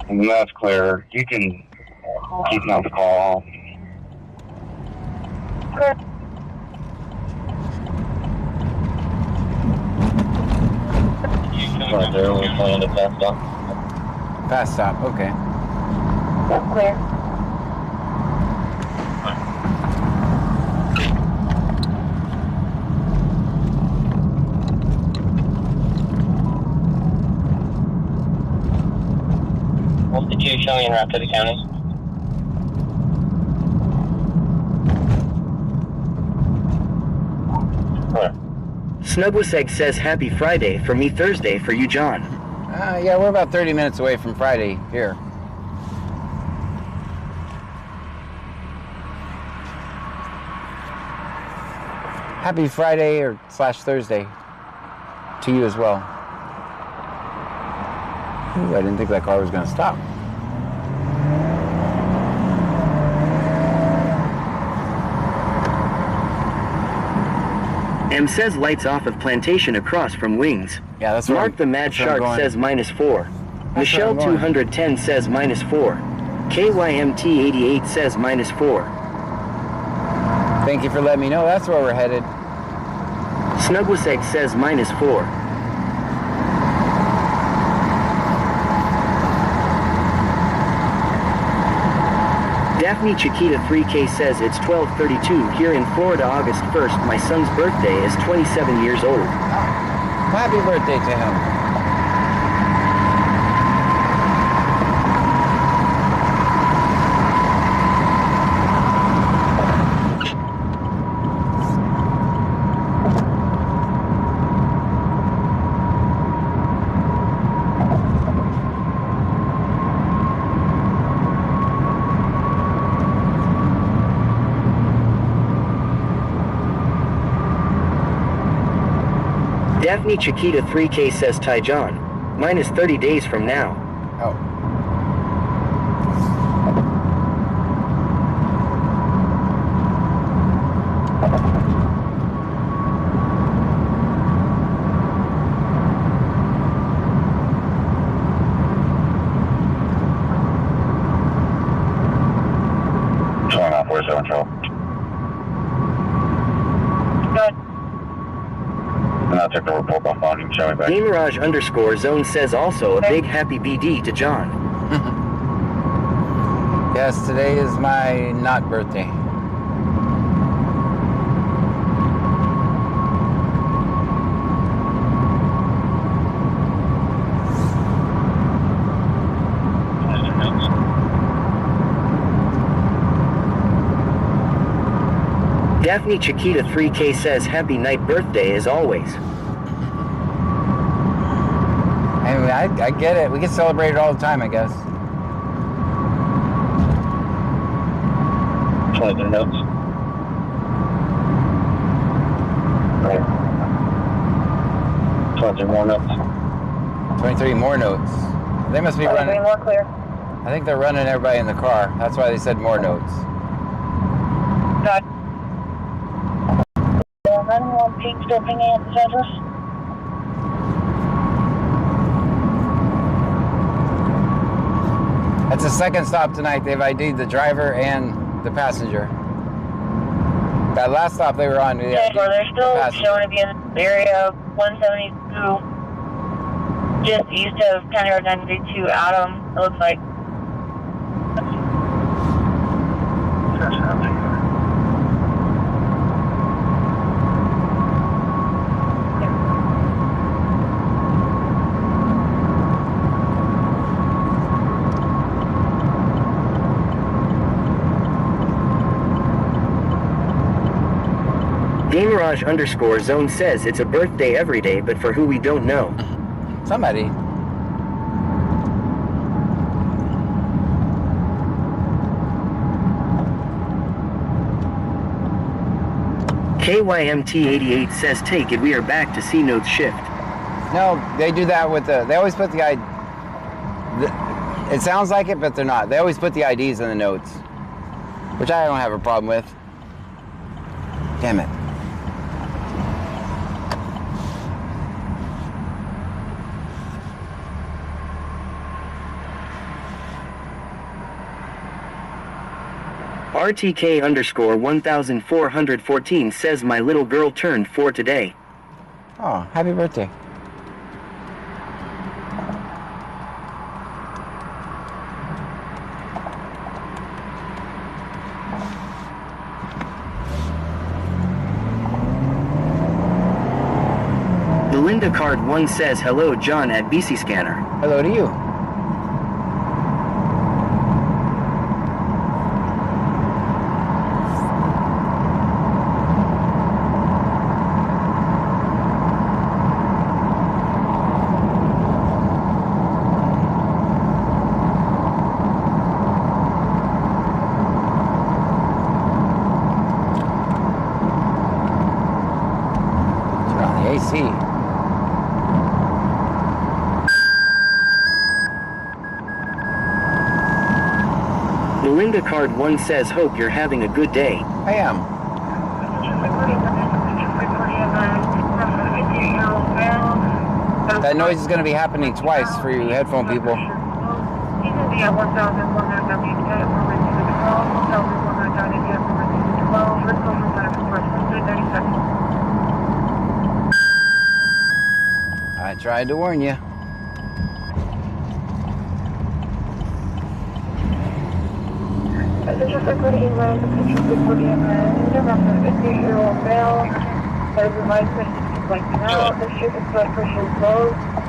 And that's clear. You can keep out the call. Clear. We're playing the fast stop. Fast stop, okay. That's clear. showing en route to the county. Where? Snugwaseg says happy Friday, for me Thursday, for you John. Yeah, we're about 30 minutes away from Friday here. Happy Friday or / Thursday to you as well. Ooh, I didn't think that car was going to stop. M says lights off of Plantation across from Wings. Yeah, that's where Mark the Mad Shark says -4. Michelle 210 says -4. KYMT88 says -4. Thank you for letting me know. That's where we're headed. Snugwaseg says -4. Daphne Chiquita 3K says it's 12:32 here in Florida, August 1st. My son's birthday is 27 years old. Happy birthday to him. Daphne Chiquita 3K says Ty John. Mine is 30 days from now. Oh. Showing off 47 trouble. Good. And I took the report off on you. Show me back. Gamerage _zone says also a big happy BD to John. Yes, today is my not birthday. Daphne Chiquita 3K says happy night birthday as always. Anyway, I get it. We get celebrated all the time, I guess. 23 notes. Right. 23 more notes. 23 more notes. They must be running. 23 more clear. I think they're running everybody in the car. That's why they said more notes. Good. 91 Pete still pinging at the address. That's the second stop tonight. They've ID'd the driver and the passenger. That last stop they were on, they Okay, ID'd well, they're the still passenger. showing to be in the area of 172, just east of County Road 92 Adam, it looks like. Gamerage _zone says it's a birthday every day, but for who we don't know. Somebody. KYMT88 says take it, we are back to C notes shift. No, they do that with the. They always put the ID. It sounds like it, but they're not. They always put the IDs in the notes, which I don't have a problem with. Damn it. RTK _1414 says my little girl turned 4 today. Oh, happy birthday. Belinda Card 1 says hello John at BC Scanner. Hello to you. is he? Melinda Card 1 says, hope you're having a good day. I am. That noise is going to be happening twice for you headphone people. He's going to be at 1,100 WK, 1,100 let's go for center for person, 30 seconds. I tried to warn you. This is a good email, this is a good email. November 58-year-old male. Driver's license blanking out. The ship is blood pressure low.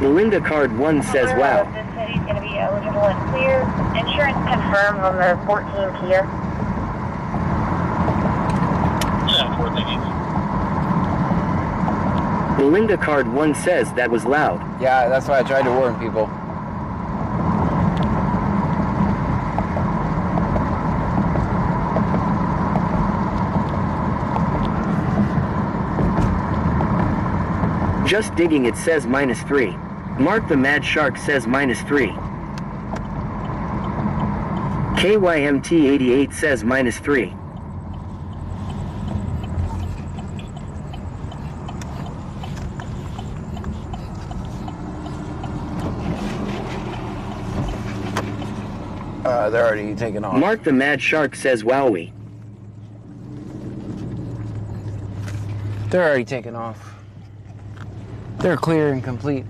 Melinda Card 1 says, wow. This city's going to be eligible and clear. Insurance confirmed on the 14 Kia. Yeah, 14. Melinda Card 1 says that was loud. Yeah, that's why I tried to warn people. Just digging, it says -3. Mark the Mad Shark says -3. KYMT88 says -3. They're already taking off. Mark the Mad Shark says wowie. They're already taking off. They're clear and complete.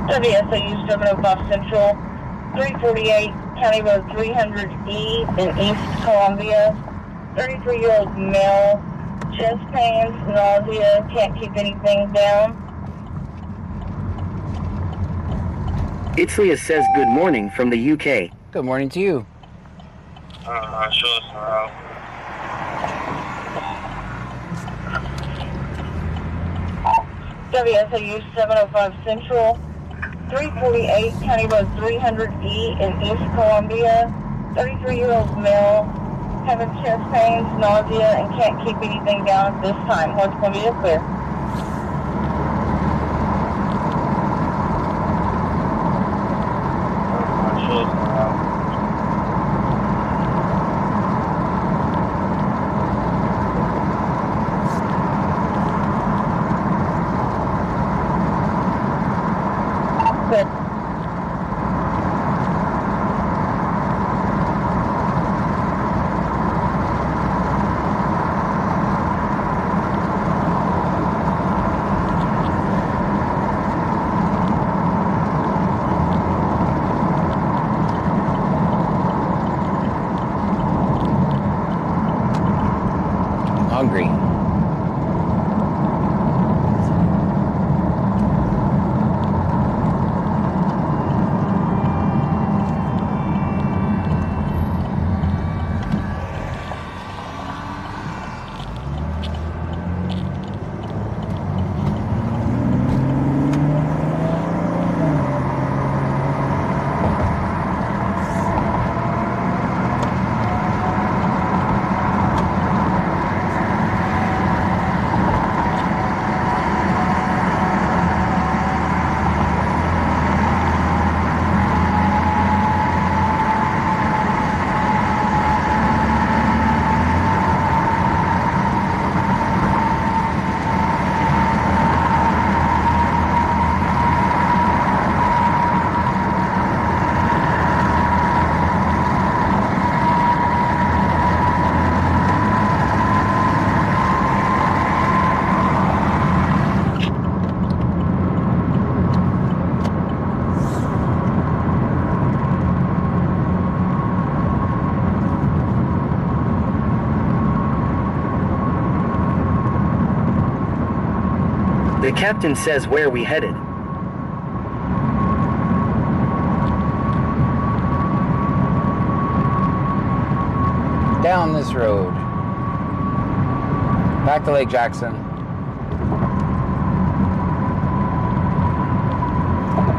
WSAU 705 Central, 348 County Road 300E in East Columbia. 33-year-old male, chest pains, nausea, can't keep anything down. Itzlia says good morning from the UK. Good morning to you. Show us around. WSAU 705 Central, 348 County Road 300E in East Columbia. 33-year-old male, having chest pains, nausea, and can't keep anything down at this time. West Columbia clear. Show us around. Good. captain says where we headed. Down this road. Back to Lake Jackson.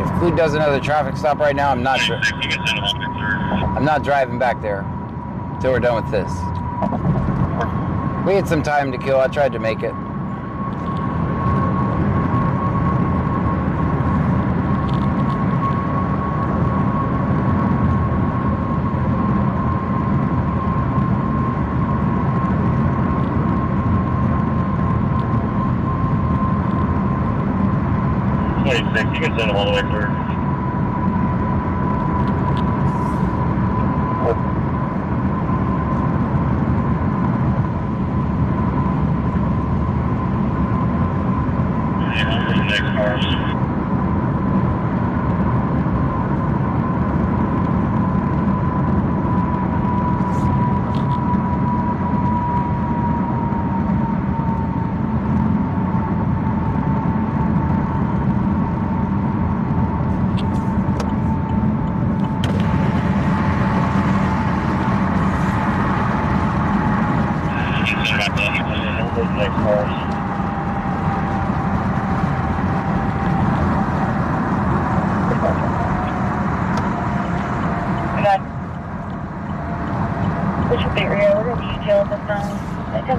If Clute does another traffic stop right now, I'm not sure. I'm not driving back there until we're done with this. We had some time to kill. I tried to make it. You can send them all the way through. Yeah, the next cars.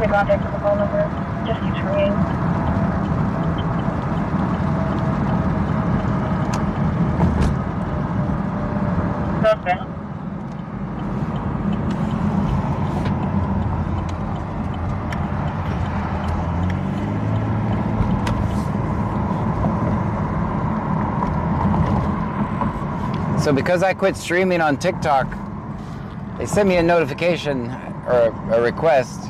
Contact with the phone number. Just keeps ringing. Okay. So because I quit streaming on TikTok, they sent me a notification or a request.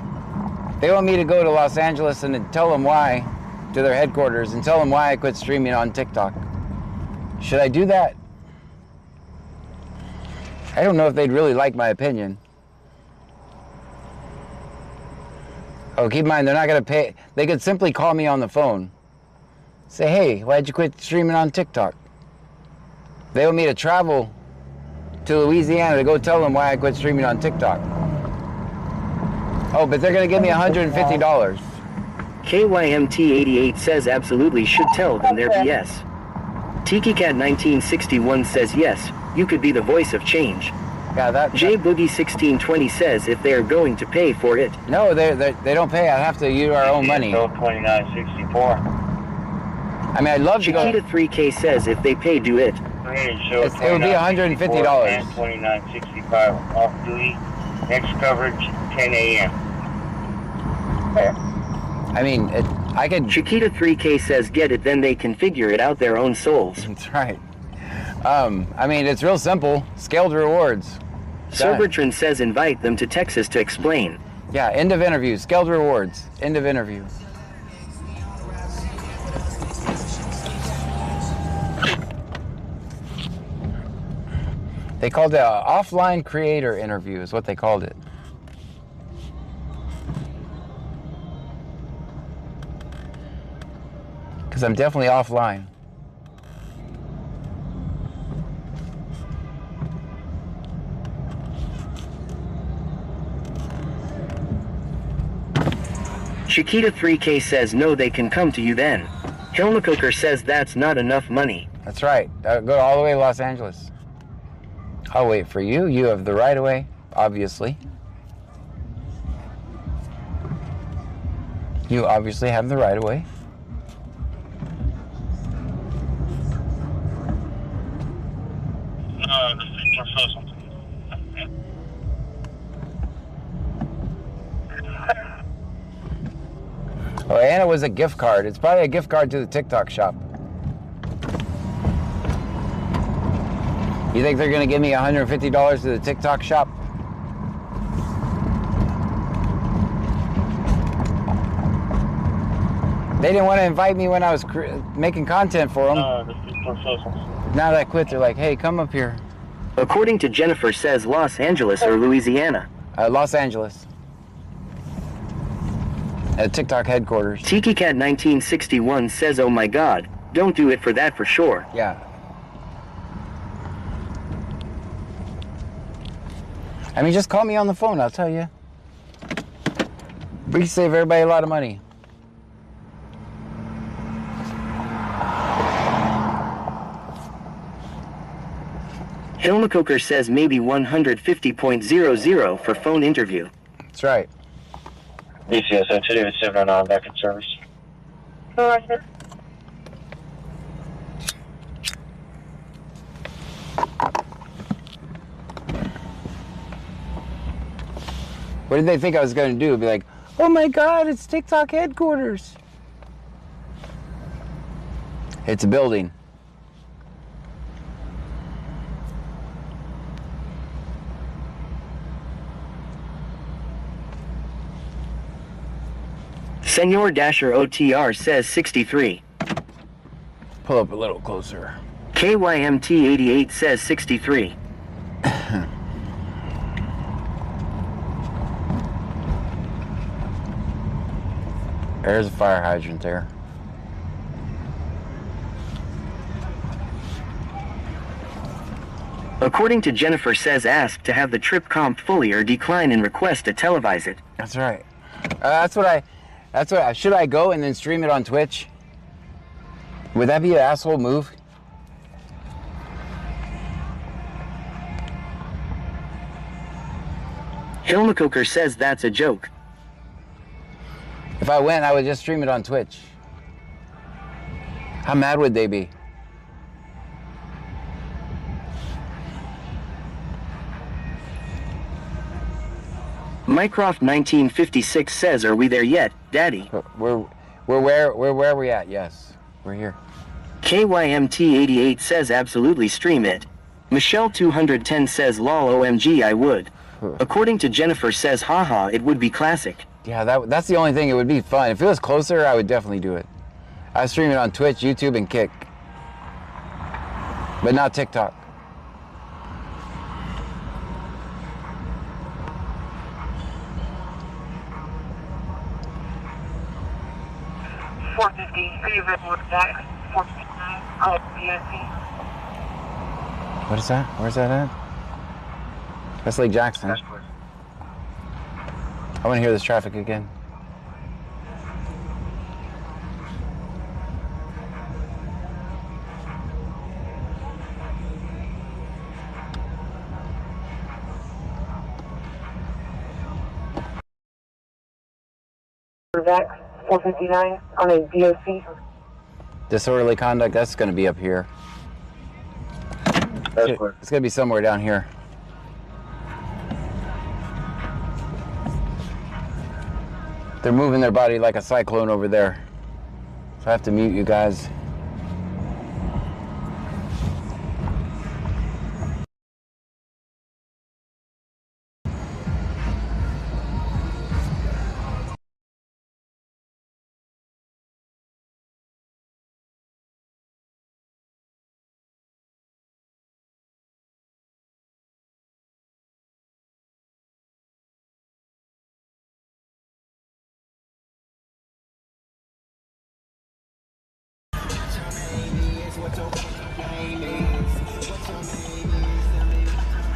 They want me to go to Los Angeles and tell them why, to their headquarters, and tell them why I quit streaming on TikTok. Should I do that? I don't know if they'd really like my opinion. Oh, keep in mind, they're not going to pay. They could simply call me on the phone. Say, hey, why'd you quit streaming on TikTok? They want me to travel to Louisiana to go tell them why I quit streaming on TikTok. Oh, but they're going to give me $150. KYMT88 says absolutely should tell them their BS. TikiCat1961 says yes, you could be the voice of change. Yeah, that. JBoogie1620 says if they are going to pay for it. No, they don't pay. I have to use our own money. 2964. I mean, I'd love to go. Chiquita3K says if they pay, do it. It would be $150. 2965 off duty. Next coverage 10 a.m. I mean, I could. Chiquita3K says get it, then they can figure it out their own souls. That's right. I mean, it's real simple. Scaled rewards. Sobertron says invite them to Texas to explain. Yeah, end of interview. Scaled rewards. End of interview. They called it an offline creator interview is what they called it. Because I'm definitely offline. Chiquita3K says no, they can come to you then. Hilmacoker says that's not enough money. That's right. Go all the way to Los Angeles. I'll wait for you. You have the right of way, obviously. You obviously have the right of way. Oh, and it was a gift card. It's probably a gift card to the TikTok shop. You think they're going to give me $150 to the TikTok shop? They didn't want to invite me when I was making content for them. Now that I quit, they're like, hey, come up here. According to Jennifer says Los Angeles or Louisiana. Los Angeles. At TikTok headquarters. TikiCat1961 says, oh my god, don't do it for that for sure. Yeah. I mean, just call me on the phone, I'll tell you. We can save everybody a lot of money. Hilmacoker says maybe 150.00 for phone interview. That's right. BCSO 28709 back in service. What did they think I was going to do? Be like, oh my god, it's TikTok headquarters. It's a building. Senor Dasher OTR says 63. Pull up a little closer. KYMT88 says 63. There's a fire hydrant there. According to Jennifer says ask to have the trip comp fully or decline and request to televise it. That's right. Should I go and then stream it on Twitch? Would that be an asshole move? Hilmacoker says that's a joke. If I went, I would just stream it on Twitch. How mad would they be? Mycroft 1956 says, are we there yet, Daddy? Where are we at? Yes, we're here. KYMT88 says absolutely stream it. Michelle 210 says lol OMG I would. According to Jennifer says haha it would be classic. Yeah, that's the only thing. It would be fun. If it was closer, I would definitely do it. I stream it on Twitch, YouTube, and Kick. But not TikTok. Are you available with that? 459 on BSC. What is that? Where's that at? That's Lake Jackson. I want to hear this traffic again. Back 459 on a BOC. Disorderly conduct, that's going to be up here. It's going to be somewhere down here. They're moving their body like a cyclone over there. So I have to mute you guys.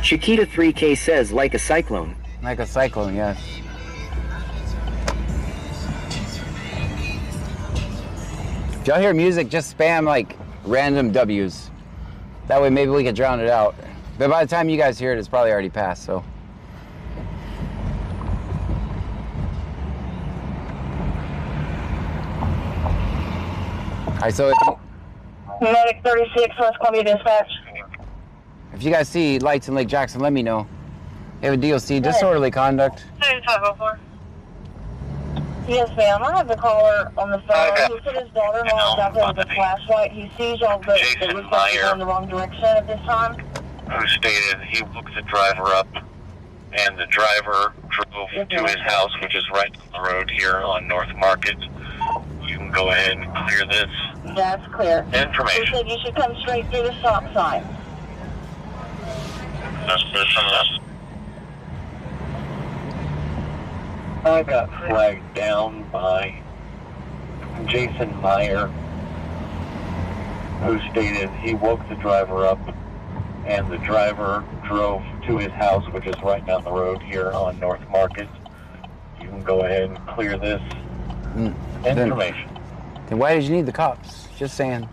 Chiquita 3K says like a cyclone. Like a cyclone, yes. If y'all hear music, just spam like random W's. That way maybe we can drown it out. But by the time you guys hear it, it's probably already passed, so. Alright, so Medic 36, West Columbia Dispatch. if you guys see lights in Lake Jackson, let me know. You have a DOC, disorderly conduct. 504. Yes, ma'am. I have the caller on the phone. He said his daughter-in-law is out there with a flashlight. He sees y'all, but it looks like he's going the wrong direction at this time. Who stated he looked the driver up, and the driver drove to his house, which is right on the road here on North Market. You can go ahead and clear this That's clear. information. He said you should come straight through the stop sign. I got flagged down by Jason Meyer, who stated he woke the driver up, and the driver drove to his house, which is right down the road here on North Market. You can go ahead and clear this information. Then why did you need the cops? Just saying.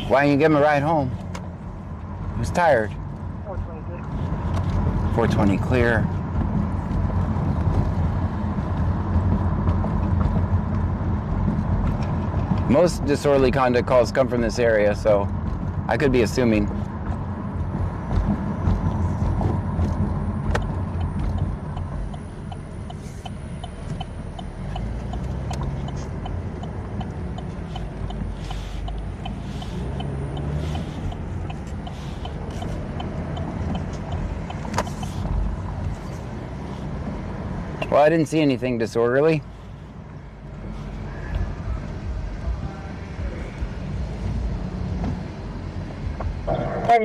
Why didn't you give him a ride home? He was tired. 420 clear. Most disorderly conduct calls come from this area, so I could be assuming. Well, I didn't see anything disorderly.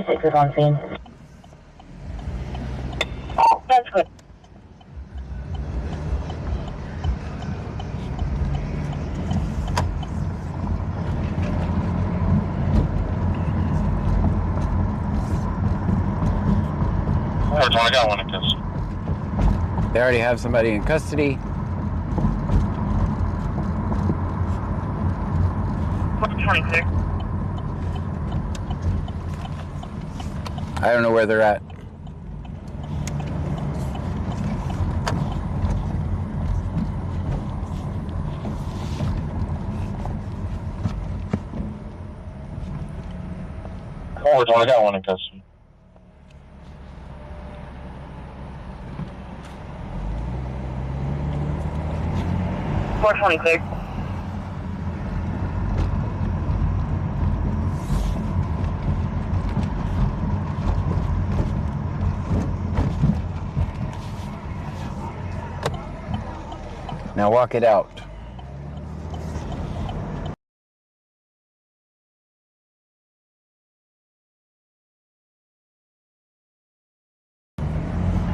Six is on scene. That's good. I got one in custody. They already have somebody in custody. Clear. I don't know where they're at. I got one in custody. Clear. Now walk it out.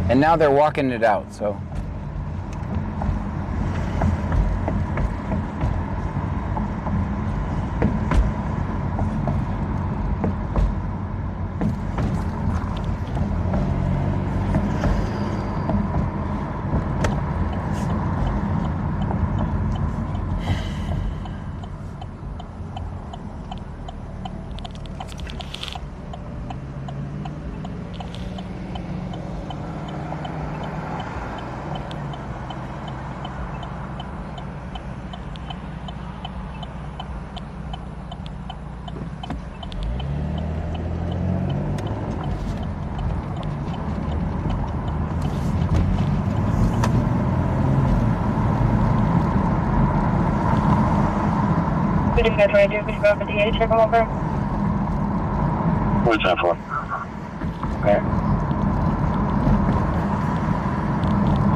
And now they're walking it out, so. Could you guys ready to do about 58? Check them over. What's that for? Okay.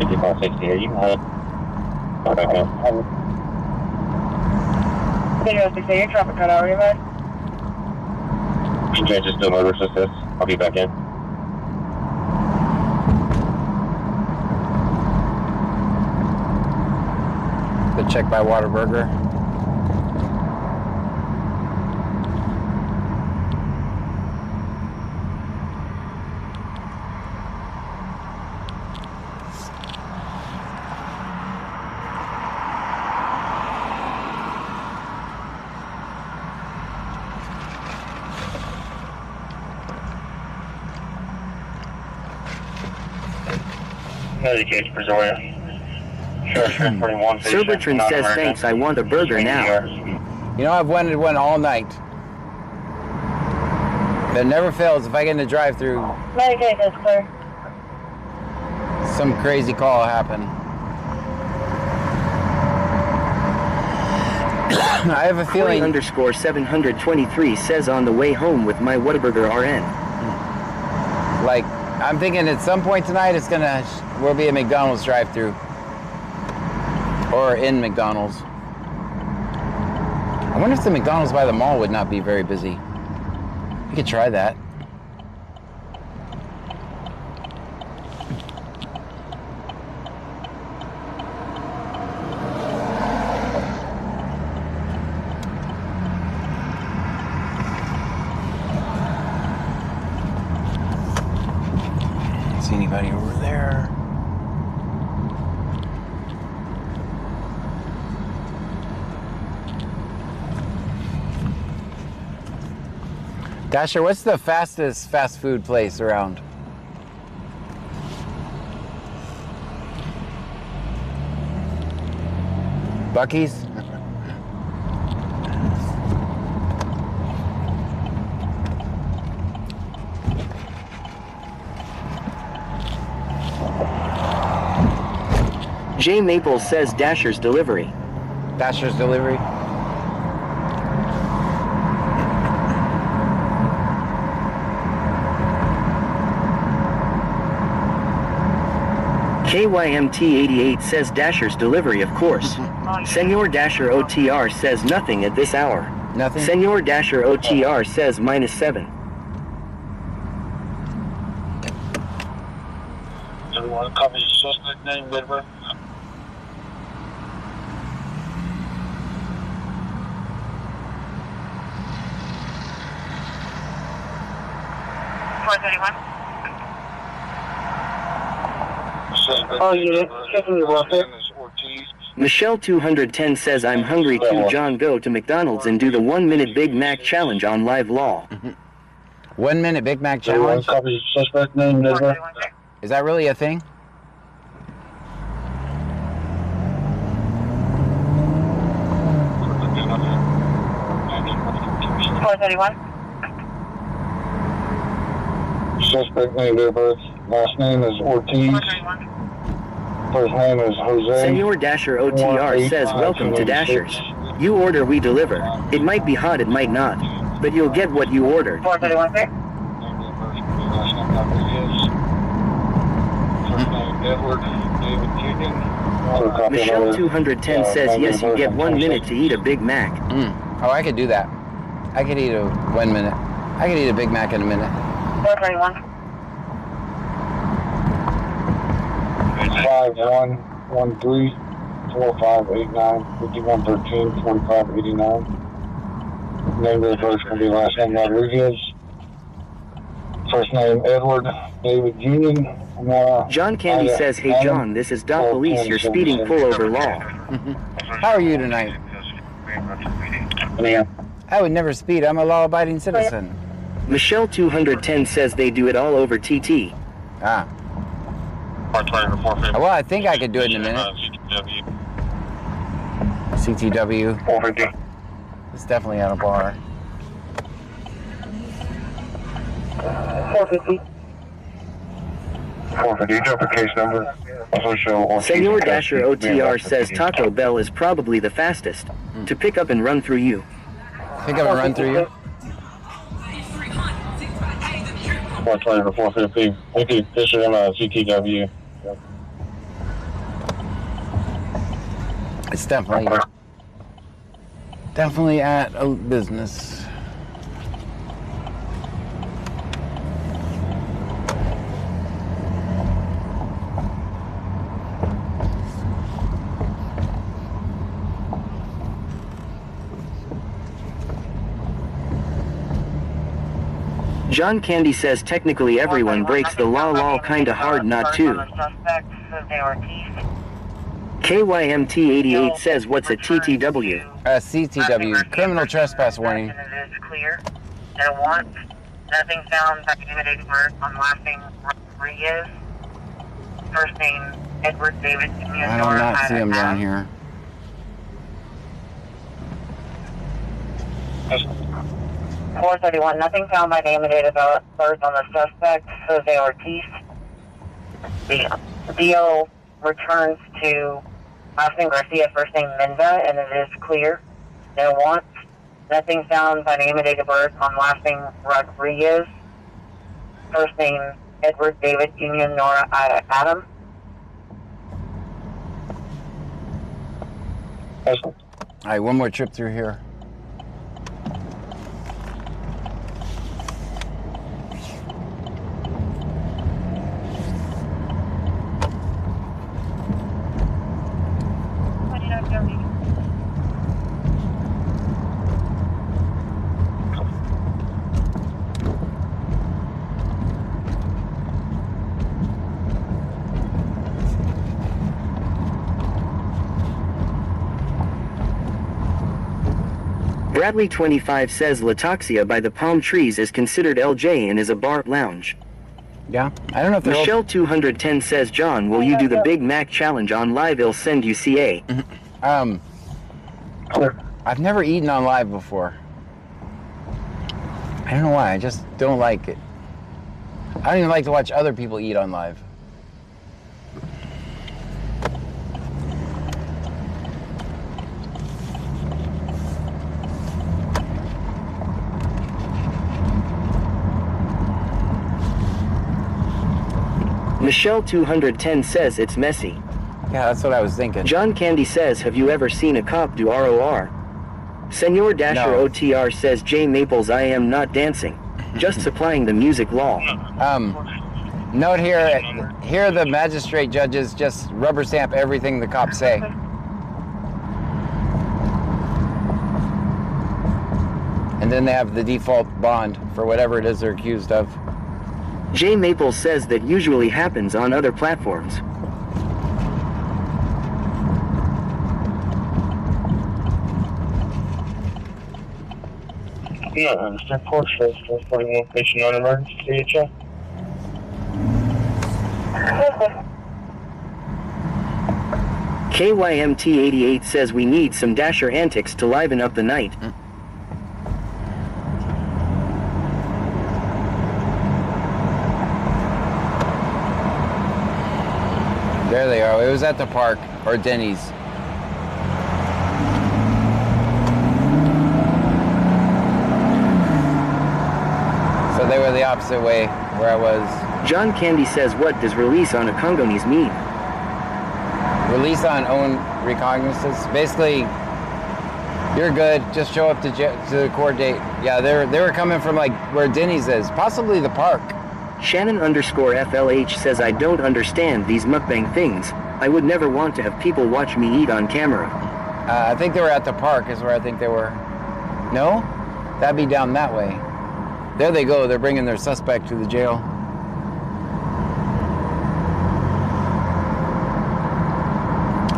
5560, you can hold. Okay. Video 68, traffic cut out, are you ready? Okay, just do motor assist. I'll be back in. The check by Whataburger. Case Brazoria. Sure, 41. Silvertron says thanks, I want a burger now. You know, I've wanted one all night. That never fails if I get in the drive-through. Medicaid is clear. Some crazy call will happen. I have a feeling. _723 says on the way home with my Whataburger RN. Like, I'm thinking at some point tonight we'll be a McDonald's drive-through. Or in McDonald's. I wonder if the McDonald's by the mall would not be very busy. We could try that. see anybody over there. Dasher, what's the fastest fast food place around? Buc-ee's? J Maple says Dasher's delivery. Dasher's delivery? KYMT88 says Dasher's delivery, of course. Senor Dasher OTR says nothing at this hour. Nothing? Senor Dasher OTR says -7. Everyone copy suspect name, Denver. Oh, yeah, checking your welfare. Michelle 210 says I'm hungry too. John, go to McDonald's and do the 1-minute Big Mac challenge on live law. 1 minute Big Mac challenge? Copy suspect name, Denver. Is that really a thing? Suspect name, date of birth. Last name is Ortiz. First name is Jose. Senor Dasher OTR says welcome to Dasher's. You order, we deliver. It might be hot, it might not, but you'll get what you ordered. 431, sir. Michelle 210 says yes, you get 1 minute to eat a Big Mac. Oh, I could do that. I could eat a 1 minute. I could eat a Big Mac in a minute. 431. 5113 4589 5113 4589. Name of the person will be last name Rodriguez. First name Edward David Union. John Candy says, hey John, this is Doc Police, you're speeding pullover law. How are you tonight? I would never speed. I'm a law-abiding citizen. Michelle 210 says they do it all over TT. Ah. Well, I think I could do it in a minute. CTW. It's definitely at a bar. 450. 450, jump the case number. Also show Senor Dasher OTR says Taco Bell is probably the fastest to pick up and run through you. Pick up and run through you? 420 to 450. Thank you. This is on CTW. It's definitely at a business. John Candy says technically everyone breaks the law kinda hard not to. KYMT88 says what's a TTW? CTW, criminal trespass warning. It is clear. There once, nothing found by intimidating birth on last name Rodriguez. First name Edward David. I do not see him down here. 431, nothing found by name and date of birth on the suspect, Jose Ortiz. The DO returns to last name Garcia, first name Minda, and it is clear. No wants. Nothing found by name and date of birth on last name Rodriguez. First name Edward David Union Nora Adam. All right, one more trip through here. Bradley25 says Latoxia by the palm trees is considered LJ and is a bar lounge. Yeah, I don't know if they're Michelle210 says, John, will you do the Big Mac challenge on live? I'll send you CA. I've never eaten on live before. I don't know why, I just don't like it. I don't even like to watch other people eat on live. Michelle210 says it's messy. Yeah, that's what I was thinking. John Candy says, have you ever seen a cop do ROR? Senor Dasher No. OTR says, J Maples, I am not dancing. Just supplying the music law. Note here, here the magistrate judges just rubber stamp everything the cops say. And then they have the default bond for whatever it is they're accused of. J Maples says that usually happens on other platforms. Yeah, understand court for 41 patient on emergency CHF. KYMT88 says we need some Dasher antics to liven up the night. There they are. It was at the park or Denny's. So they were the opposite way where I was. John Candy says, what does release on a Congolese mean? Release on own recognizance. Basically, you're good. Just show up to the court date. Yeah, they were coming from like where Denny's is, possibly the park. Shannon_FLH says, I don't understand these mukbang things. I would never want to have people watch me eat on camera. I think they were at the park is where I think they were. No? That'd be down that way. There they go. They're bringing their suspect to the jail.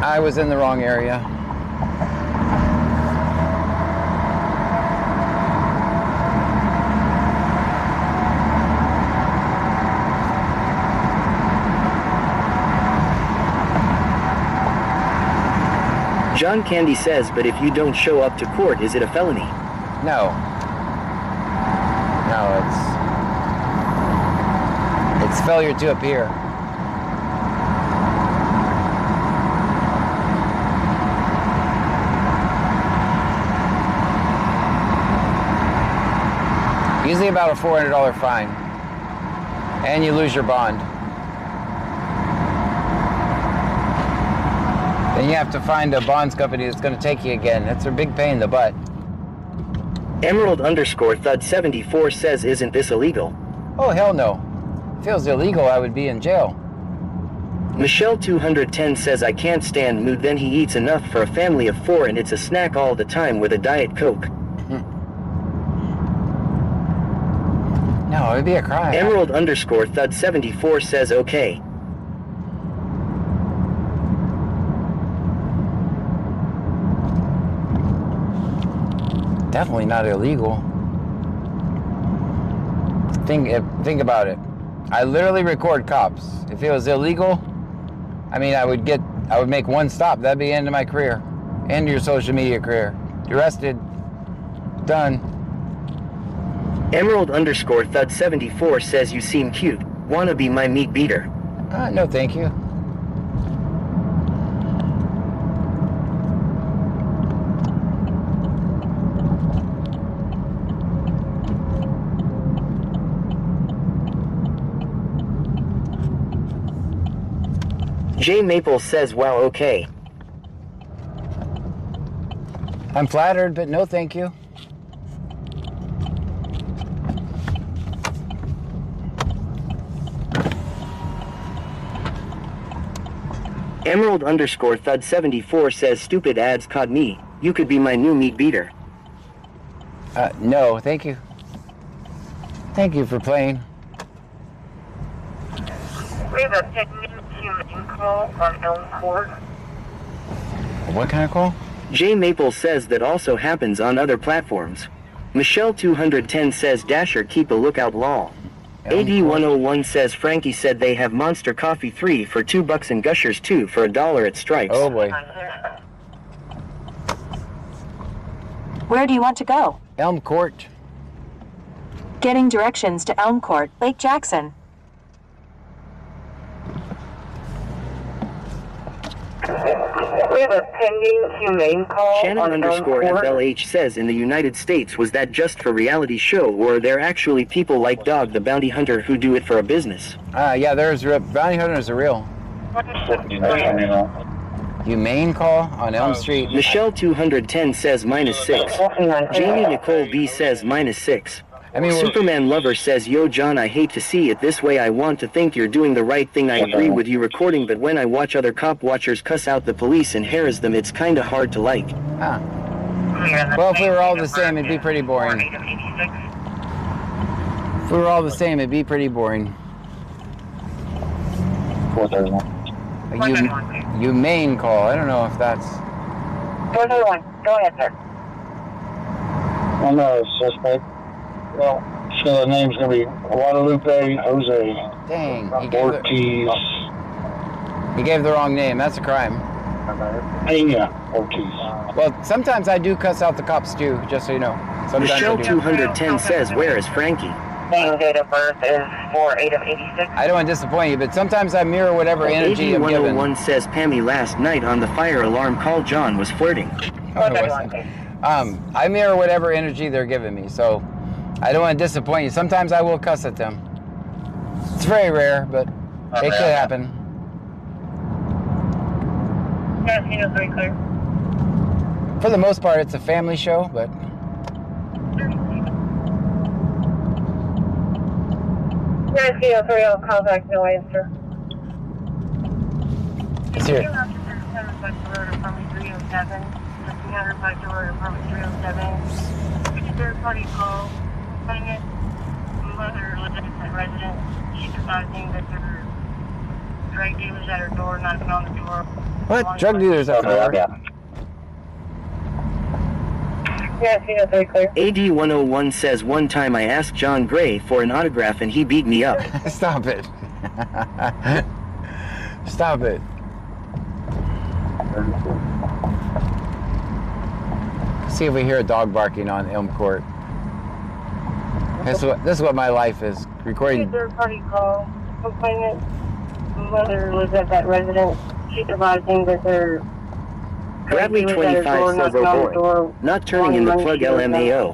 I was in the wrong area. John Candy says, but if you don't show up to court, is it a felony? No. No, it's failure to appear. Usually about a $400 fine. And you lose your bond. Then you have to find a bonds company that's going to take you again. That's a big pain in the butt. Emerald_Thud74 says, isn't this illegal? Oh, hell no. If it was illegal, I would be in jail. Michelle210 says, I can't stand mood, then he eats enough for a family of 4 and it's a snack all the time with a Diet Coke. No, it'd be a crime. Emerald_Thud74 says, okay. Definitely not illegal. Think about it. I literally record cops. If it was illegal, I mean, I would make one stop. That'd be the end of my career. End of your social media career. You're arrested. Done. Emerald_Thud74 says, you seem cute. Wanna be my meat beater? No, thank you. J Maple says, wow, okay. I'm flattered, but no thank you. Emerald_Thud74 says, stupid ads caught me. You could be my new meat beater. No, thank you. Thank you for playing. We have a pending human call on Elm Court. What kind of call? J Maple says that also happens on other platforms. Michelle 210 says Dasher keep a lookout lol. AD 101 says Frankie said they have Monster Coffee 3 for $2 and Gushers 2 for $1 at Stripes. Oh boy. Where do you want to go? Elm Court. Getting directions to Elm Court, Lake Jackson. We have a pending humane call. Shannon _ FLH says in the United States, was that just for reality show, or are there actually people like Dog the Bounty Hunter who do it for a business? Yeah, there's bounty hunters are real. Humane call on Elm Street. Michelle 210 says -6. Jamie Nicole B says -6. I mean, Superman Lover says, yo John, I hate to see it this way. I want to think you're doing the right thing. I agree with you recording, but when I watch other cop watchers cuss out the police and harass them, it's kinda hard to like. Huh. Well, if we were all the same, it'd be pretty boring. If we were all the same, it'd be pretty boring. A humane call. I don't know if that's... 431, go ahead, sir. I'm a suspect. Well, so the name's going to be Guadalupe Jose Dang, Ortiz. He gave the wrong name. That's a crime. Peña Ortiz. Well, sometimes I do cuss out the cops too, just so you know. Sometimes Michelle 210 says, where is Frankie? Name, date of birth is 4/8/86. I don't want to disappoint you, but sometimes I mirror whatever energy I'm given. 101 says, Pammy last night on the fire alarm call John was flirting. I mirror whatever energy they're giving me, so I don't want to disappoint you. Sometimes I will cuss at them. It's very rare, but it could happen. Yes, very clear. For the most part, it's a family show, but... Yes, 3, contact no answer. It's here. 307 by door, apartment 307. Third party call. Claimant, mother, legitimate resident. She's advising that there are drug dealers at her door, knocking on the door. What? Drug dealers at the door? Yes, very clear. AD 101 says, one time I asked John Gray for an autograph and he beat me up. Stop it. Stop it. See if we hear a dog barking on Elm Court. This is what my life is. Recording. Third party call. Complainant, mother lives at that residence. She's advising that they're Bradley 25 says, oh boy, not turning in the plug LMAO.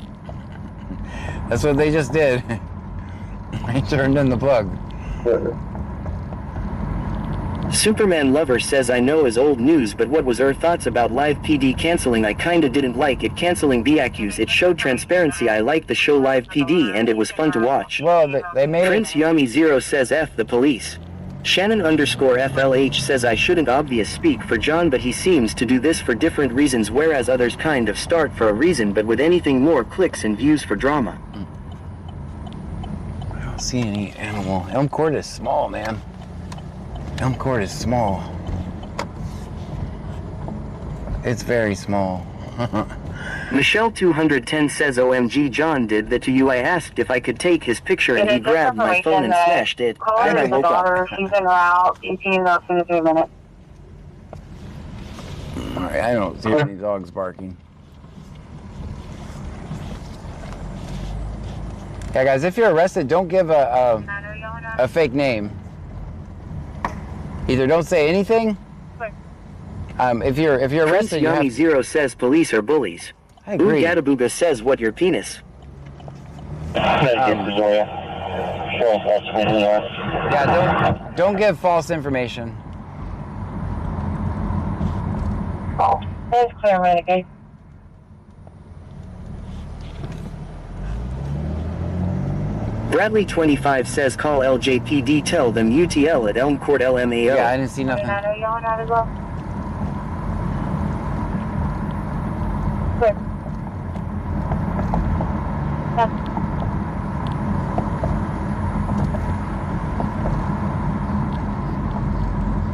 That's what they just did. They turned in the plug. Superman Lover says, I know is old news, but what was her thoughts about live PD canceling? I kinda didn't like it canceling BAQs. It showed transparency. I liked the show live PD and it was fun to watch. Well, they made Prince Yummy 0 says, F the police. Shannon _ FLH says, I shouldn't obvious speak for John, but he seems to do this for different reasons, whereas others kind of start for a reason, but with anything more clicks and views for drama. I don't see any animal. Elm Court is small, man. Elm Court is small. It's very small. Michelle 210 says, OMG, John did that to you. I asked if I could take his picture and he grabbed my phone and smashed it. And I woke up. She's en route. ETA about 2 to 3 minutes. Alright, I don't see any dogs barking. Yeah, guys, if you're arrested, don't give a fake name. Either don't say anything. If you're arrested, you Yummy have... 0 says police are bullies. I agree. Oogadabooga says, what your penis? Yeah, don't give false information. Oh, that's clear, Renegade. Bradley 25 says, call LJPD, tell them UTL at Elm Court LMAO. Yeah, I didn't see nothing. Clear.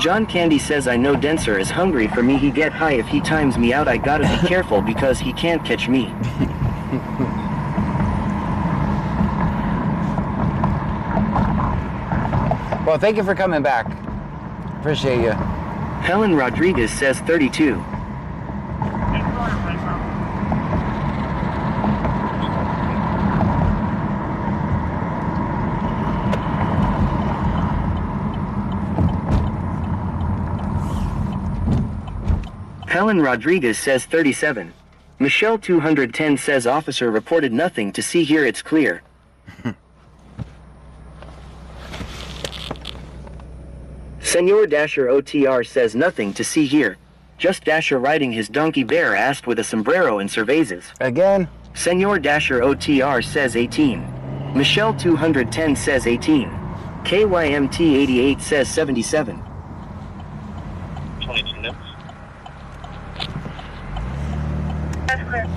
John Candy says I know Denser is hungry for me. He get high if he times me out. I gotta be careful because he can't catch me. Well, thank you for coming back. Appreciate you. Helen Rodriguez says 32. Helen Rodriguez says 37. Michelle 210 says officer reported nothing to see here, it's clear. Senor Dasher OTR says nothing to see here. Just Dasher riding his donkey bare assed with a sombrero and cervezas. Again? Senor Dasher OTR says 18. Michelle 210 says 18. KYMT 88 says 77. 22 minutes. That's clear.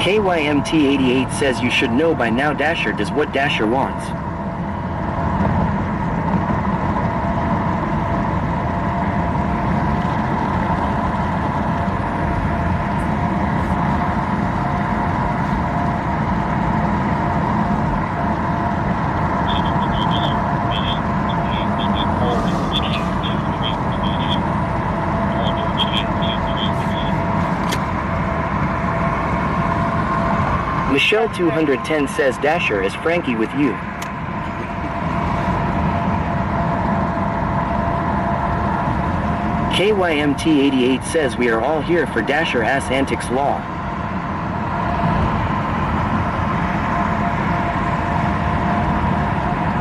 KYMT 88 says you should know by now Dasher does what Dasher wants. Michelle 210 says Dasher is Frankie with you. KYMT 88 says we are all here for Dasher ass antics law.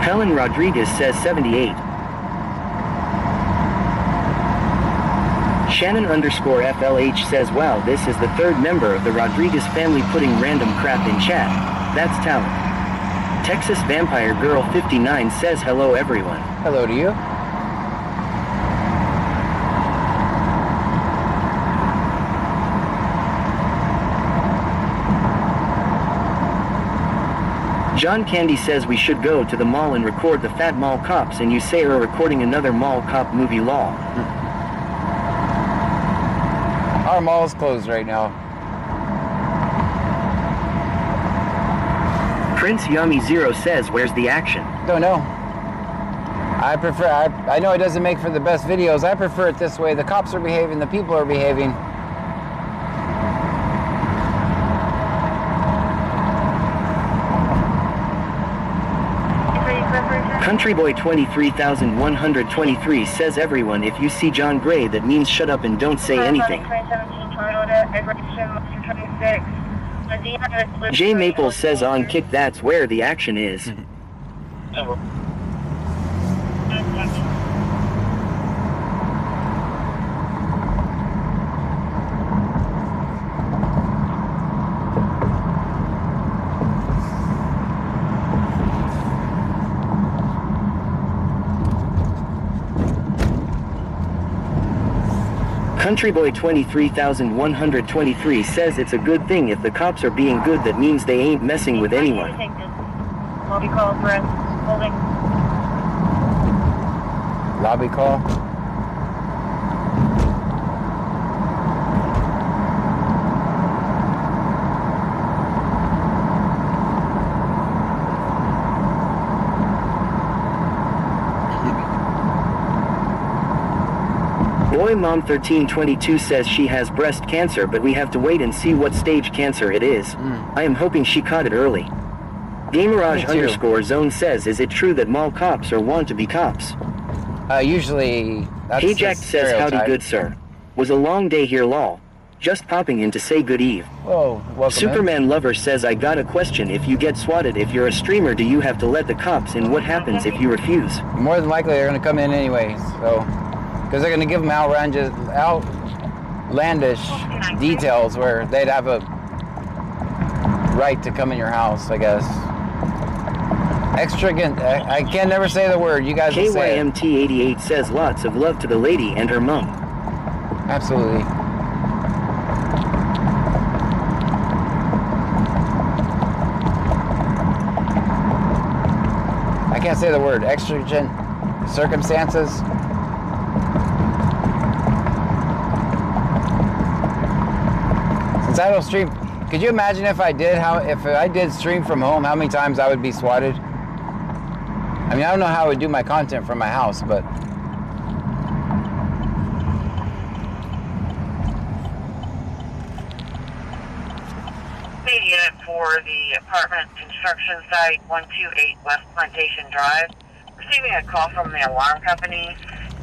Helen Rodriguez says 78. Shannon _ FLH says wow, this is the third member of the Rodriguez family putting random crap in chat. That's talent. Texas Vampire Girl 59 says hello everyone. Hello to you. John Candy says we should go to the mall and record the fat mall cops, and you say are recording another mall cop movie law. Our mall's closed right now. Prince Yummy Zero says where's the action? Don't know. I prefer, I know it doesn't make for the best videos. I prefer it this way. The cops are behaving, the people are behaving. Countryboy 23,123 says everyone if you see John Gray that means shut up and don't say anything. J Maple says on kick that's where the action is. Countryboy 23,123 says it's a good thing if the cops are being good, that means they ain't messing with anyone. Lobby call, Brent. Holding. Lobby call. Boy Mom 1322 says she has breast cancer, but we have to wait and see what stage cancer it is. I am hoping she caught it early. Gamerage _ Zone says, is it true that mall cops are want to be cops? Usually, that's Hey Jack says, howdy good sir. Was a long day here lol. Just popping in to say good eve. Whoa, welcome Superman Lover says, I got a question. If you get swatted, if you're a streamer, do you have to let the cops in? What happens if you refuse? More than likely they're going to come in anyway, so... Because they're going to give them outlandish details where they'd have a right to come in your house, I guess. Extravagant. I can never say the word. You guys will say it. KYMT 88 says lots of love to the lady and her mom. Absolutely. can't say the word, exigent circumstances. Since I don't stream, could you imagine if I did stream from home, how many times I would be swatted? I mean, I don't know how I would do my content from my house, but Unit for the apartment construction site 128 West Plantation Drive. Receiving a call from the alarm company.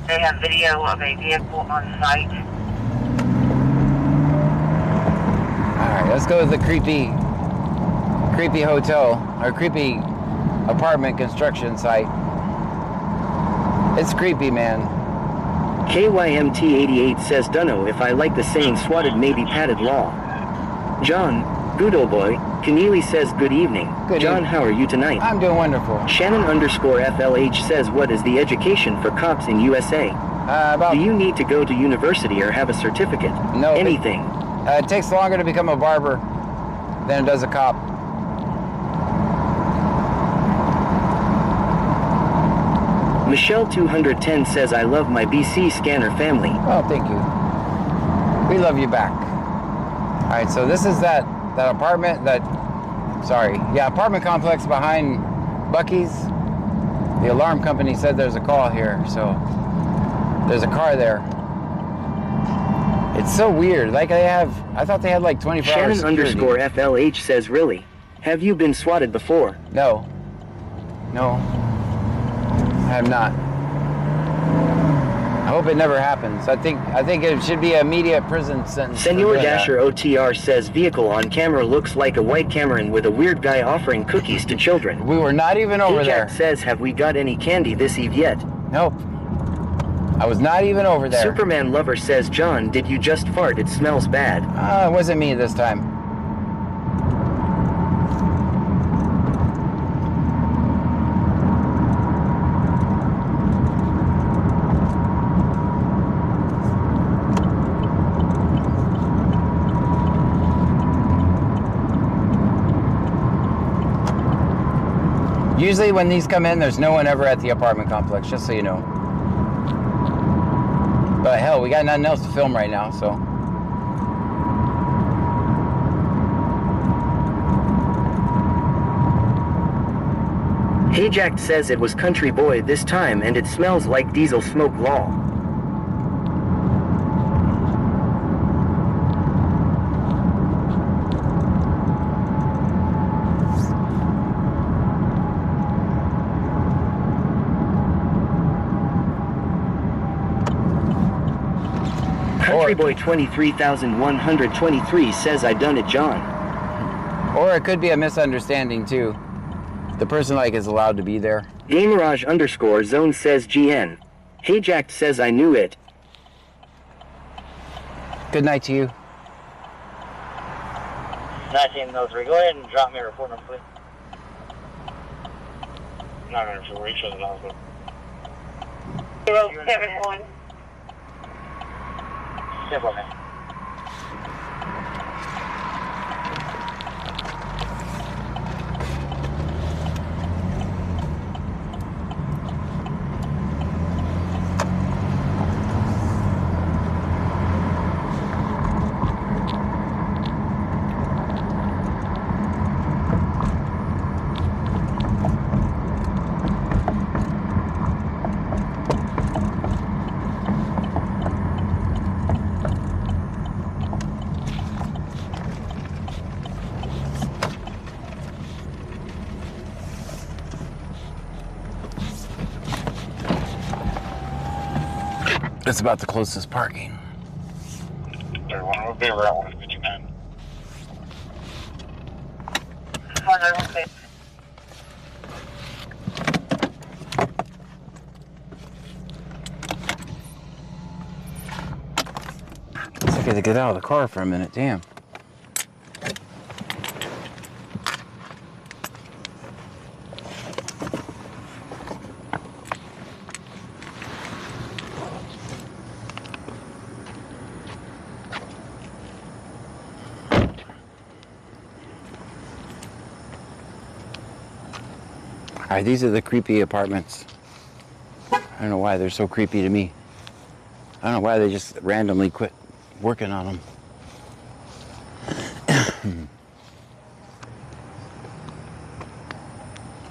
They have video of a vehicle on site. Alright, let's go to the creepy hotel, or creepy apartment construction site. It's creepy, man. KYMT88 says, dunno if I like the saying swatted maybe padded law. John, good old boy. Keneally says, good evening. Good John, evening. how are you tonight? I'm doing wonderful. Shannon_FLH says, what is the education for cops in USA? Do you need to go to university or have a certificate? No. Anything. It takes longer to become a barber than it does a cop. Michelle210 says, I love my BC scanner family. Oh, thank you. We love you back. All right, so this is that apartment apartment complex behind Buc-ee's. The alarm company said there's a call here, so there's a car there. It's so weird. Like I thought they had like 24 hours security. Shannon_FLH says, really? Have you been swatted before? No. No. I have not. I hope it never happens. I think it should be an immediate prison sentence. Senor Dasher OTR says, vehicle on camera looks like a white Cameron with a weird guy offering cookies to children. We were not even over there. Jack says, have we got any candy this eve yet? Nope. I was not even over there. Superman Lover says, John, did you just fart? It smells bad. It wasn't me this time. Usually when these come in, there's no one ever at the apartment complex, just so you know. But hell, we got nothing else to film right now, so. Hey Jack says it was Country Boy this time and it smells like diesel smoke lol. Country Boy 23,123 says I done it, John. Or it could be a misunderstanding too. The person is allowed to be there. Gamerage_zone says GN. Hey Jack says I knew it. Good night to you. 1903, go ahead and drop me a report number, please. 904, each of the hospital. 071. Simple, man. It's about the closest parking. 31 will be around 159. 106. I had to get out of the car for a minute, damn. Alright, these are the creepy apartments. I don't know why they're so creepy to me. I don't know why they just randomly quit working on them.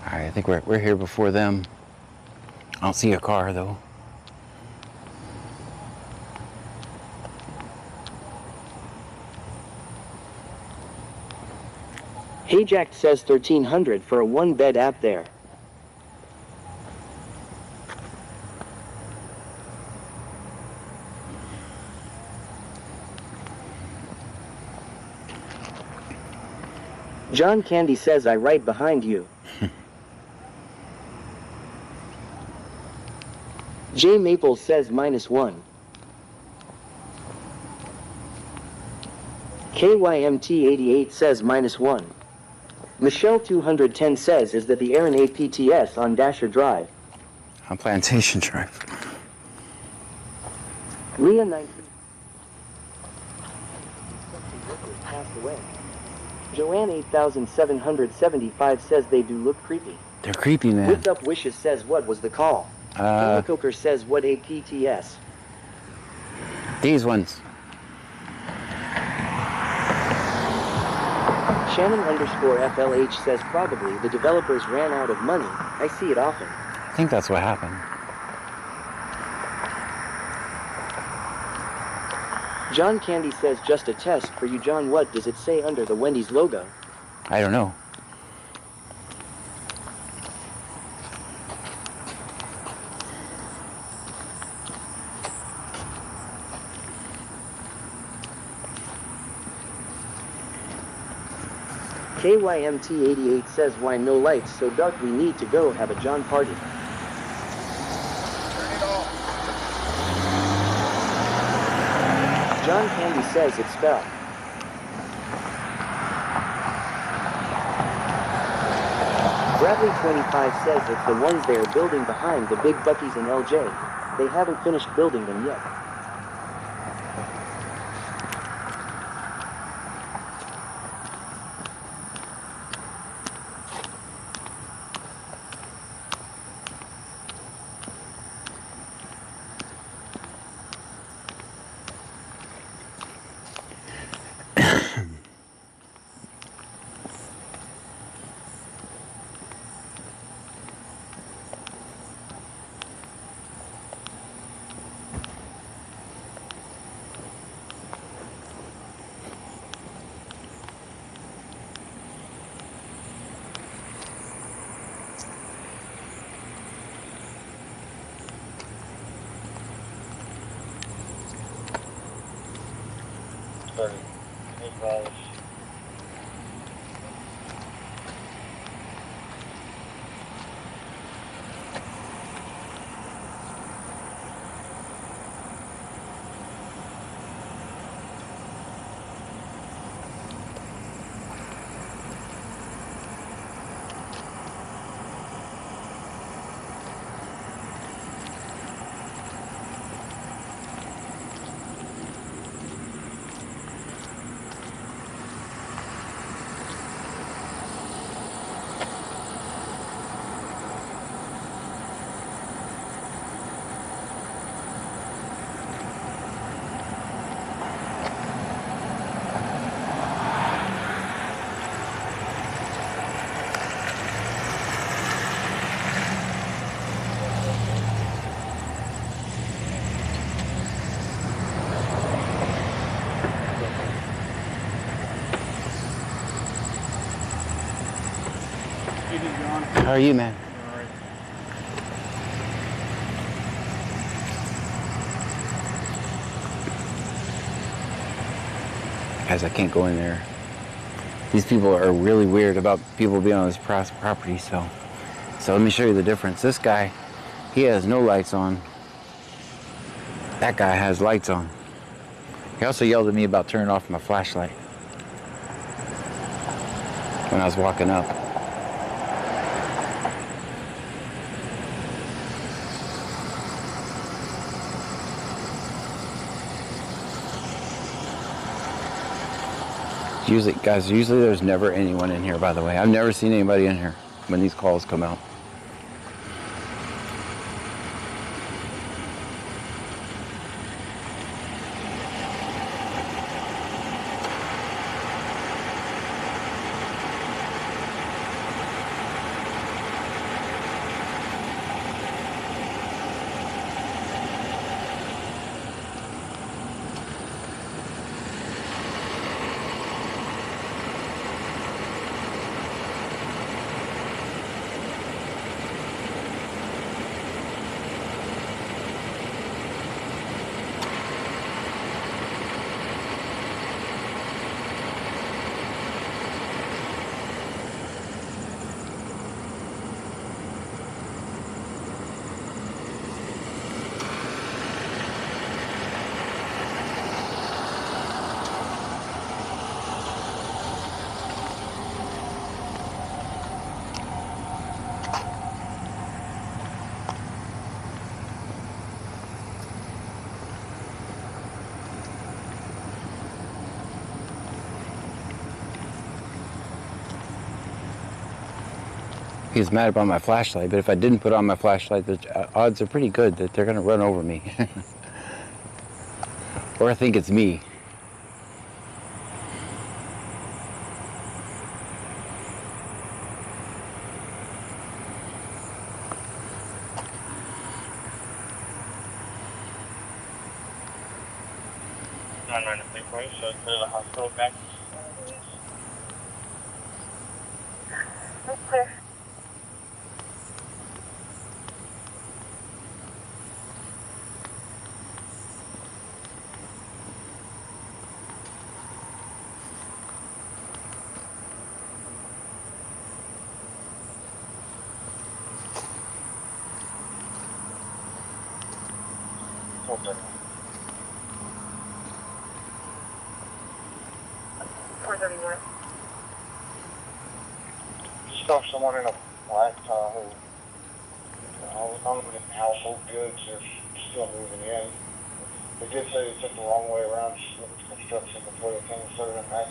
Alright, I think we're here before them. I don't see a car though. Hey Jack says 1300 for a 1-bed app there. John Candy says I right behind you. J Maple says -1. KYMT88 says -1. Michelle 210 says is that the Aaron APTS on Dasher Drive. On Plantation Drive. Leah 19 passed away. Joanne 8775 says they do look creepy. They're creepy, man. Whipped Up Wishes says what was the call? Coker says what APTS? These ones. Shannon_FLH says probably the developers ran out of money. I see it often. I think that's what happened. John Candy says just a test for you, John. What does it say under the Wendy's logo? I don't know. KYMT88 says why no lights so dark, we need to go have a John party. John Candy says it's fell. Bradley 25 says it's the ones they are building behind the big Buc-ee's in LJ. They haven't finished building them yet. How are you, man? Guys, I can't go in there. These people are really weird about people being on this property, so let me show you the difference. This guy, he has no lights on. That guy has lights on. He also yelled at me about turning off my flashlight when I was walking up. Usually there's never anyone in here, by the way. I've never seen anybody in here when these calls come out. He's mad about my flashlight, but if I didn't put on my flashlight, the odds are pretty good that they're gonna run over me. Or I think it's me. So clear the hospital back. That's clear. Stuff someone in a black Tahoe. I'm looking at household goods. They're still moving in. They did say they took the wrong way around construction before they came to serving back.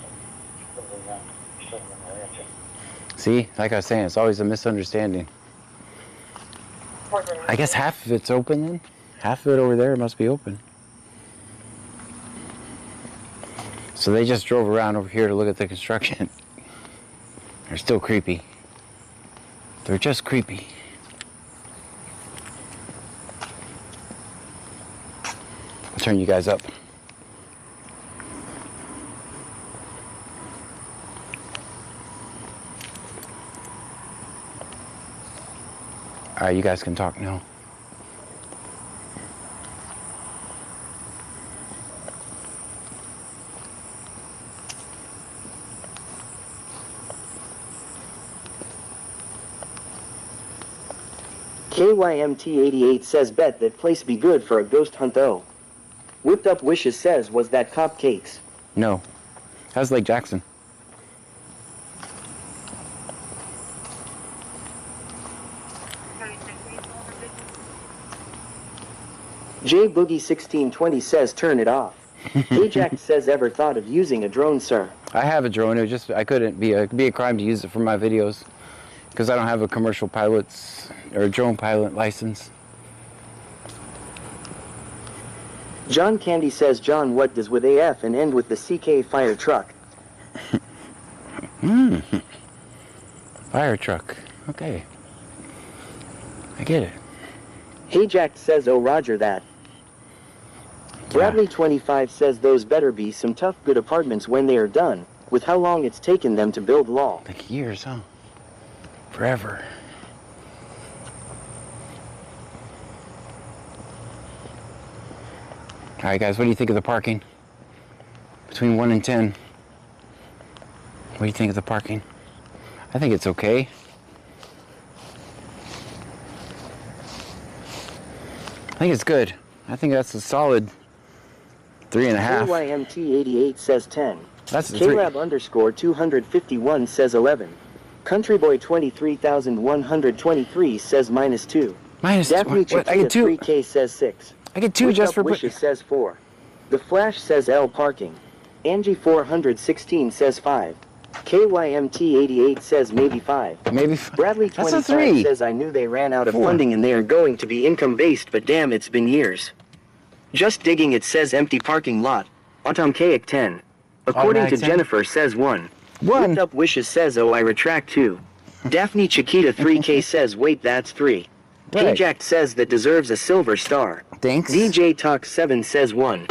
See, like I was saying, it's always a misunderstanding. I guess half of it's open then. Half of it over there must be open. So they just drove around over here to look at the construction. They're still creepy. They're just creepy. I'll turn you guys up. All right, you guys can talk now. KYMT88 says bet that place be good for a ghost hunt though. Whipped Up Wishes says was that cop cakes. No. How's Lake Jackson? J Boogie 1620 says turn it off. Ajax says ever thought of using a drone, sir? I have a drone. It was just I couldn't be a crime to use it for my videos because I don't have a commercial pilot's or a drone pilot license. John Candy says, John, what does with AF and end with the CK fire truck? Fire truck. Okay. I get it. Ajax says, oh roger that. Bradley 25 says those better be some tough good apartments when they are done, with how long it's taken them to build law. Like years, huh? Forever. Alright guys, what do you think of the parking? Between 1 and 10. What do you think of the parking? I think it's okay. I think it's good. I think that's a solid 3.5. KYMT88 says 10. That's a KLab underscore 251 says 11. Countryboy 23,123 says -2. Minus Daphne what? I get 2. 3K says 6. I get 2 just for Wishes says 4. The Flash says L parking. Angie 416 says 5. KYMT88 says maybe 5. Maybe Bradley 25 says I knew they ran out of funding and they are going to be income based, but damn, it's been years. Just digging, it says empty parking lot. Automchaic 10. According to 10? Jennifer says 1. Whipped Up Wishes says oh I retract 2. Daphne Chiquita 3K says wait that's 3. Ajax says that deserves a silver star. Thanks. DJ Talk 7 says 1.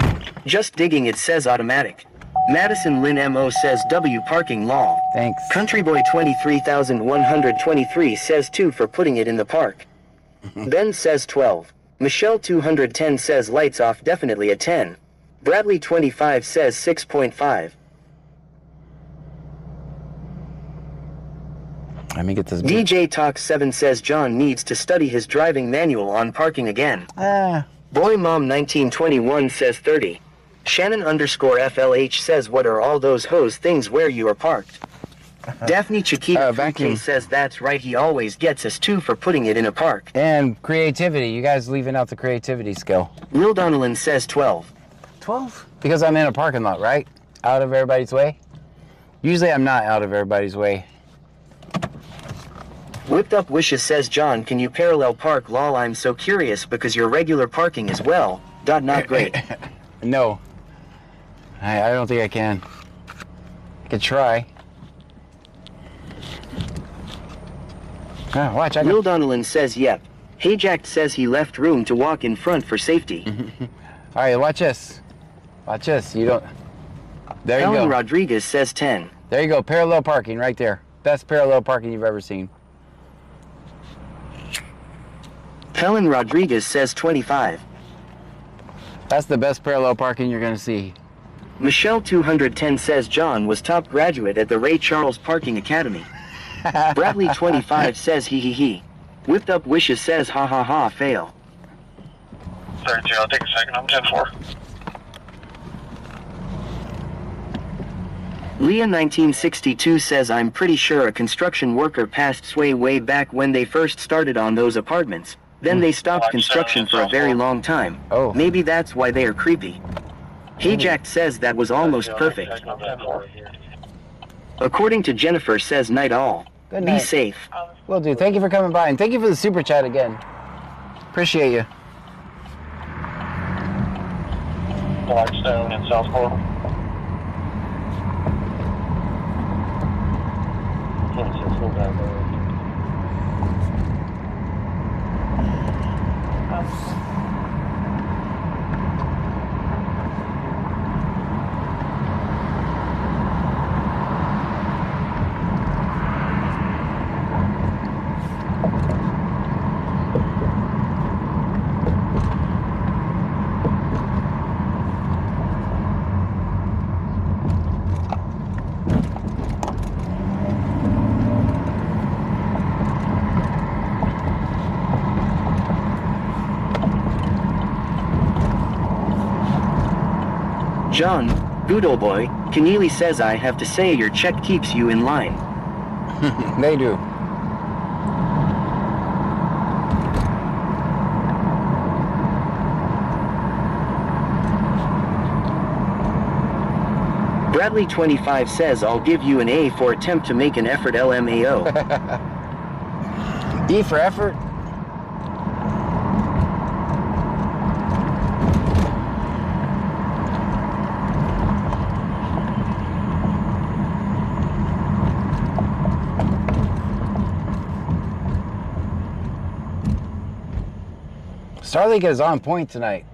Just digging, it says automatic. Madison Lynn MO says W parking law. Thanks. Countryboy 23,123 says 2 for putting it in the park. Ben says 12. Michelle 210 says lights off definitely a 10. Bradley 25 says 6.5. Let me get this. DJ Talk 7 says John needs to study his driving manual on parking again. Boy Mom 1921 says 30. Shannon underscore FLH says what are all those hose things where you are parked? Daphne Chiquita 3K says that's right, he always gets us 2 for putting it in a park. And creativity. You guys leaving out the creativity skill. Lil Donnellan says 12. 12? Because I'm in a parking lot, right? Out of everybody's way? Usually I'm not out of everybody's way. Whipped Up Wishes says, John, can you parallel park? Lol, I'm so curious because your regular parking is well, not great. No. I don't think I can. I could try. Oh, watch, Will Donnellan says, yep. Hayjacked says he left room to walk in front for safety. All right, watch this. Watch this. You don't... There you go. Ellen Rodriguez says 10. There you go. Parallel parking right there. Best parallel parking you've ever seen. Helen Rodriguez says 25. That's the best parallel parking you're going to see. Michelle 210 says John was top graduate at the Ray Charles Parking Academy. Bradley 25 says he. Whipped Up Wishes says ha ha ha fail. 32, I'll take a second. I'm 10-4. Leah 1962 says I'm pretty sure a construction worker passed Sway way back when they first started on those apartments. Then they stopped construction for a very long time. Oh. Maybe that's why they are creepy. Hayjacked says that was almost perfect. According to Jennifer says night all. Good Be night. safe. Will do. Thank you for coming by, and thank you for the super chat again. Appreciate you. Blackstone in Southport. John, good old boy, Keneally says I have to say your check keeps you in line. They do. Bradley 25 says I'll give you an A for attempt to make an effort LMAO. E for effort. Starlink is on point tonight.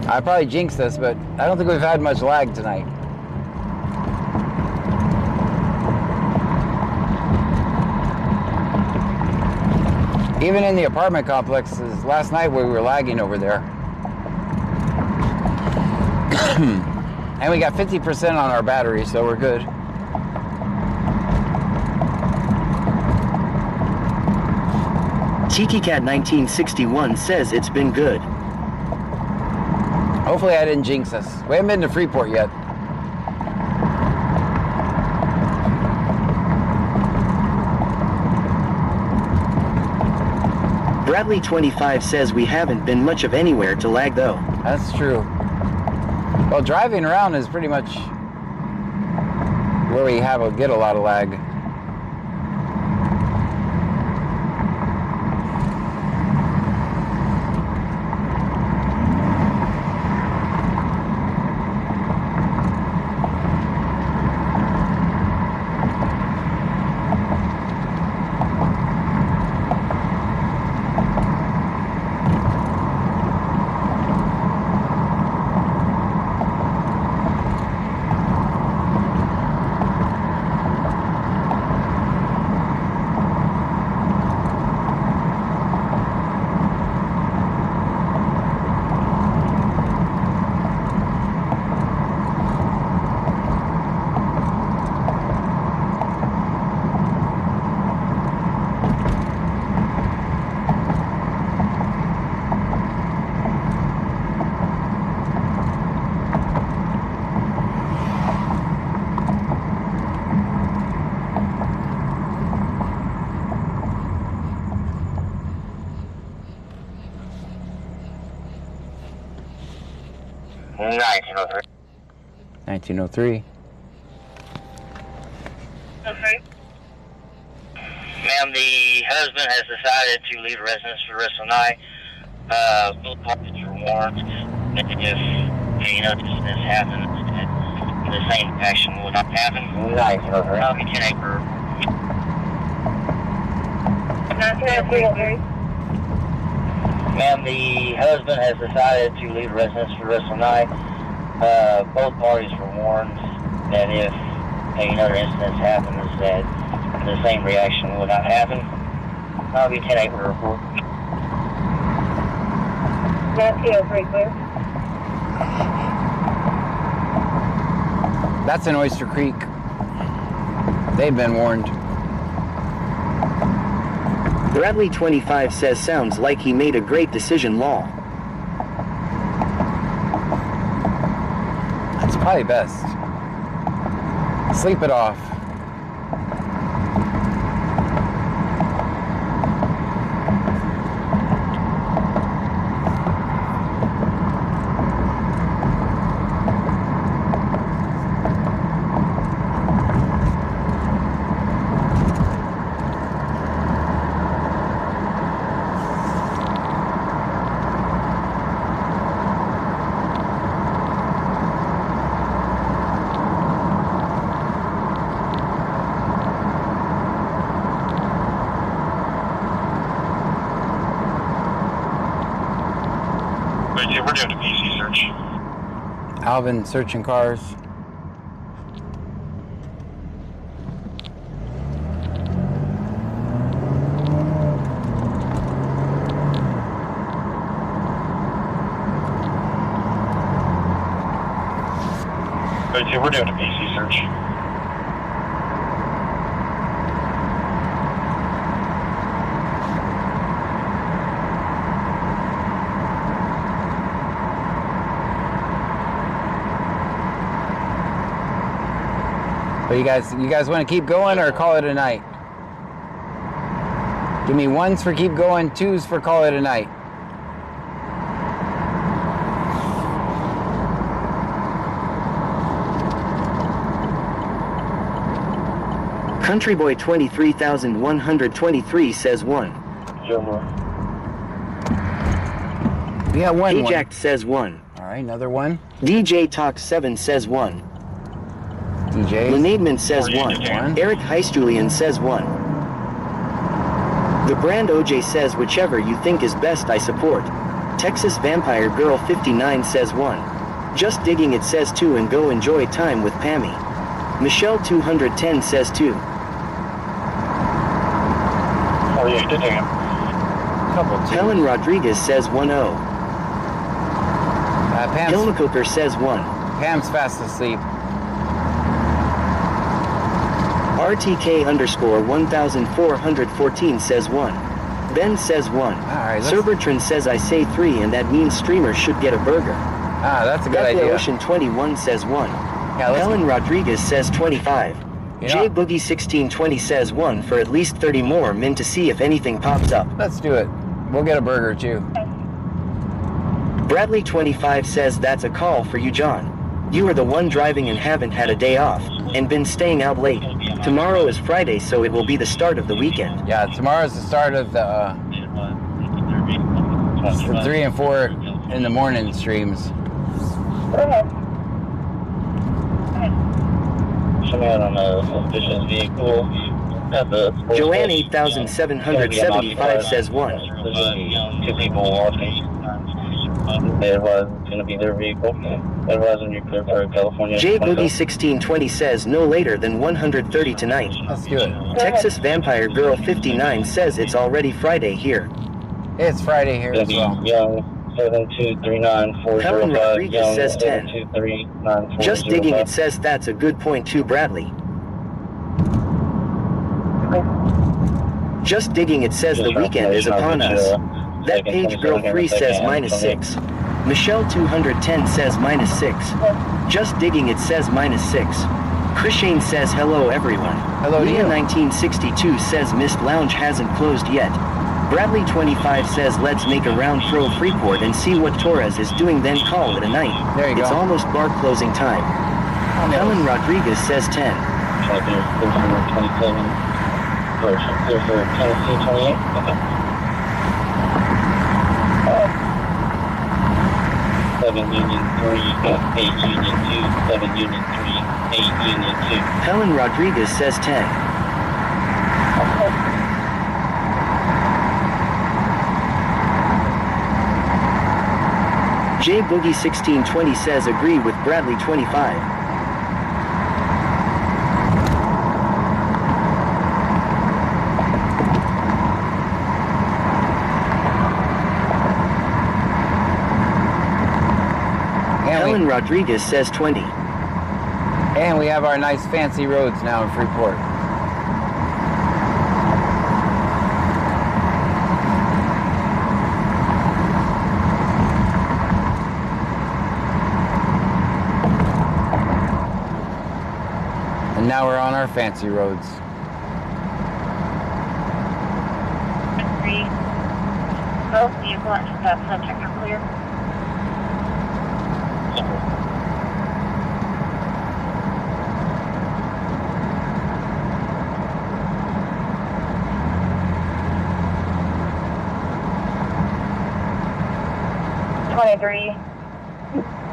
I probably jinxed us, but I don't think we've had much lag tonight. Even in the apartment complexes, last night we were lagging over there. And we got 50% on our battery, so we're good. TTCat 1961 says it's been good. Hopefully I didn't jinx us. We haven't been to Freeport yet. Bradley 25 says we haven't been much of anywhere to lag though. That's true. Well, driving around is pretty much where we get a lot of lag. $19.03. 1903. Okay. Ma'am, the husband has decided to leave the residence for the rest of the night. Both parties were warned that if this happens, that the same action will not happen. Nice. I'll be 10 acre. Ma'am, the husband has decided to leave the residence for the rest of the night. Both parties were warned that if another incident happens, that the same reaction will not happen. I'll be 10 acre report. That's in Oyster Creek. They've been warned. Bradley 25 says sounds like he made a great decision, law. That's probably best. Sleep it off. We're doing a PC search. Alvin searching cars. We're doing a PC search. But you guys want to keep going or call it a night? Give me ones for keep going, twos for call it a night. Country Boy 23,123 says 1. We got one. Ajax says 1. All right, another one. DJ Talk 7 says 1. DJ. Lenademan says 1. Eric Heist Julian says 1. The brand OJ says whichever you think is best I support. Texas Vampire Girl 59 says 1. Just Digging It says 2 and go enjoy time with Pammy. Michelle 210 says 2. Oh yeah, you did dig him. Helen Rodriguez says 1-0. Hilmacoker says 1. Pam's fast asleep. RTK underscore 1414 says 1. Ben says 1. Alright, Cerbertron says I say 3 and that means streamers should get a burger. Ah, that's a good idea. Ocean 21 says 1. Yeah, Helen Rodriguez says 25. J Boogie 1620 says 1 for at least 30 more min to see if anything pops up. Let's do it. We'll get a burger too. Bradley 25 says that's a call for you, John. You are the one driving and haven't had a day off, and been staying out late. Tomorrow is Friday, so it will be the start of the weekend. Yeah, tomorrow's the start of the 3 and 4 in the morning streams. Go ahead. Someone on a suspicious vehicle. Joanne 8775 says 1. Two people walking. They advise it's going to be their vehicle. Advising you clear for California. J Boogie 1620 says no later than 130 tonight. Let's do it. Texas Vampire Girl 59 says it's already Friday here. It's Friday here as well. Young 7239405. Helen Rodriguez says 10. 7239405. Just Digging It says that's a good point too, Bradley. Just Digging It says the weekend is upon us. That Page Girl 3 says -6. Michelle 210 says -6. Just Digging It says -6. Chris Shane says hello everyone. Hello to you. Leah 1962 says Mist Lounge hasn't closed yet. Bradley 25 says let's make a round through Freeport and see what Torres is doing, then call it a night. There you It's go. almost bar closing time. Helen Rodriguez says 10. Clear for Tennessee 28. Okay. 7 Union 3, 8 Union 2, 7 Union 3, 8 Union 2. Helen Rodriguez says 10. J Boogie 1620 says agree with Bradley 25. Helen Rodriguez says 20. And we have our nice fancy roads now in Freeport. And now we're on our fancy roads. 3. Both vehicle and subject are clear.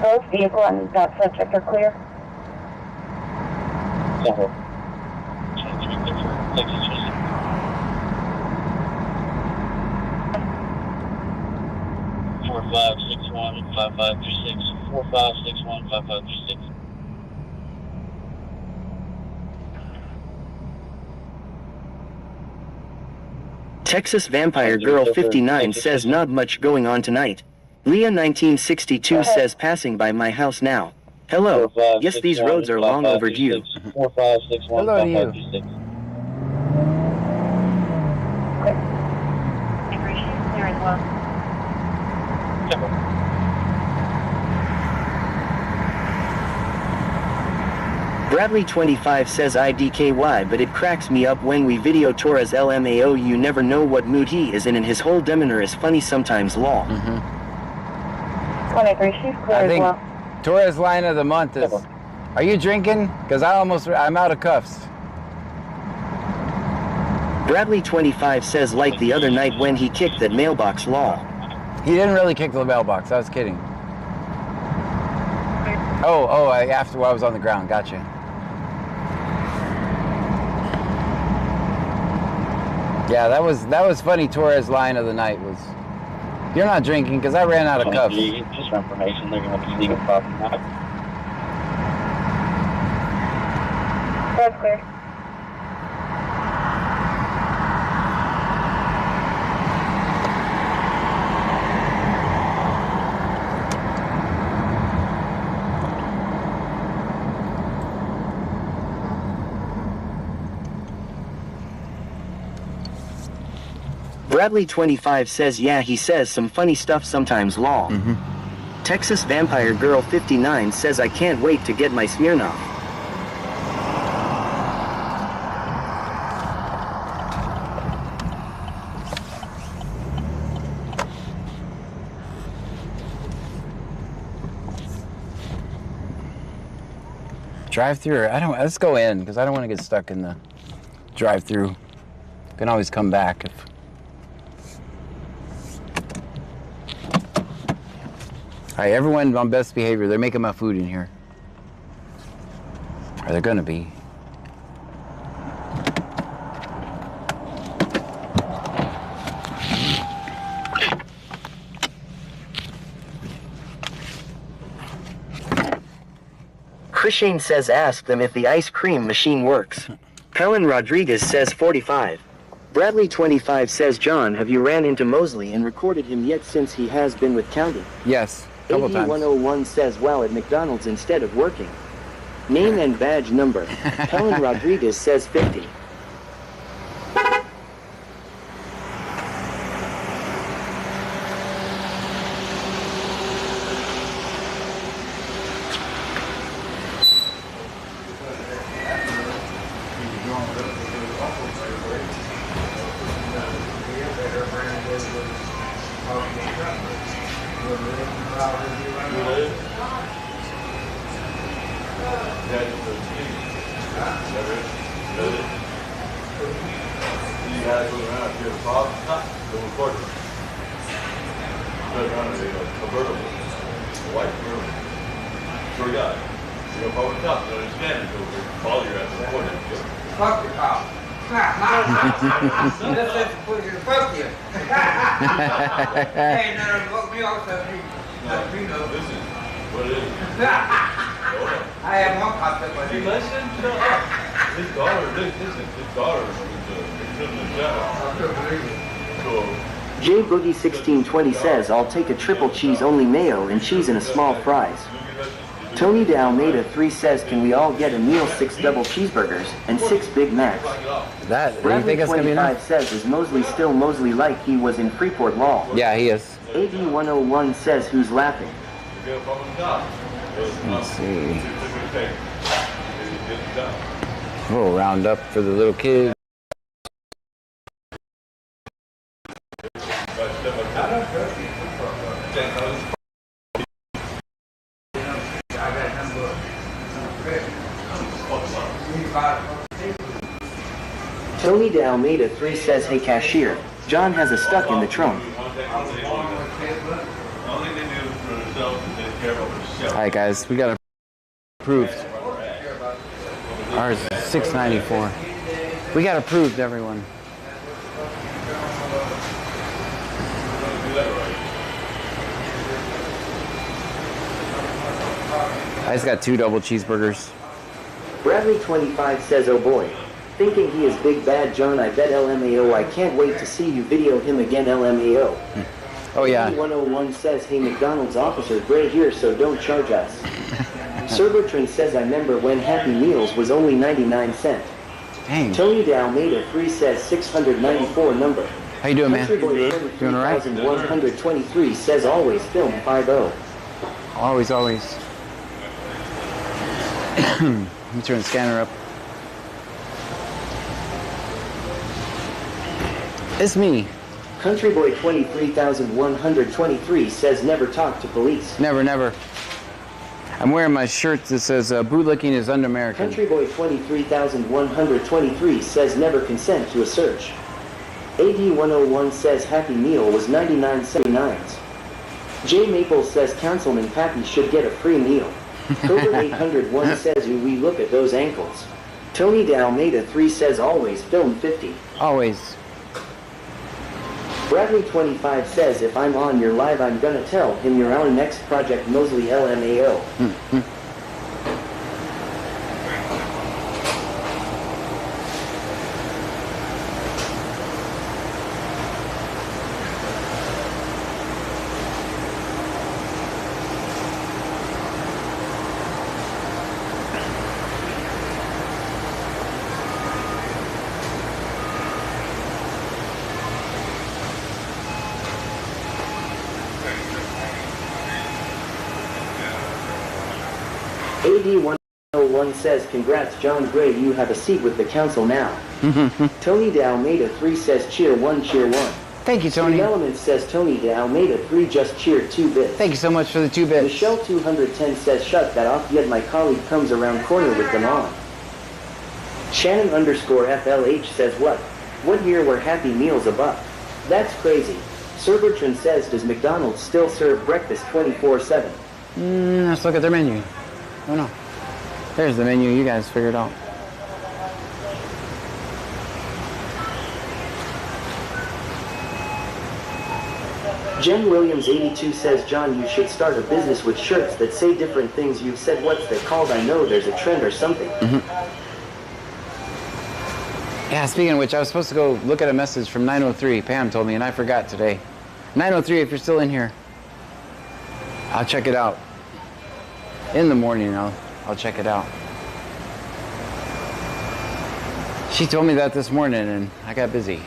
Both vehicle and subject are clear. 4561 5536. 4561 5536. Texas Vampire Girl 59 says not much going on tonight. Leah 1962 says passing by my house now. Hello. Yes, these roads are long overdue. 4561 Hello to you. 5536. Clear as well. Bradley 25 says IDKY, but it cracks me up when we video Torres LMAO. You never know what mood he is in, and his whole demeanor is funny sometimes. Lol. 23, she's clear I as think well. Torres line of the month is, are you drinking? Because I'm out of cuffs. Bradley 25 says like the other night when he kicked that mailbox. Lol. He didn't really kick the mailbox. I was kidding. After I was on the ground. Gotcha. Yeah, that was funny. Torres line of the night was, you're not drinking, because I ran out of cups. Just for information, they're going to be legal problem now. That's clear. Bradley 25 says yeah, he says some funny stuff sometimes. Lol. Texas Vampire Girl 59 says I can't wait to get my Smirnoff. Drive-through? Let's go in, because I don't want to get stuck in the drive-through. Can always come back if. All right, everyone on best behavior. They're making my food in here. Or they're gonna be. Christine says ask them if the ice cream machine works. Helen Rodriguez says 45. Bradley 25 says John, have you ran into Mosley and recorded him yet since he has been with County? Yes, a couple times. 101 says wow at McDonald's instead of working. Name and badge number. Helen Rodriguez says 50. had to go around if you have a problem. Go report it. Go around a convertible. A white convertible. Sure guy. You go forward top, you understand it. Go follow your ass and report it. Fuck the cop. That's fuck you. Hey, no, fuck me also. This is what it is. I have one cop that was. Hey, listen, shut up. His daughter, listen, his daughter is in the job. So, J Boogie 1620 says I'll take a triple cheese only mayo and cheese and a small fries. Tony de Almeida 3 says can we all get a meal 6 double cheeseburgers and 6 Big Macs. That, you Bradley think that's gonna be 25 enough? says is Mosley still Mosley like he was in Freeport Law. Yeah, he is. AD 101 says who's laughing. Let's see. We'll round up for the little kids. Tony de Almeida 3 says hey cashier, John has a stuck in the trunk. Alright guys, we got approved. Ours is $6.94. We got approved, everyone. I just got 2 double cheeseburgers. Bradley 25 says oh boy, thinking he is big bad John I bet LMAO I can't wait to see you video him again LMAO. Oh yeah. 101 says hey McDonald's officer Gray here so don't charge us. Serbertron says I remember when Happy Meals was only 99 cents. Dang. Tony de Almeida 3 says 694 number. How you doing, man? Doing alright? 123 says always film 5-0. Always. Let me turn the scanner up. It's me. Country Boy 23,123 says never talk to police. Never. I'm wearing my shirt that says bootlicking is un-American. Country Boy 23,123 says never consent to a search. AD 101 says Happy Meal was 99.79. J Maple says Councilman Pappy should get a free meal. Cobra 801 says we look at those ankles. Tony de Almeida 3 says always film 50. Always. Bradley 25 says if I'm on your live I'm gonna tell him you're our next Project Mosley LMAO. AD 101 says congrats John Gray, you have a seat with the council now. Tony de Almeida 3 says cheer 1 cheer 1. Thank you, Tony. The Element says Tony de Almeida 3 just cheered 2 bits. Thank you so much for the 2 bits. Michelle 210 says shut that off yet my colleague comes around corner with them on. Shannon _FLH says what year were Happy Meals a buck? That's crazy. Serbertron says does McDonald's still serve breakfast 24/7? Let's look at their menu. Oh no. There's the menu you guys figured out. Jen Williams 82 says John you should start a business with shirts that say different things you've said. What's that called? I know there's a trend or something. Yeah, speaking of which, I was supposed to go look at a message from 903. Pam told me and I forgot today. 903, if you're still in here, I'll check it out. In the morning, I'll check it out. She told me that this morning and I got busy.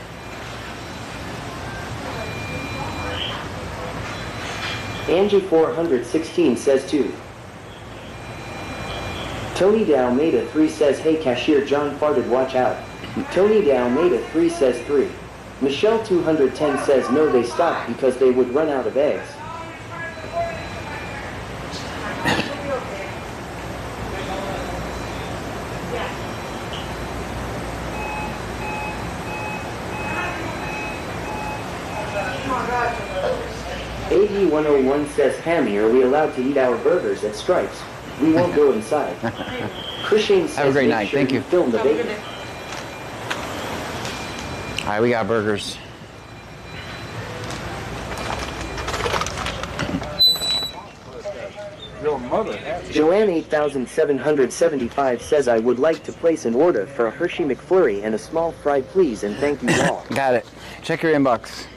Angie 416 says 2. Tony de Almeida 3 says hey cashier John farted watch out. Tony de Almeida 3 says 3. Michelle 210 says no they stopped because they would run out of eggs. JD101 says, Hammy, are we allowed to eat our burgers at Stripes? We won't go inside. Cushing says, Have a great make night. sure Thank you. Film the bacon. All right, we got burgers. Joanne 8775 says, I would like to place an order for a Hershey McFlurry and a small fry, please, and thank you all. Got it. Check your inbox.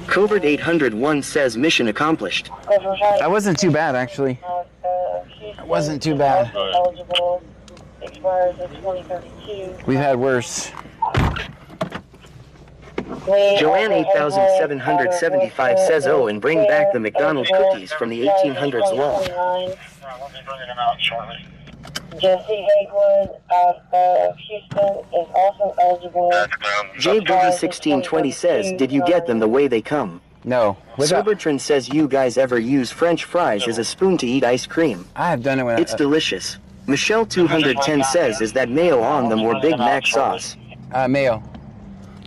Covert 801 says, mission accomplished. That wasn't too bad, actually. It wasn't too bad. We've had worse. Joanne 8775 says, oh, and bring back the McDonald's cookies from the 1800s law. Jesse Hagewood of Houston is also eligible. JBoogie1620 says, did you get them the way they come? No. Sobertron says, you guys ever use French fries as a spoon to eat ice cream? I have done it when it's delicious. Michelle 210 says, is that mayo on them or Big Mac sauce? Mayo.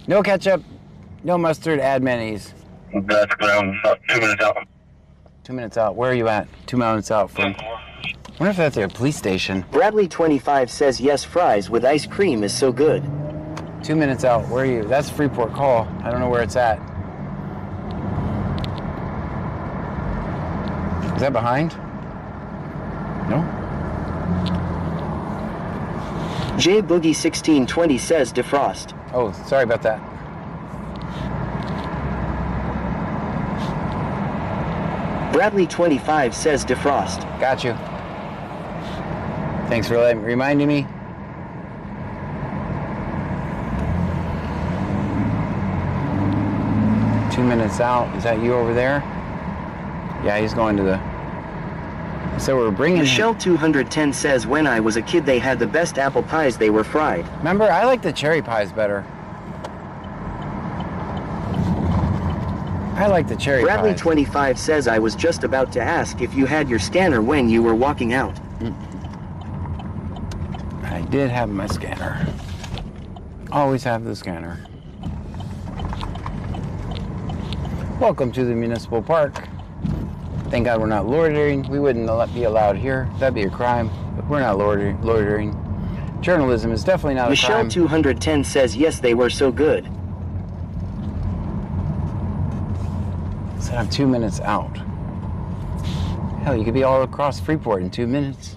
No ketchup, no mustard, add mayonnaise. That's ground, 2 minutes out. 2 minutes out. Where are you at? 2 minutes out from. I wonder if that's a police station. Bradley25 says, yes, fries with ice cream is so good. 2 minutes out. Where are you? That's Freeport Call. I don't know where it's at. Is that behind? No? JBoogie1620 says, defrost. Oh, sorry about that. Bradley25 says, defrost. Got you. Thanks for reminding me. Two minutes out. Is that you over there? Yeah, he's going to the... So we're bringing Michelle 210 says, when I was a kid they had the best apple pies, they were fried. Remember, I like the cherry pies better. I like the cherry Bradley pies. 25 says, I was just about to ask if you had your scanner when you were walking out. I did have my scanner. Always have the scanner. Welcome to the municipal park. Thank God we're not loitering. We wouldn't be allowed here. That'd be a crime, but we're not loitering. Journalism is definitely not a crime. Michelle 210 says, yes, they were so good. So I'm 2 minutes out. Hell, you could be all across Freeport in 2 minutes.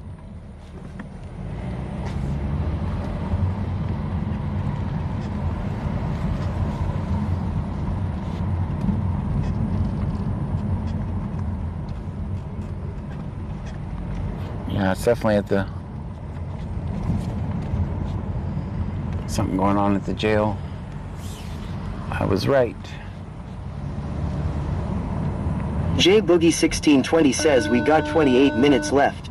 Yeah, it's definitely at the... Something going on at the jail. I was right. JBoogie1620 says, we got 28 minutes left.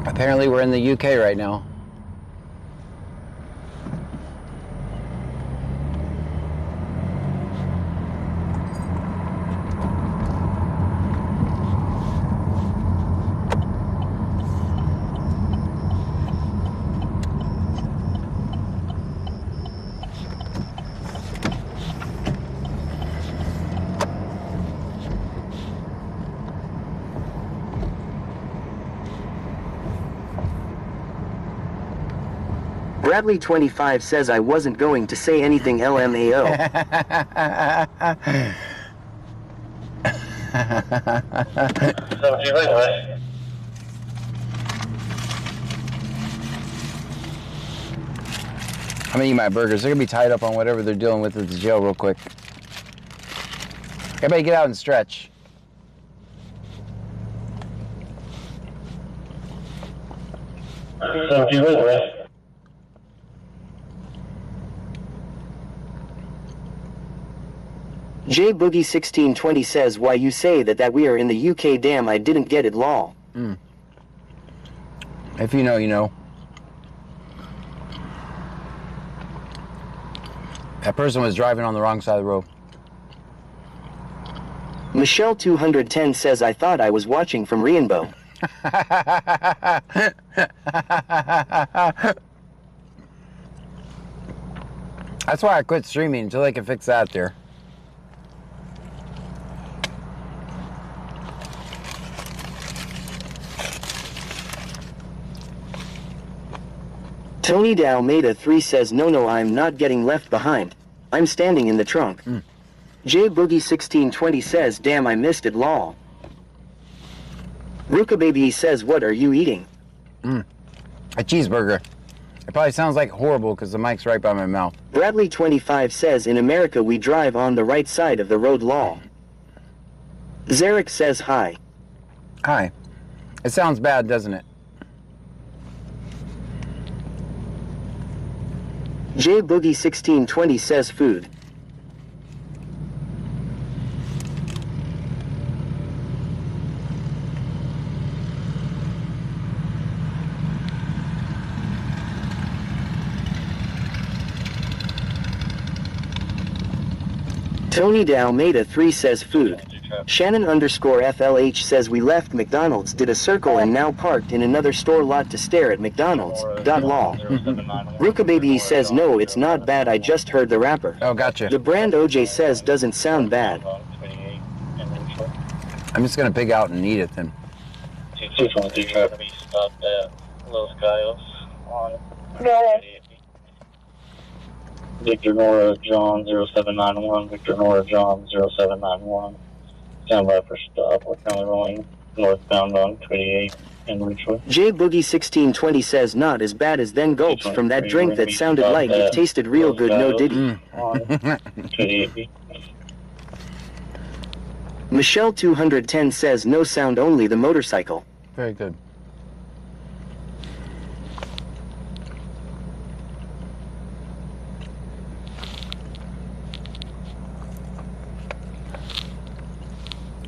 Apparently we're in the UK right now. Bradley25 says I wasn't going to say anything LMAO. I'm gonna eat my burgers. They're gonna be tied up on whatever they're dealing with at the jail real quick. Everybody get out and stretch. J Boogie 1620 says why you say that we are in the UK. Damn, I didn't get it, lol. If you know, you know. That person was driving on the wrong side of the road. Michelle 210 says I thought I was watching from Rainbow. That's why I quit streaming until they can fix that there. Tony Dalmeda 3 says no, I'm not getting left behind. I'm standing in the trunk. J Boogie 1620 says damn, I missed it, lol. Ruka Baby says what are you eating? A cheeseburger. It probably sounds like horrible because the mic's right by my mouth. Bradley25 says in America we drive on the right side of the road, lol. Zarek says hi. Hi. It sounds bad, doesn't it? J Boogie 1620 says food. Tony Dalmeda 3 says food. Shannon _FLH says we left McDonald's, did a circle and now parked in another store lot to stare at McDonald's. Lol. Ruka Baby says no, it's not bad, I just heard the rapper. Oh, gotcha. The brand OJ says doesn't sound bad. I'm just gonna pig out and eat it then. Go ahead. Victor Nora John 0791, Victor Nora John 0791. Stand by for stop. We're currently rolling northbound on 28 in Ridgewood. J Boogie 1620 says not as bad as then gulps from that drink that sounded like it tasted real good, no diddy. Michelle 210 says no sound, only the motorcycle. Very good.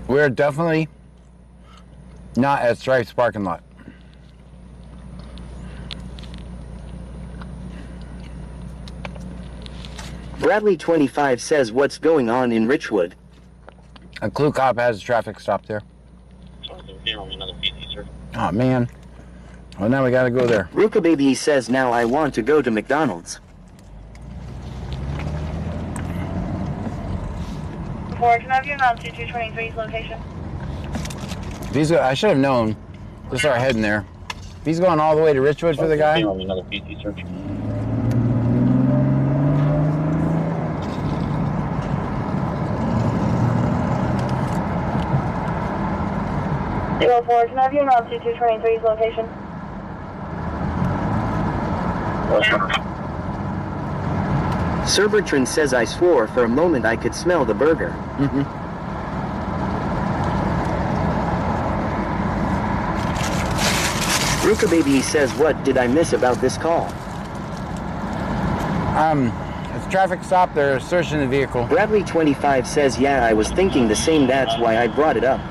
We're definitely not at Stripes parking lot. Bradley25 says what's going on in Richwood? A Clue cop has a traffic stop there. Oh man. Well, now we gotta go there. Ruka Baby says now I want to go to McDonald's. Forward, can I have you around 2223's location? If he's, I should have known to start heading there. If he's going all the way to Richwood for the guy. Another PC search. Zero forward, can I have you around 2223's location? Sir Bertrand says I swore for a moment I could smell the burger. Ruka Baby says what did I miss about this call? It's a traffic stop, they're searching the vehicle. Bradley25 says yeah, I was thinking the same, that's why I brought it up.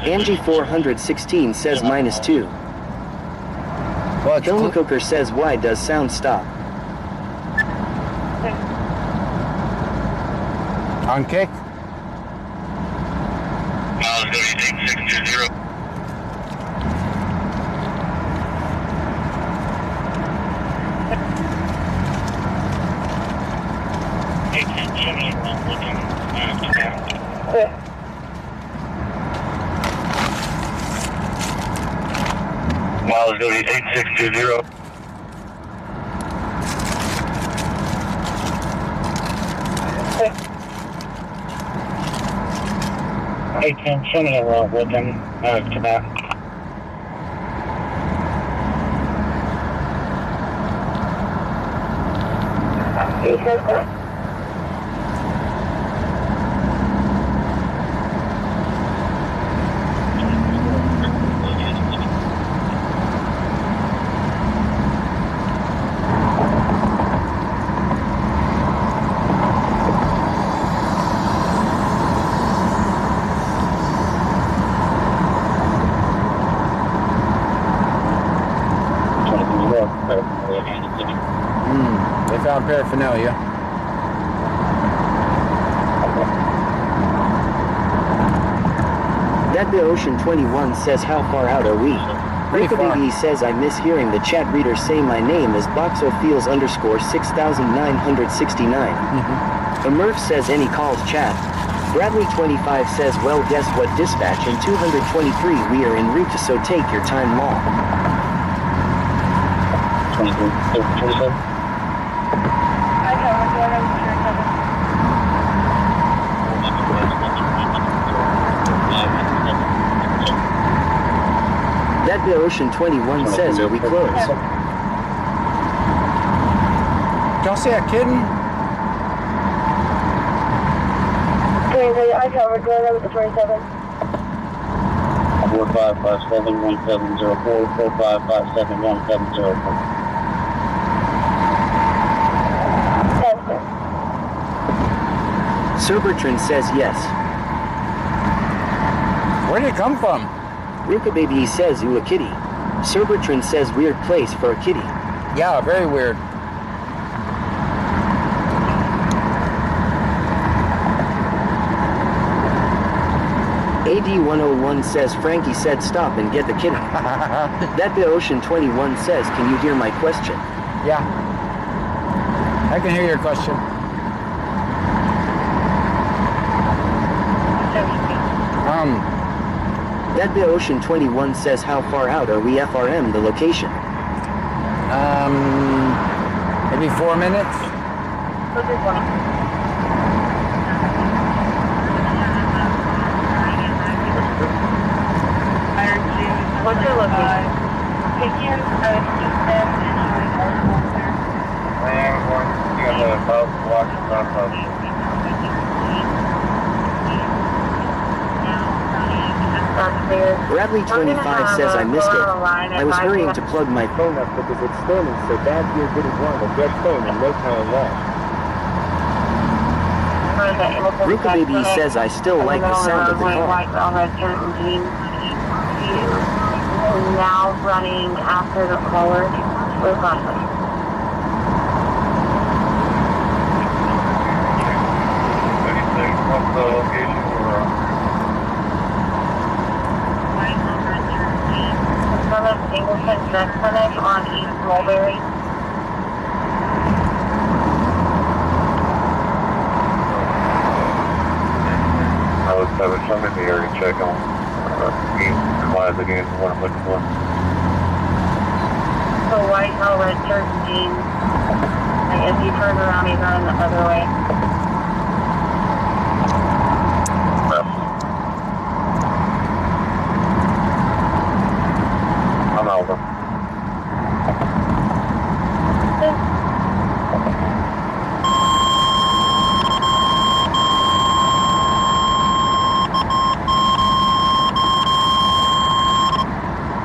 Angie 416 says -2. Well, Kilma Coker says why does sound stop? On kick? Miles 8620. Miles 8620. 810, show me the road with him. To that. They found paraphernalia. That the Ocean 21 says how far out are we? Rika Baby says I miss hearing the chat reader say my name is Boxophiles _ 6969. A Murph says any calls chat. Bradley 25 says well guess what dispatch in 223 we are en route so take your time long. 27. That the Ocean 21 says are we close? Y'all see that kitten? I covered, going over to 27. 45571704, 45571704. Sir Bertrand says yes. Where did it come from? Ruka Baby says you a kitty. Sir Bertrand says weird place for a kitty. Yeah, very weird. AD101 says Frankie said stop and get the kitty. That the Ocean 21 says can you hear my question? Yeah. I can hear your question. That the Ocean 21 says how far out are we FRM the location? Maybe 4 minutes. What's your location? Picking Houston Bradley 25 says I missed it. I was hurrying to plug my phone up because it's storming so bad here didn't want a dead phone in no time left. Ruka Baby says I still like the sound of the car. Now running after the caller. What's the location for? From a Ingleton Vet Clinic on East Mulberry. I was having some in the area check on supplies again, what I'm looking for. So white no red shirt jeans. And if you turn around, he's running the other way. I'm over.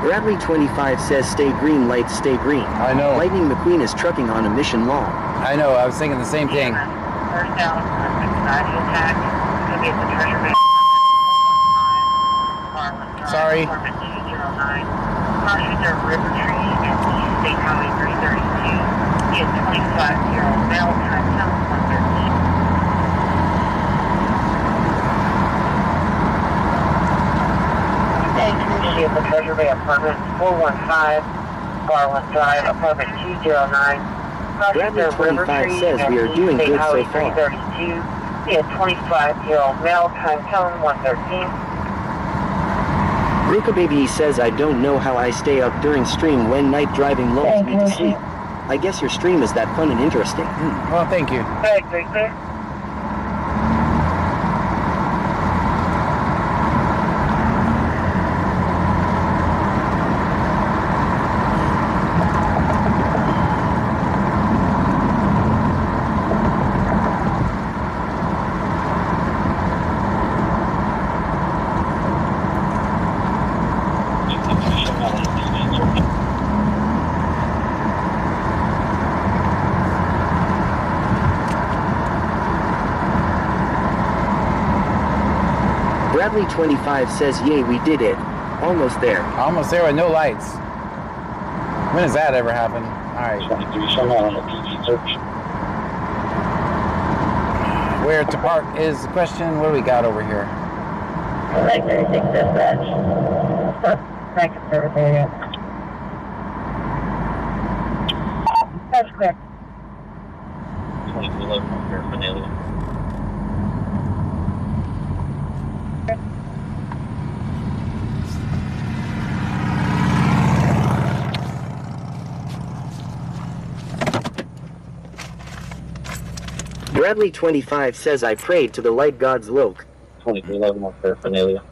Bradley 25 says stay green lights stay green. I know. Lightning McQueen is trucking on a mission long. I know, I was thinking the same thing. First down, anxiety attack. Could be at the treasure base. Sorry. 209. Crossing the river tree and East State Highway 332. He is 25-year-old male, time zone 113. Community at the Treasure Bay Apartment 415, Barwin Drive, Apartment 209. Bradley 25 says we are doing good so far. 332. He is 25-year-old male, time zone 113. Ruka Baby says I don't know how I stay up during stream when night driving lulls me to sleep. I guess your stream is that fun and interesting. Well, thank you. Very clear. Bradley 25 says, yay, we did it. Almost there. Almost there with no lights. When does that ever happen? Alright. 23, show on the PD search. Where to park is the question. What do we got over here? Like 36 dispatch. Practice service area. That's clear. 2211 on paraphernalia. Bradley 25 says, I prayed to the light gods Loke. 2311 on paraphernalia.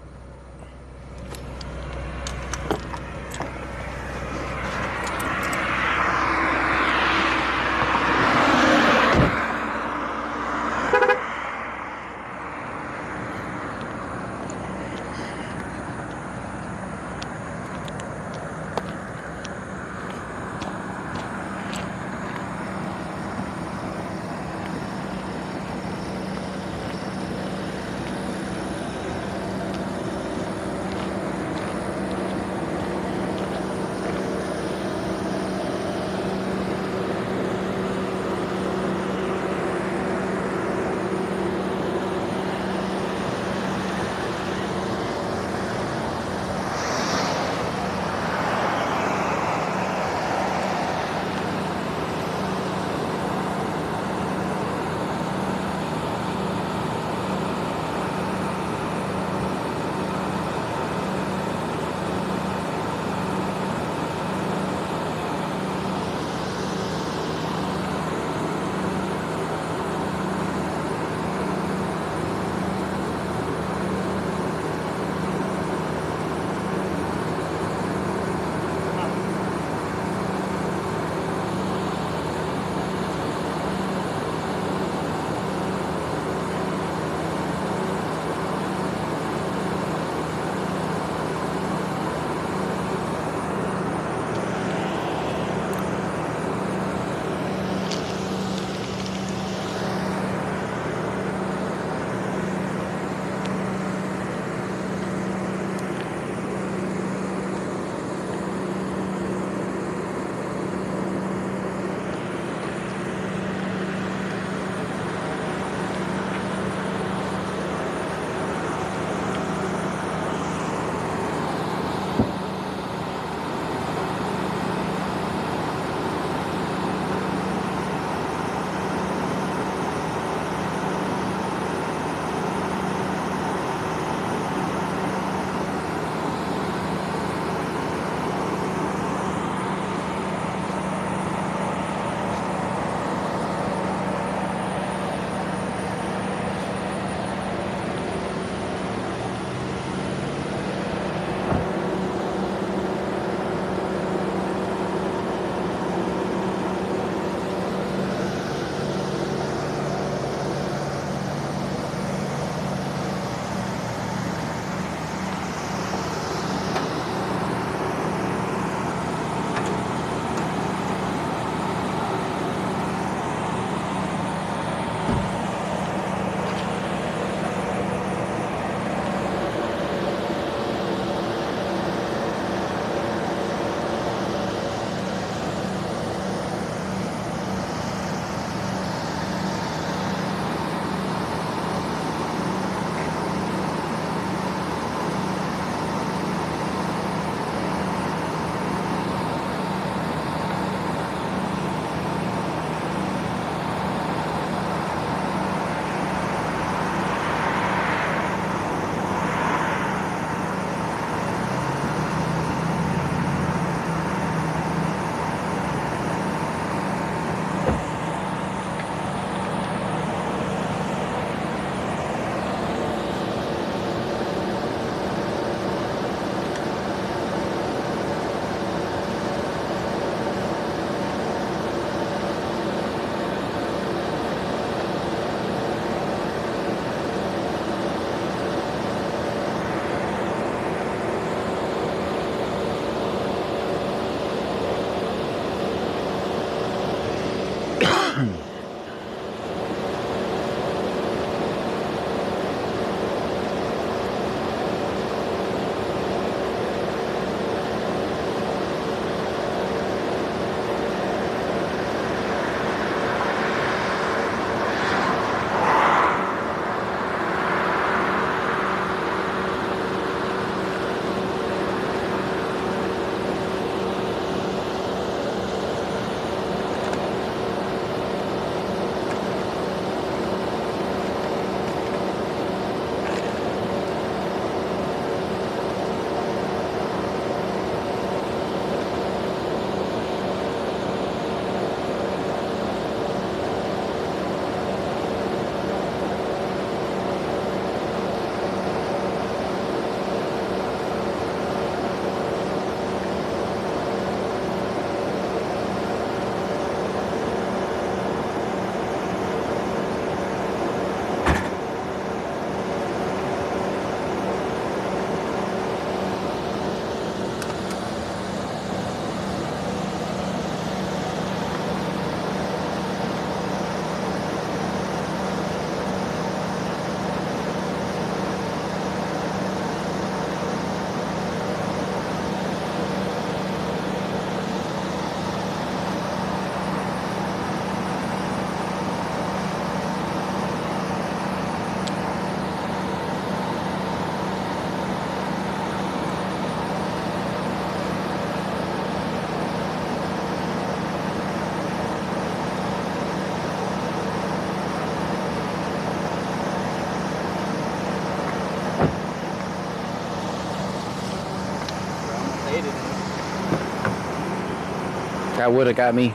That would have got me.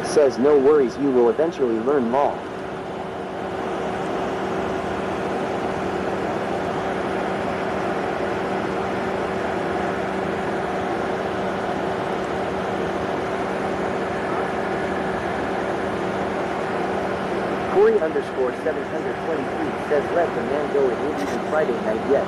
Says no worries, you will eventually learn law. Corey_723 says let the man go, it ain't even Friday night yet.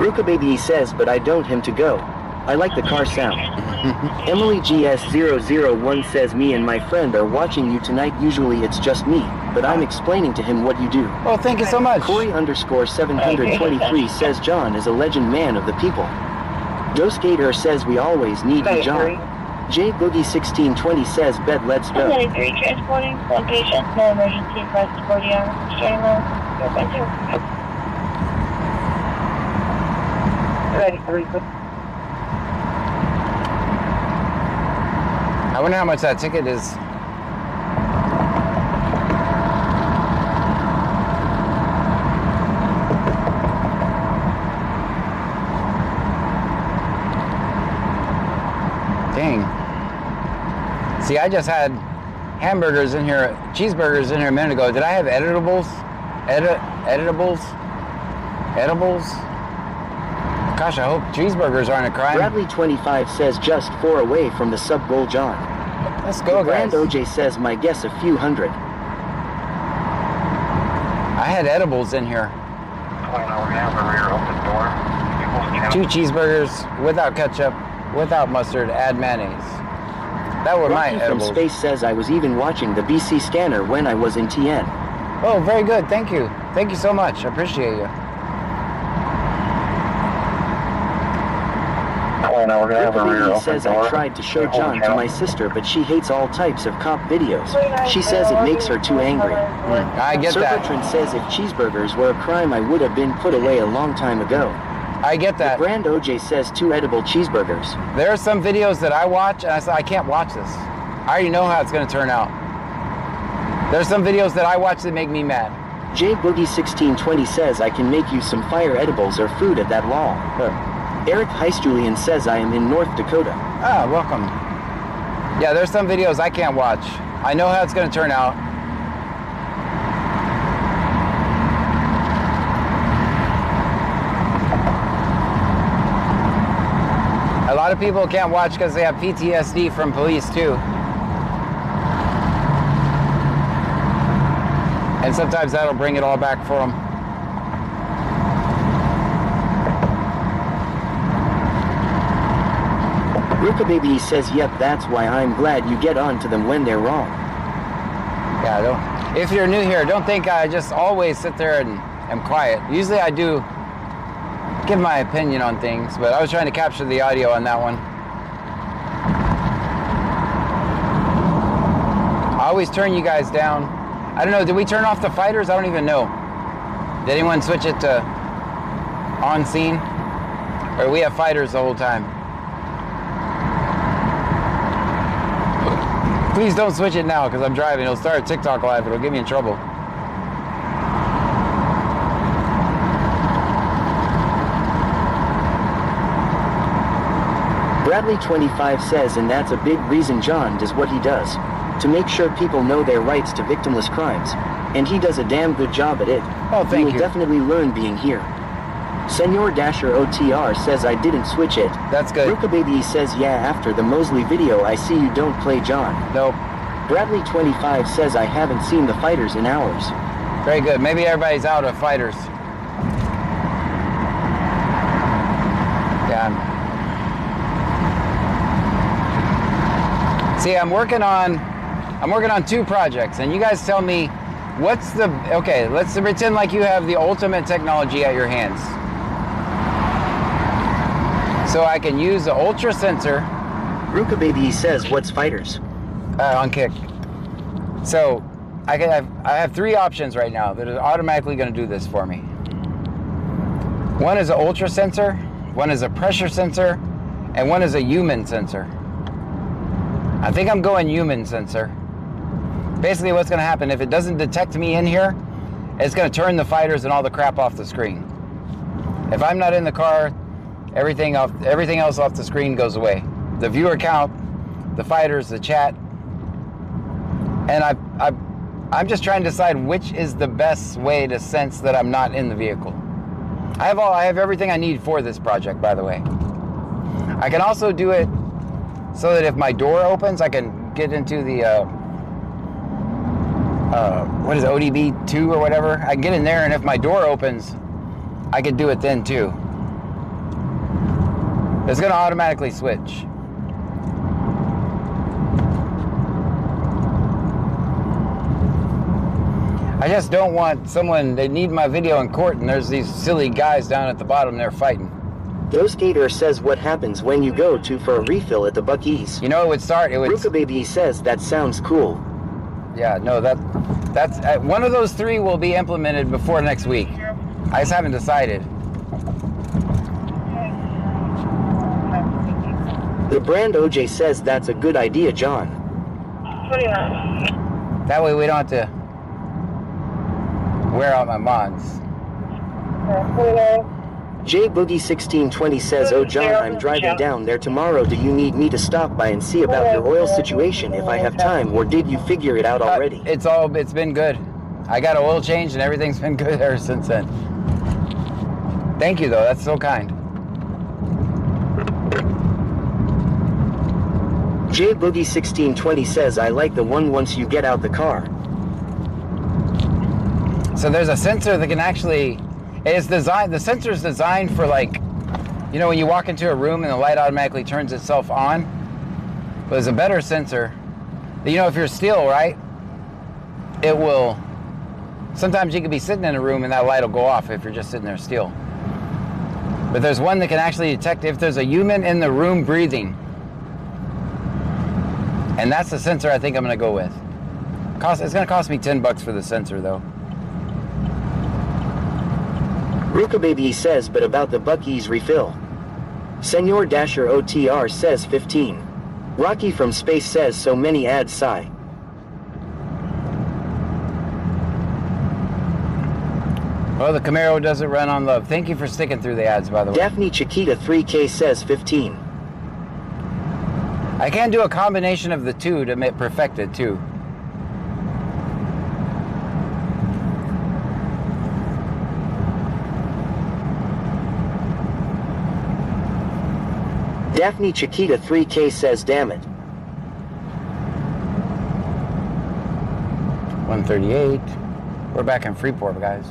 Ruka Baby says, but I don't him to go. I like the car sound. Emily GS001 says, me and my friend are watching you tonight. Usually it's just me, but I'm explaining to him what you do. Oh, thank you so much. Corey_723 says, John is a legend, man of the people. Joe Skater says, we always need you, John. J Boogie 1620 says, bed, let's go. 73 transporting, location, no emergency, press 40 hours, starting low, 0.2. Ready, 3. I wonder how much that ticket is. Dang. See, I just had hamburgers in here, cheeseburgers in here a minute ago. Did I have editables? Editables? Edibles? Gosh, I hope cheeseburgers aren't a crime. Bradley25 says, just 4 away from the sub goal, John. Let's go, guys. Brand OJ says, my guess a few hundred. I had edibles in here. 2 cheeseburgers without ketchup, without mustard, add mayonnaise. That were my edibles. From Space says, I was even watching the BC scanner when I was in TN. Oh, very good. Thank you. Thank you so much. I appreciate you. Now we're gonna have a rear open says, door. I tried to show John to my sister, but she hates all types of cop videos. She says it makes her too angry. I get that. Serpatron says, if cheeseburgers were a crime, I would have been put away a long time ago. I get that. The brand OJ says 2 edible cheeseburgers. There are some videos that I watch, and I say, I can't watch this. I already know how it's going to turn out. There's some videos that I watch that make me mad. J Boogie 1620 says, I can make you some fire edibles or food at that wall. Eric Heist Julian says, I am in North Dakota. Ah, welcome. Yeah, there's some videos I can't watch. I know how it's going to turn out. A lot of people can't watch because they have PTSD from police too. And sometimes that'll bring it all back for them. Ruka Baby says, yep, that's why I'm glad you get on to them when they're wrong. Yeah, if you're new here, don't think I just always sit there and am quiet. Usually I do give my opinion on things, but I was trying to capture the audio on that one. I always turn you guys down. I don't know, did we turn off the fighters? I don't even know. Did anyone switch it to on scene? Or we have fighters the whole time? Please don't switch it now because I'm driving. It'll start a TikTok live. It'll get me in trouble. Bradley25 says, and that's a big reason John does what he does. To make sure people know their rights to victimless crimes. And he does a damn good job at it. Oh, thank you. He will definitely learn being here. Senor Dasher OTR says, I didn't switch it. That's good. Ruka Baby says, yeah, after the Mosley video I see you don't play John. Nope. Bradley25 says, I haven't seen the fighters in hours. Very good. Maybe everybody's out of fighters. Yeah. See, I'm working on 2 projects, and you guys tell me what's the, okay, let's pretend like you have the ultimate technology at your hands. So I can use the ultra sensor. Ruka Baby says, what's fighters? On kick. So I have 3 options right now that are automatically going to do this for me. One is an ultra sensor, one is a pressure sensor, and one is a human sensor. I think I'm going human sensor. Basically what's going to happen, if it doesn't detect me in here, it's going to turn the fighters and all the crap off the screen. If I'm not in the car, everything else off the screen goes away. The viewer count, the fighters, the chat. And I'm just trying to decide which is the best way to sense that I'm not in the vehicle. I have everything I need for this project, by the way. I can also do it so that if my door opens, I can get into the what is it, ODB 2 or whatever. I can get in there, and if my door opens, I could do it then too. It's gonna automatically switch. I just don't want someone, they need my video in court and there's these silly guys down at the bottom there fighting. Ghost Gator says what happens when you go to for a refill at the Buc-ee's. You know, it would start, Ruka Baby says that sounds cool. Yeah, no, that's one of those three will be implemented before next week. I just haven't decided. The brand OJ says that's a good idea, John. That way we don't have to wear out my mods. J Boogie 1620 says, oh John, I'm driving down there tomorrow. Do you need me to stop by and see about your oil situation if I have time, or did you figure it out already? It's been good. I got an oil change and everything's been good ever since then. Thank you though, that's so kind. J Boogie 1620 says, I like the one once you get out the car. So there's a sensor that can actually, it's designed, the sensor is designed for, like, you know, when you walk into a room and the light automatically turns itself on. But there's a better sensor. You know, if you're still, right, it will, sometimes you could be sitting in a room and that light will go off if you're just sitting there still. But there's one that can actually detect if there's a human in the room breathing. And that's the sensor I think I'm going to go with. It's going to cost me $10 for the sensor, though. Ruka Baby says, but about the Buc-ee's refill. Senor Dasher OTR says 15. Rocky from Space says so many ads sigh. Well, the Camaro doesn't run on love. Thank you for sticking through the ads, by the way. Daphne Chiquita 3K says 15. I can do a combination of the two to make perfect it too. Daphne Chiquita 3K says, damn it. 138. We're back in Freeport, guys.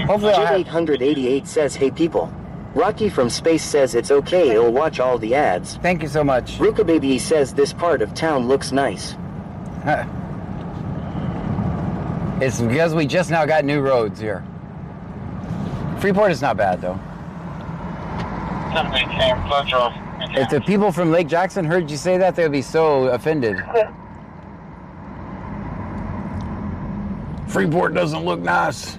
Hopefully Jim 888 says, hey people. Rocky from Space says it's okay, he'll watch all the ads. Thank you so much. Ruka Baby says this part of town looks nice. It's because we just now got new roads here. Freeport is not bad, though. If the people from Lake Jackson heard you say that, they would be so offended. Freeport doesn't look nice.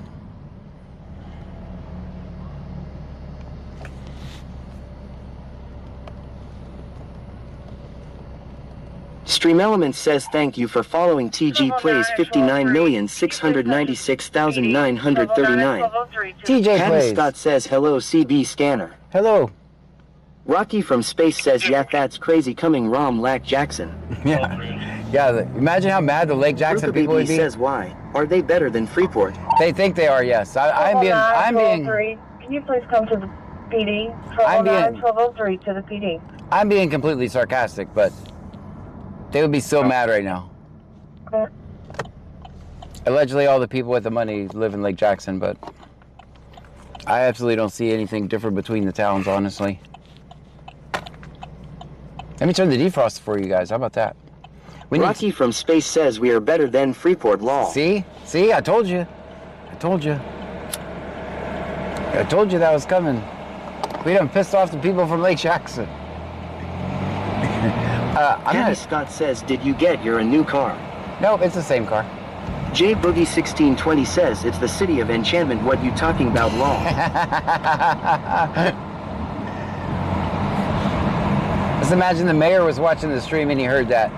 Stream Elements says thank you for following TG Plays 59,696,939. TJ Patton Plays. Scott says hello CB Scanner. Hello. Rocky from Space says yeah that's crazy coming Rom Lack Jackson. Yeah, imagine how mad the Lake Jackson Ruka people would Baby be. says why? Are they better than Freeport? They think they are, yes. I'm being. Can you please come to the PD? 1203 to the PD. I'm being completely sarcastic, but they would be so mad right now. Allegedly, all the people with the money live in Lake Jackson, but I absolutely don't see anything different between the towns, honestly. Let me turn the defrost for you guys. How about that? Rocky from Space says we are better than Freeport, lol. See? See? I told you. I told you. I told you that was coming. We done pissed off the people from Lake Jackson. Patty Scott says, did you get a new car? No, it's the same car. J Boogie 1620 says, it's the city of enchantment, what you talking about, lol. Just imagine the mayor was watching the stream and he heard that.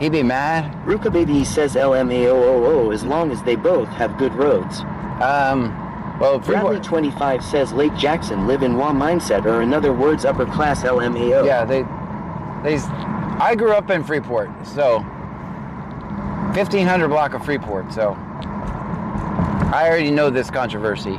He'd be mad. Ruka Baby says LMAOOO as long as they both have good roads. Well, Bradley 25 says Lake Jackson live in WA mindset, or in other words, upper class LMAO. Yeah, I grew up in Freeport, so 1500 block of Freeport, so I already know this controversy.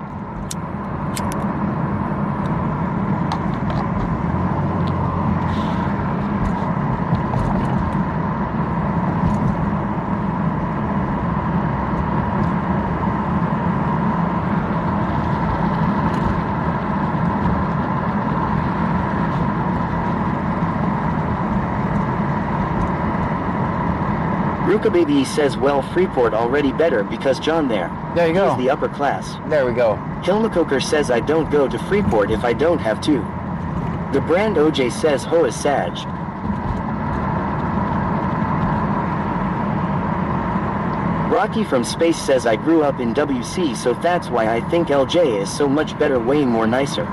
Ruka Baby says, well, Freeport already better because John there. There you go. He's the upper class. There we go. Hilmacoker says, I don't go to Freeport if I don't have to. The brand OJ says, ho is Sag. Rocky from Space says, I grew up in WC, so that's why I think LJ is so much better, way more nicer.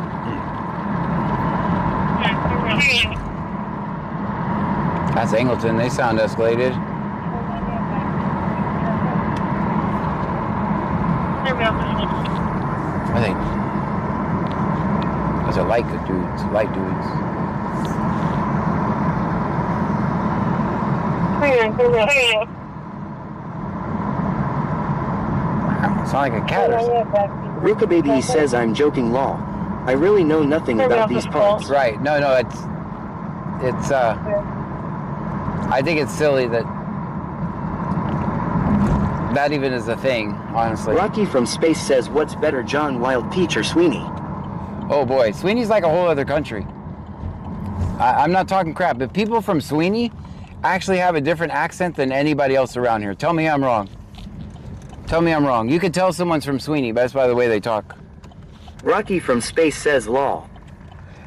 That's Angleton. They sound escalated. I think those are light dudes. Light dudes. Sound like a cat or something. Ruka Baby says, I'm joking, law. I really know nothing about these parts. Right. No, it's I think it's silly that that even is a thing, honestly. Rocky from Space says, what's better, John, Wild Peach, or Sweeney? Oh boy, Sweeney's like a whole other country. I'm not talking crap, but people from Sweeney actually have a different accent than anybody else around here. Tell me I'm wrong. Tell me I'm wrong. You could tell someone's from Sweeney just by the way they talk. Rocky from Space says, law.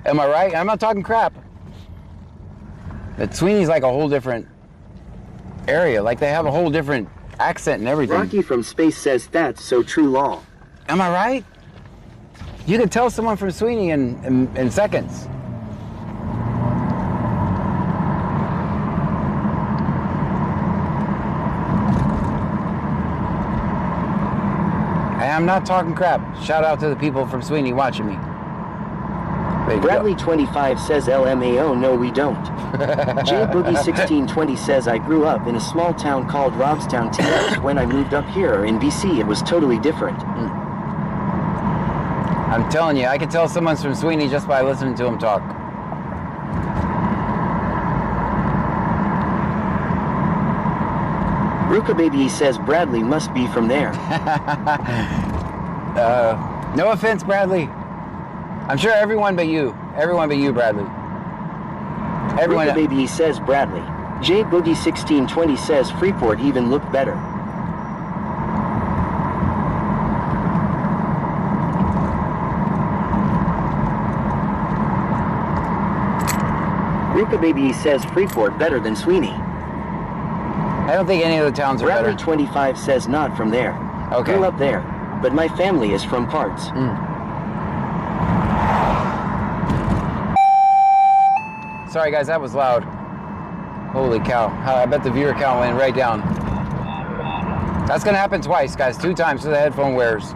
Am I right? I'm not talking crap. But Sweeney's like a whole different area. Like they have a whole different accent and everything. Rocky from Space says, that's so true, law. Am I right? You could tell someone from Sweeney in seconds. I'm not talking crap. Shout out to the people from Sweeney watching me. Bradley 25 says LMAO, no we don't. J Boogie 1620 says, I grew up in a small town called Robstown TX. When I moved up here in BC, it was totally different. I'm telling you, I can tell someone's from Sweeney just by listening to them talk. Ruka Baby says, Bradley must be from there. No offense, Bradley. I'm sure everyone but you, Bradley. Everyone. Ruka Baby says, Bradley. J Boogie 1620 says, Freeport even looked better. Ruka Baby says, Freeport better than Sweeney. I don't think any of the towns are Bradley better. 25 says, not from there. Okay. Grew up there, but my family is from parts. Sorry guys, that was loud. Holy cow. I bet the viewer count went right down. That's gonna happen twice, guys. 2 times to the headphone wearers.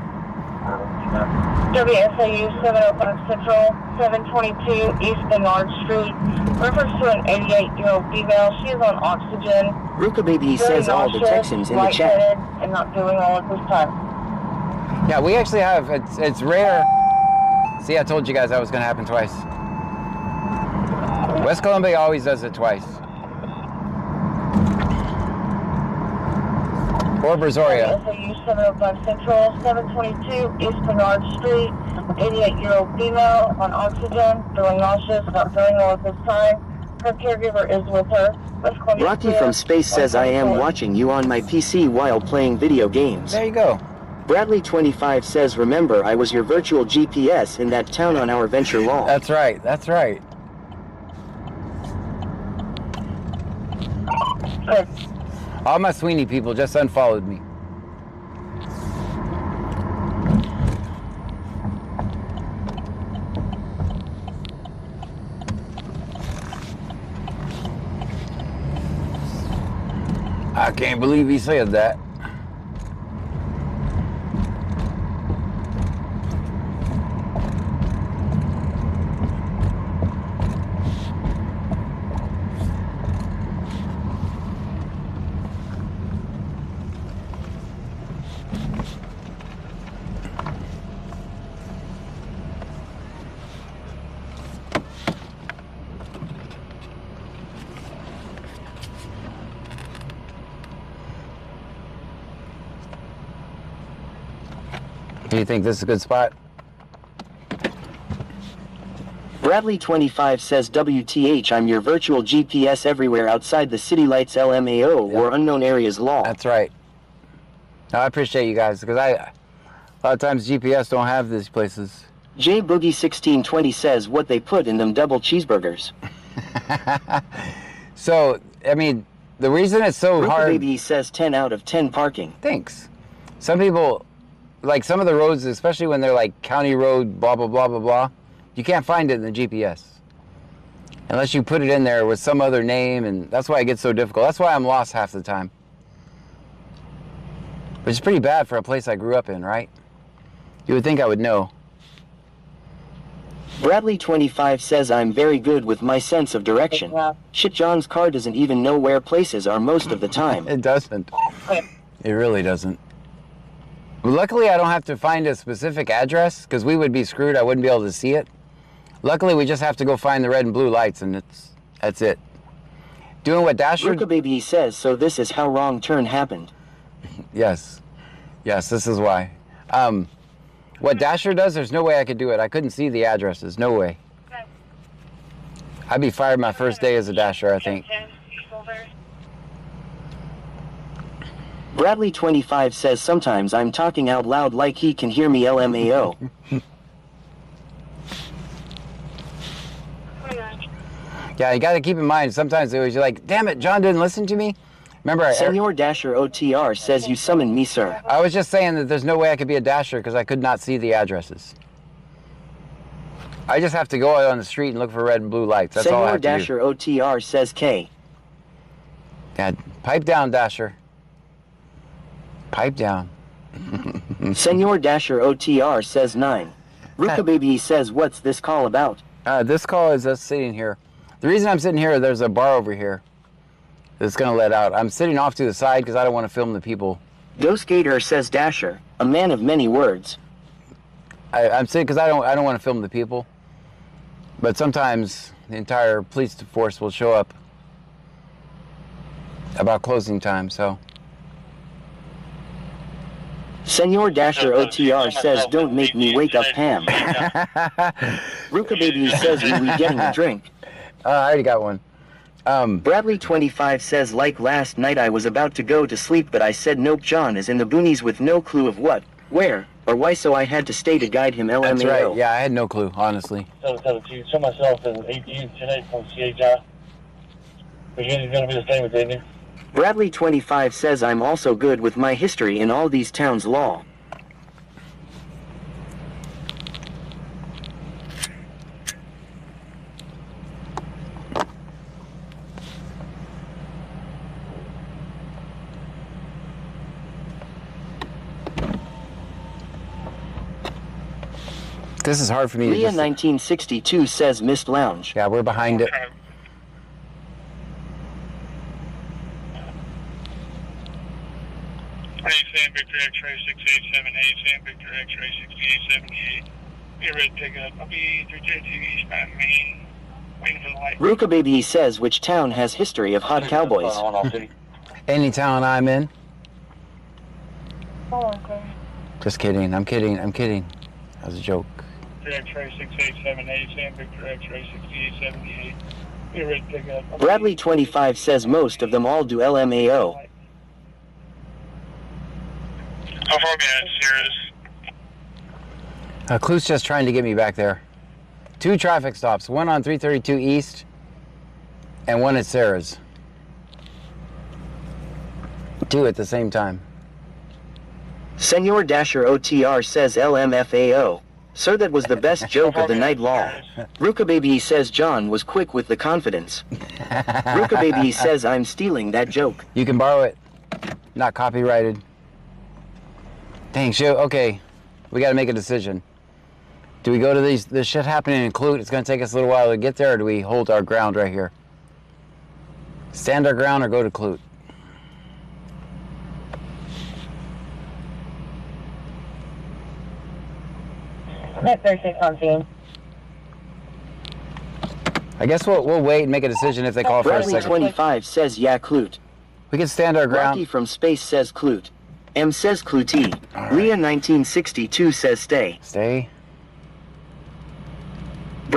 WSAU 705 Central, 722 East Bernard Street. Reference to an 88-year-old female. She is on oxygen. Ruka Baby says all the Texans in the chat. lightheaded, and not doing well at this time. Yeah, we actually have, it's rare. See, I told you guys that was gonna happen twice. West Columbia always does it twice. Or Brazoria. WSAU 705 Central, 722 East Bernard Street. 88-year-old female on oxygen, feeling nauseous, not doing well at this time. Her caregiver is with her. Rocky from Space says, I am watching you on my PC while playing video games. There you go. Bradley 25 says, remember, I was your virtual GPS in that town on our venture law. That's right, that's right. All my Sweeney people just unfollowed me. I can't believe he said that. Do you think this is a good spot? Bradley 25 says WTH, I'm your virtual GPS everywhere outside the city lights LMAO or unknown areas law. That's right. No, I appreciate you guys, because a lot of times GPS don't have these places. J Boogie 1620 says what they put in them double cheeseburgers. So, I mean, the reason it's so Ruka hard... Baby says 10 out of 10 parking. Thanks. Some people, like some of the roads, especially when they're like county road, blah, blah, blah, blah, blah, you can't find it in the GPS. Unless you put it in there with some other name, and that's why it gets so difficult. That's why I'm lost half the time. Which is pretty bad for a place I grew up in, right? You would think I would know. Bradley 25 says I'm very good with my sense of direction. Shit, John's car doesn't even know where places are most of the time. It doesn't. It really doesn't. Well, luckily, I don't have to find a specific address, because we would be screwed. I wouldn't be able to see it. Luckily, we just have to go find the red and blue lights, and that's it. Doing what Dasher... Ruka Baby says, so this is how wrong turn happened. Yes. Yes, this is why. What Dasher does, there's no way I could do it. I couldn't see the addresses. No way. I'd be fired my first day as a Dasher, I think. Bradley 25 says sometimes I'm talking out loud like he can hear me LMAO. Yeah, you got to keep in mind, sometimes you're like, damn it, John didn't listen to me. Remember, Senor Dasher OTR says you summoned me, sir. I was just saying that there's no way I could be a Dasher because I could not see the addresses. I just have to go out on the street and look for red and blue lights. That's all I have to do. Senor Dasher OTR says K. Yeah, pipe down, Dasher. Pipe down. Senor Dasher OTR says 9. Ruka Baby says, what's this call about? This call is us sitting here. The reason I'm sitting here, there's a bar over here that's going to let out. I'm sitting off to the side because I don't want to film the people. Ghost Gator says Dasher, a man of many words. I'm sitting because I don't want to film the people. But sometimes the entire police force will show up about closing time, so. Senor Dasher OTR says, don't make me wake up Pam. Ruka Baby says, are we getting a drink? I already got one. Bradley 25 says, like last night I was about to go to sleep but I said nope, John is in the boonies with no clue of what, where, or why, so I had to stay to guide him LMAO. That's right, yeah, I had no clue, honestly. Show myself in 18 today from CHI. Virginia's going to be the same as they do. Bradley 25 says I'm also good with my history in all these towns law. This is hard for me to Leah 1962 says Mist Lounge. Yeah, we're behind it. Sam Victor X-ray 6878, Sam Victor X-ray 6878. Be ready to pick up. I'll be 322 eastbound Main, waiting for the light. Ruka Baby says which town has history of hot cowboys. Any town I'm in. Oh, okay. Just kidding, I'm kidding, I'm kidding. That was a joke. X-ray 6878, Sam Victor X-ray 6878. Be ready to pick up. Bradley 25 says most of them all do LMAO. How far behind Sierra's? Clute's just trying to get me back there. 2 traffic stops, one on 332 East and one at Sarah's. 2 at the same time. Senor Dasher OTR says LMFAO. Sir, that was the best joke of the night law. Ruka Baby says John was quick with the confidence. Ruka Baby says I'm stealing that joke. You can borrow it. Not copyrighted. Dang, show. Okay, we got to make a decision. Do we go to this shit happening in Clute? It's going to take us a little while to get there, or do we hold our ground right here? Stand our ground or go to Clute? Net 36 on scene. I guess we'll wait and make a decision if they call for a Bradley second. 25 says yeah, Clute. We can stand our ground. Rocky from space says Clute. M says Clute. Leah 1962 says stay. Stay.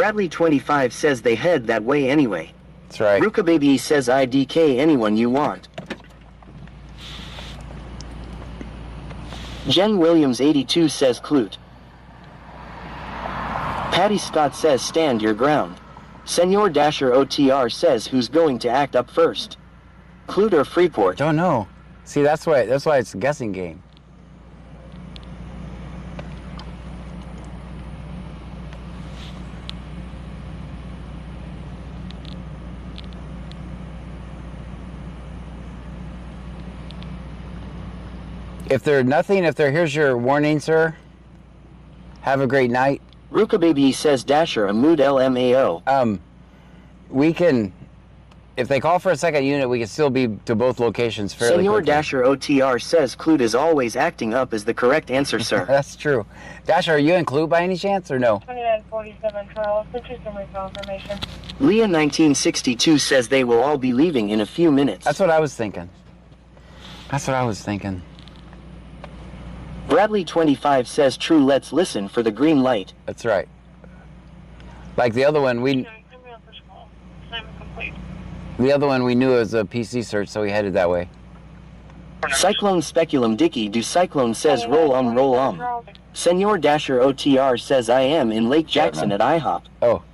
Bradley 25 says they head that way anyway. That's right. Ruka Baby says IDK anyone you want. Jen Williams 82 says Clute. Patty Scott says stand your ground. Senor Dasher OTR says who's going to act up first? Clute or Freeport? Don't know. See, that's why it's a guessing game. If here's your warning, sir. Have a great night. Ruka Baby says Dasher a mood LMAO. We can, if they call for a second unit, we can still be to both locations fairly Senor quickly. Dasher OTR says Clute is always acting up is the correct answer, sir. That's true. Dasher, are you in Clute by any chance or no? 2947 Charles, just some confirmation. Leah 1962 says they will all be leaving in a few minutes. That's what I was thinking. Bradley 25 says true, let's listen for the green light. That's right. Like the other one, we knew it was a PC search, so we headed that way. Cyclone Speculum Dicky do Cyclone says roll on. Senor Dasher OTR says I am in Lake Jackson at IHOP. Oh.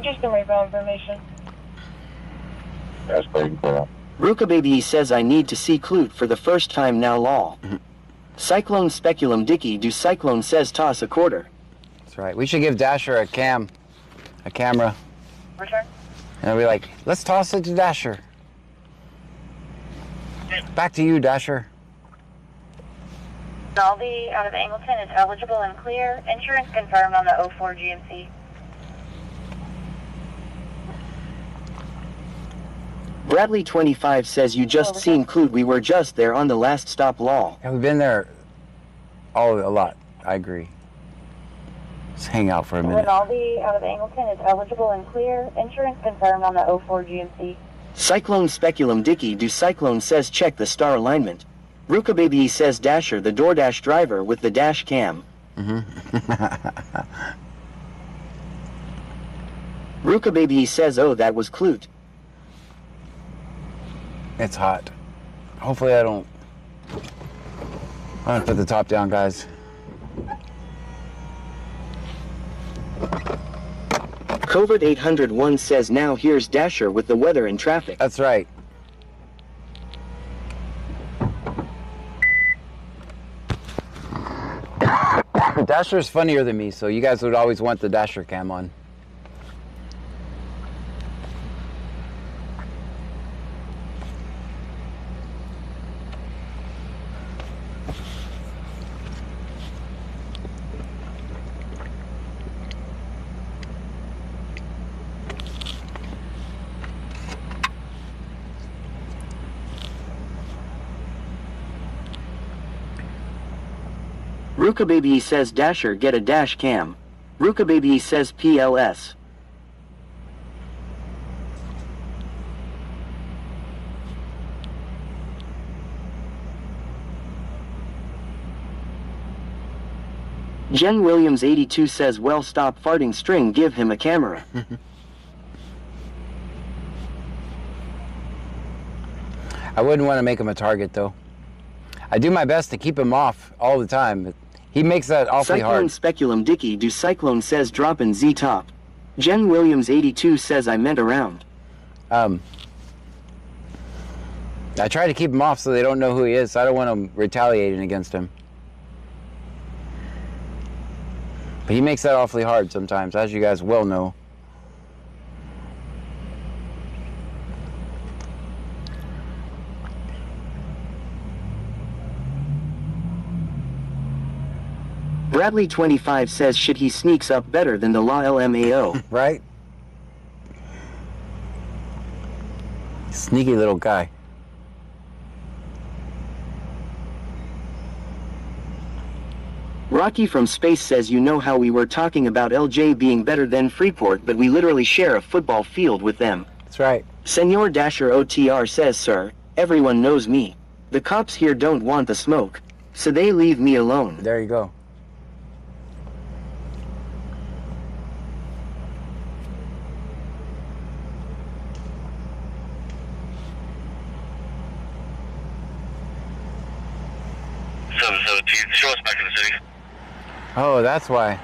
Just some information. That's pretty cool. Ruka Baby says I need to see Clute for the first time now lol. Cyclone Speculum Dicky do Cyclone says toss a quarter. That's right. We should give Dasher a camera. Return. And I'll be like, let's toss it to Dasher. Back to you, Dasher. Nolby out of Angleton is eligible and clear. Insurance confirmed on the 04 GMC. Bradley 25 says you just seen Clute, we were just there on the last stop lol. Yeah, we've been there a lot. I agree. Let's hang out for a minute. Rinaldi out of Angleton is eligible and clear. Insurance confirmed on the 04 GMC. Cyclone Speculum Dicky do Cyclone says check the star alignment. Ruka Baby says Dasher the DoorDash driver with the dash cam. Ruka Baby says oh that was Clute. It's hot. Hopefully I'm gonna put the top down, guys. Covert 801 says now here's Dasher with the weather and traffic. That's right. Dasher's funnier than me, so you guys would always want the Dasher cam on. Ruka Baby says Dasher get a dash cam. Ruka Baby says PLS. Jen Williams 82 says well stop farting string give him a camera. I wouldn't want to make him a target though. I do my best to keep him off all the time, but he makes that awfully Cyclone hard. Speculum Dicky do Cyclone says droppin' Z top. Jen Williams 82 says I meant around. I try to keep him off so they don't know who he is, so I don't want them retaliating against him. But he makes that awfully hard sometimes, as you guys well know. Bradley 25 says shit he sneaks up better than the law LMAO. Right? Sneaky little guy. Rocky from Space says you know how we were talking about LJ being better than Freeport, but we literally share a football field with them. That's right. Senor Dasher OTR says sir, everyone knows me. The cops here don't want the smoke, so they leave me alone. There you go. 717, show us back in the city. Oh, that's why.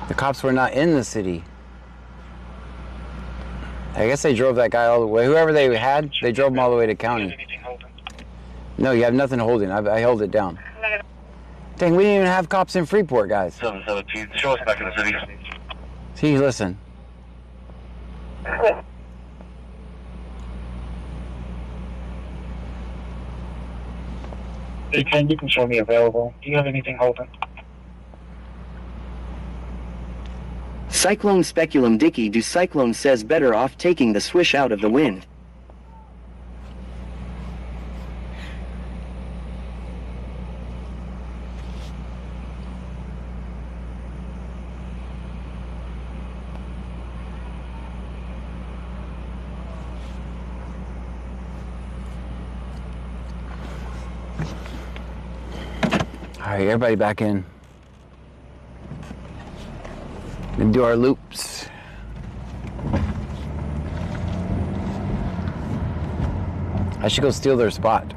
The cops were not in the city. I guess they drove that guy all the way. Whoever they had, they drove him all the way to county. No, you have nothing holding. I held it down. Dang, we didn't even have cops in Freeport, guys. 717, show us back in the city. See, listen. Hey, Ken, you can show me available. Do you have anything holding? Cyclone Speculum Dicky do Cyclone says better off taking the swish out of the wind. All right, everybody back in. Gonna do our loops. I should go steal their spot.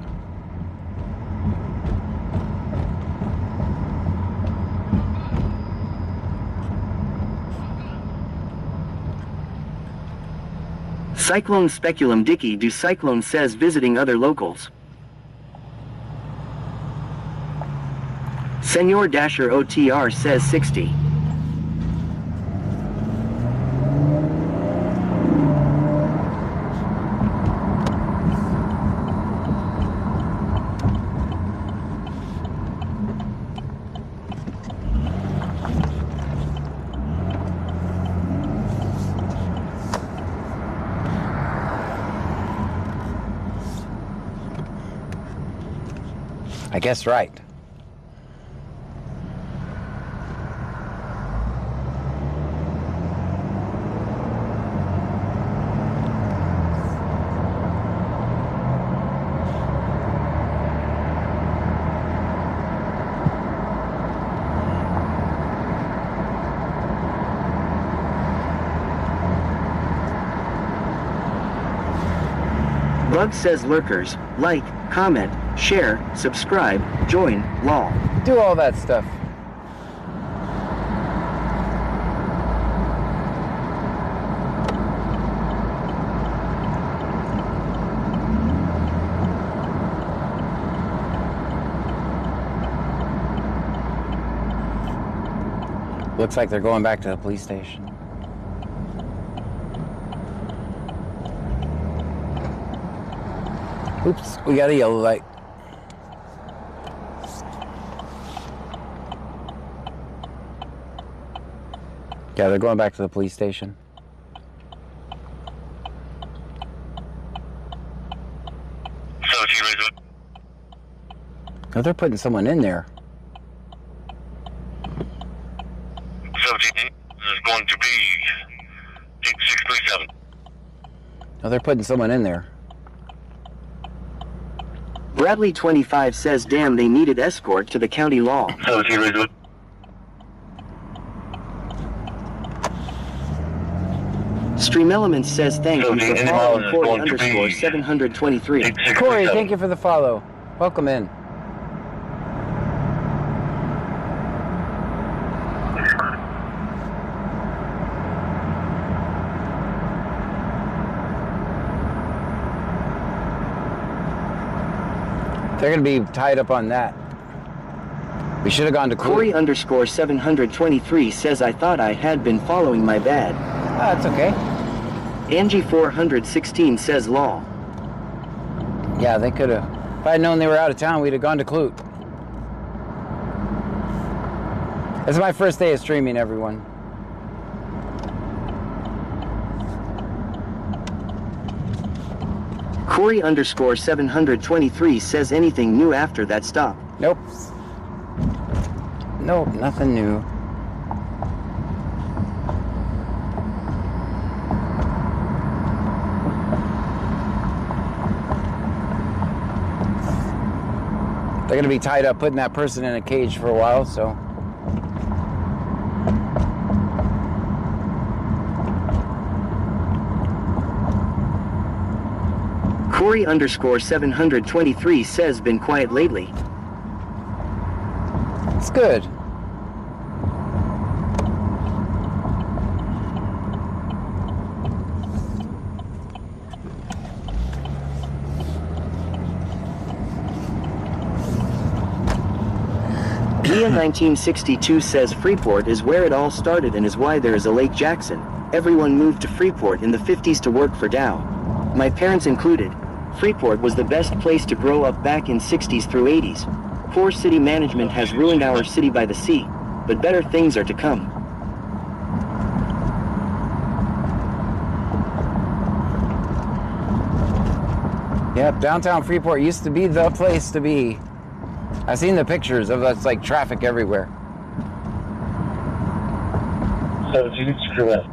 Cyclone Speculum Dicky do Cyclone says visiting other locals. Senor Dasher OTR says 60. I guess right. Bug says lurkers, like, comment, share, subscribe, join, lol. Do all that stuff. Looks like they're going back to the police station. Oops, we got a yellow light. Yeah, they're going back to the police station. Oh, they're putting someone in there. 17 is going to be 8637. Oh, they're putting someone in there. Bradley 25 says damn they needed escort to the county law. 17 Razorwood. Stream Elements says thank you for following Corey underscore 723. Corey, thank you for the follow. Welcome in. They're going to be tied up on that. We should have gone to Corey underscore 723 says I thought I had been following my bad. Ah, that's okay. Angie 416 says law. Yeah, they could have. If I had known they were out of town, we'd have gone to Clute. This is my first day of streaming, everyone. Corey underscore 723 says anything new after that stop. Nope. Nope, nothing new. They're gonna be tied up, putting that person in a cage for a while, so. Corey underscore 723 says been quiet lately. It's good. Leah 1962 says Freeport is where it all started and is why there is a Lake Jackson. Everyone moved to Freeport in the 50s to work for Dow. My parents included. Freeport was the best place to grow up back in 60s through 80s. Poor city management has ruined our city by the sea, but better things are to come. Yep, downtown Freeport used to be the place to be. I've seen the pictures of us, like traffic everywhere. 17, screw it.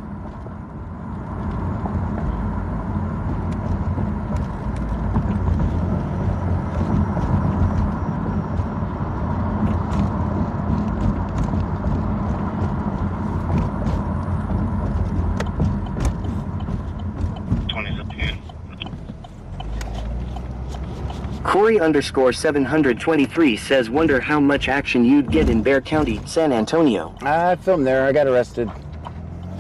Corey underscore 723 says wonder how much action you'd get in Bexar County, San Antonio. I filmed there, I got arrested.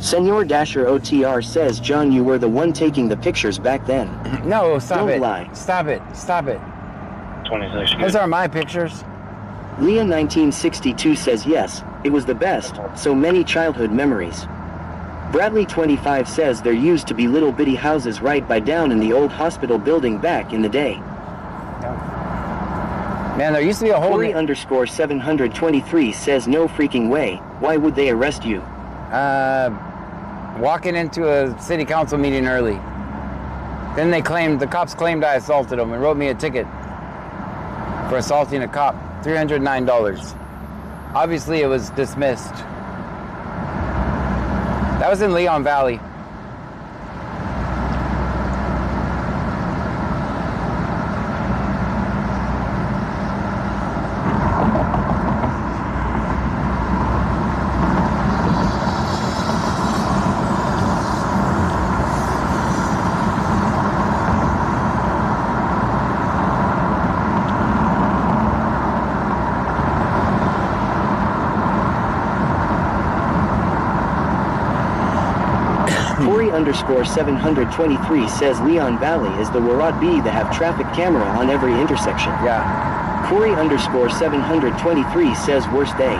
Senor Dasher OTR says John you were the one taking the pictures back then. No, stop Don't it. lie. Stop it, stop it. 26. Those are my pictures. Leah 1962 says yes, it was the best, so many childhood memories. Bradley 25 says there used to be little bitty houses right by down in the old hospital building back in the day. Man, there used to be a whole... Corey underscore 723 says no freaking way, why would they arrest you? Walking into a city council meeting early. Then the cops claimed I assaulted them and wrote me a ticket for assaulting a cop, $309. Obviously it was dismissed. That was in Leon Valley. Underscore 723 says Leon Valley is the Warad B that have traffic camera on every intersection. Yeah. Corey underscore 723 says worst day.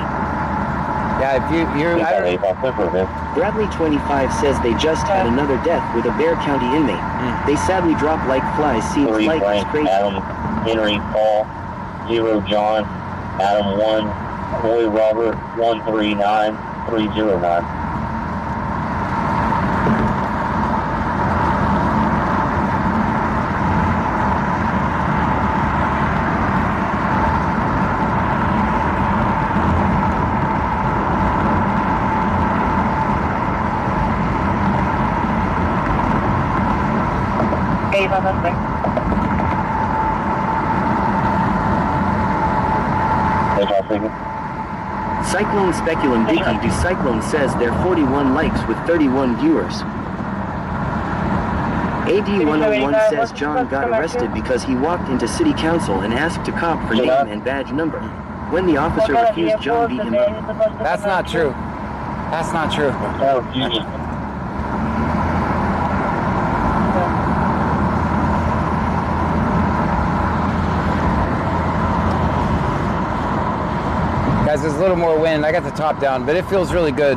Yeah, if you're Bradley 25 says they just had another death with a Bexar County inmate. They sadly drop like flies, seems like it's crazy. Adam, Henry, Paul, 0, John, Adam 1, Roy Robert, 139309. Cyclone Speculum Dicky do Cyclone says there 41 likes with 31 viewers. AD101 says John got arrested because he walked into city council and asked a cop for name and badge number. When the officer refused, John beat him up. That's not true. That's not true. Guys, there's a little more wind. I got the top down, but it feels really good.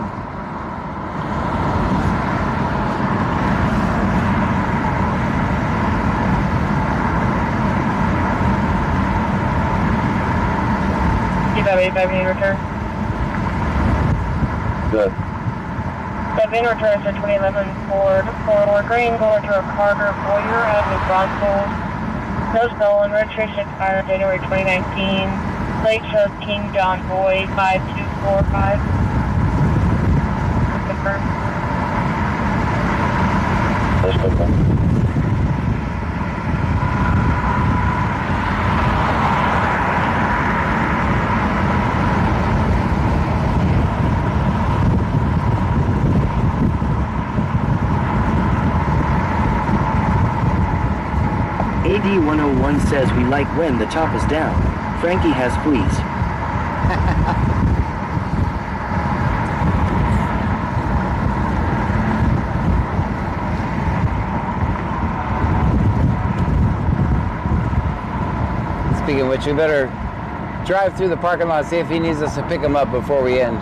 That being returned. Good. That being returned to 2011 Ford 4 Green, going to a Carter Boyer out of New Braunfels. No stolen, registration expired January 2019. Plate shows King John Boy 5245. Confirmed. That's good. AD101 says we like when the top is down. Frankie has fleas. Speaking of which, we better drive through the parking lot, see if he needs us to pick him up before we end.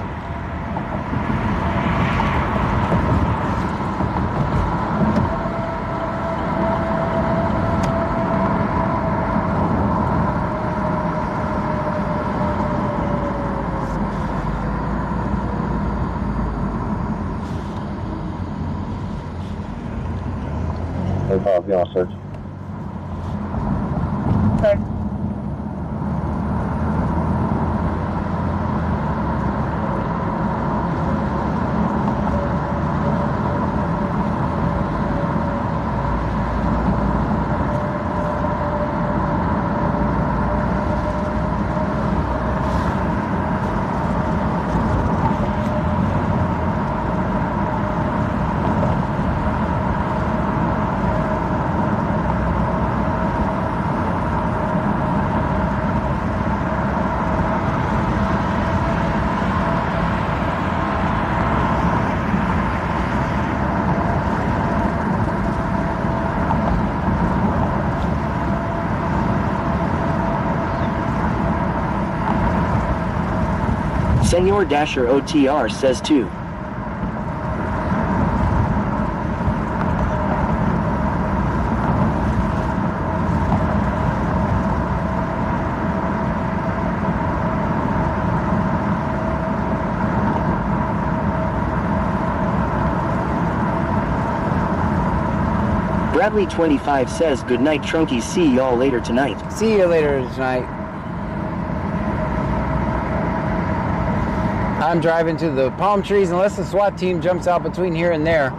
Hey, Bob, you all search? Okay. Senor Dasher OTR says 2. Bradley 25 says good night Trunkies, see y'all later tonight. See you later tonight. I'm driving to the palm trees unless the SWAT team jumps out between here and there.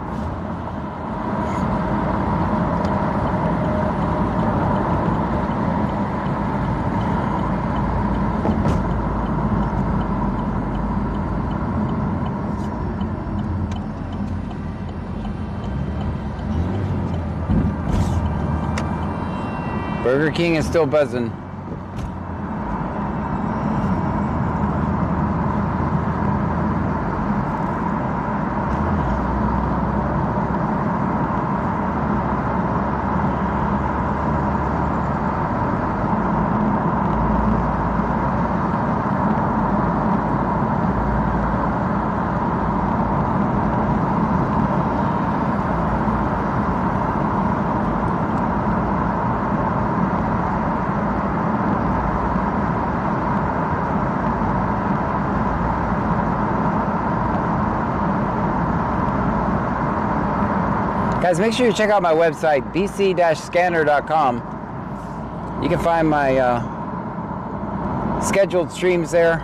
Burger King is still buzzing. Guys, make sure you check out my website, bc-scanner.com. You can find my scheduled streams there.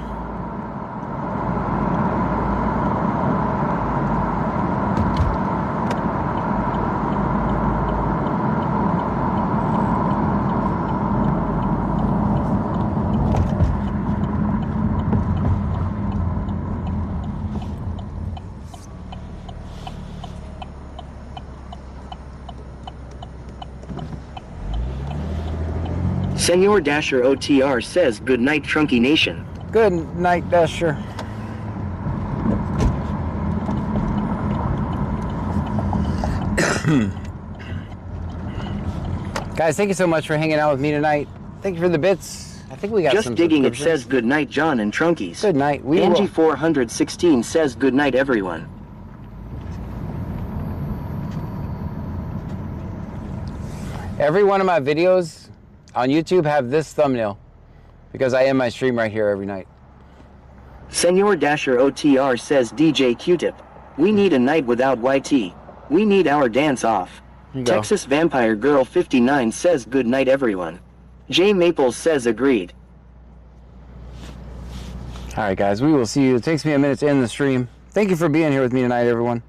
Senor Dasher OTR says good night Trunky Nation. Good night, Dasher. Guys, thank you so much for hanging out with me tonight. Thank you for the bits. I think we got Just some digging it says good night John and Trunkies. Good night. Angie 416 says good night everyone. Every one of my videos on YouTube have this thumbnail because I end my stream right here every night. Senor Dasher OTR says DJ Q-Tip. We need a night without YT. We need our dance off. Texas Vampire Girl 59 says good night everyone. Jay Maples says agreed. Alright guys, we will see you. It takes me a minute to end the stream. Thank you for being here with me tonight, everyone.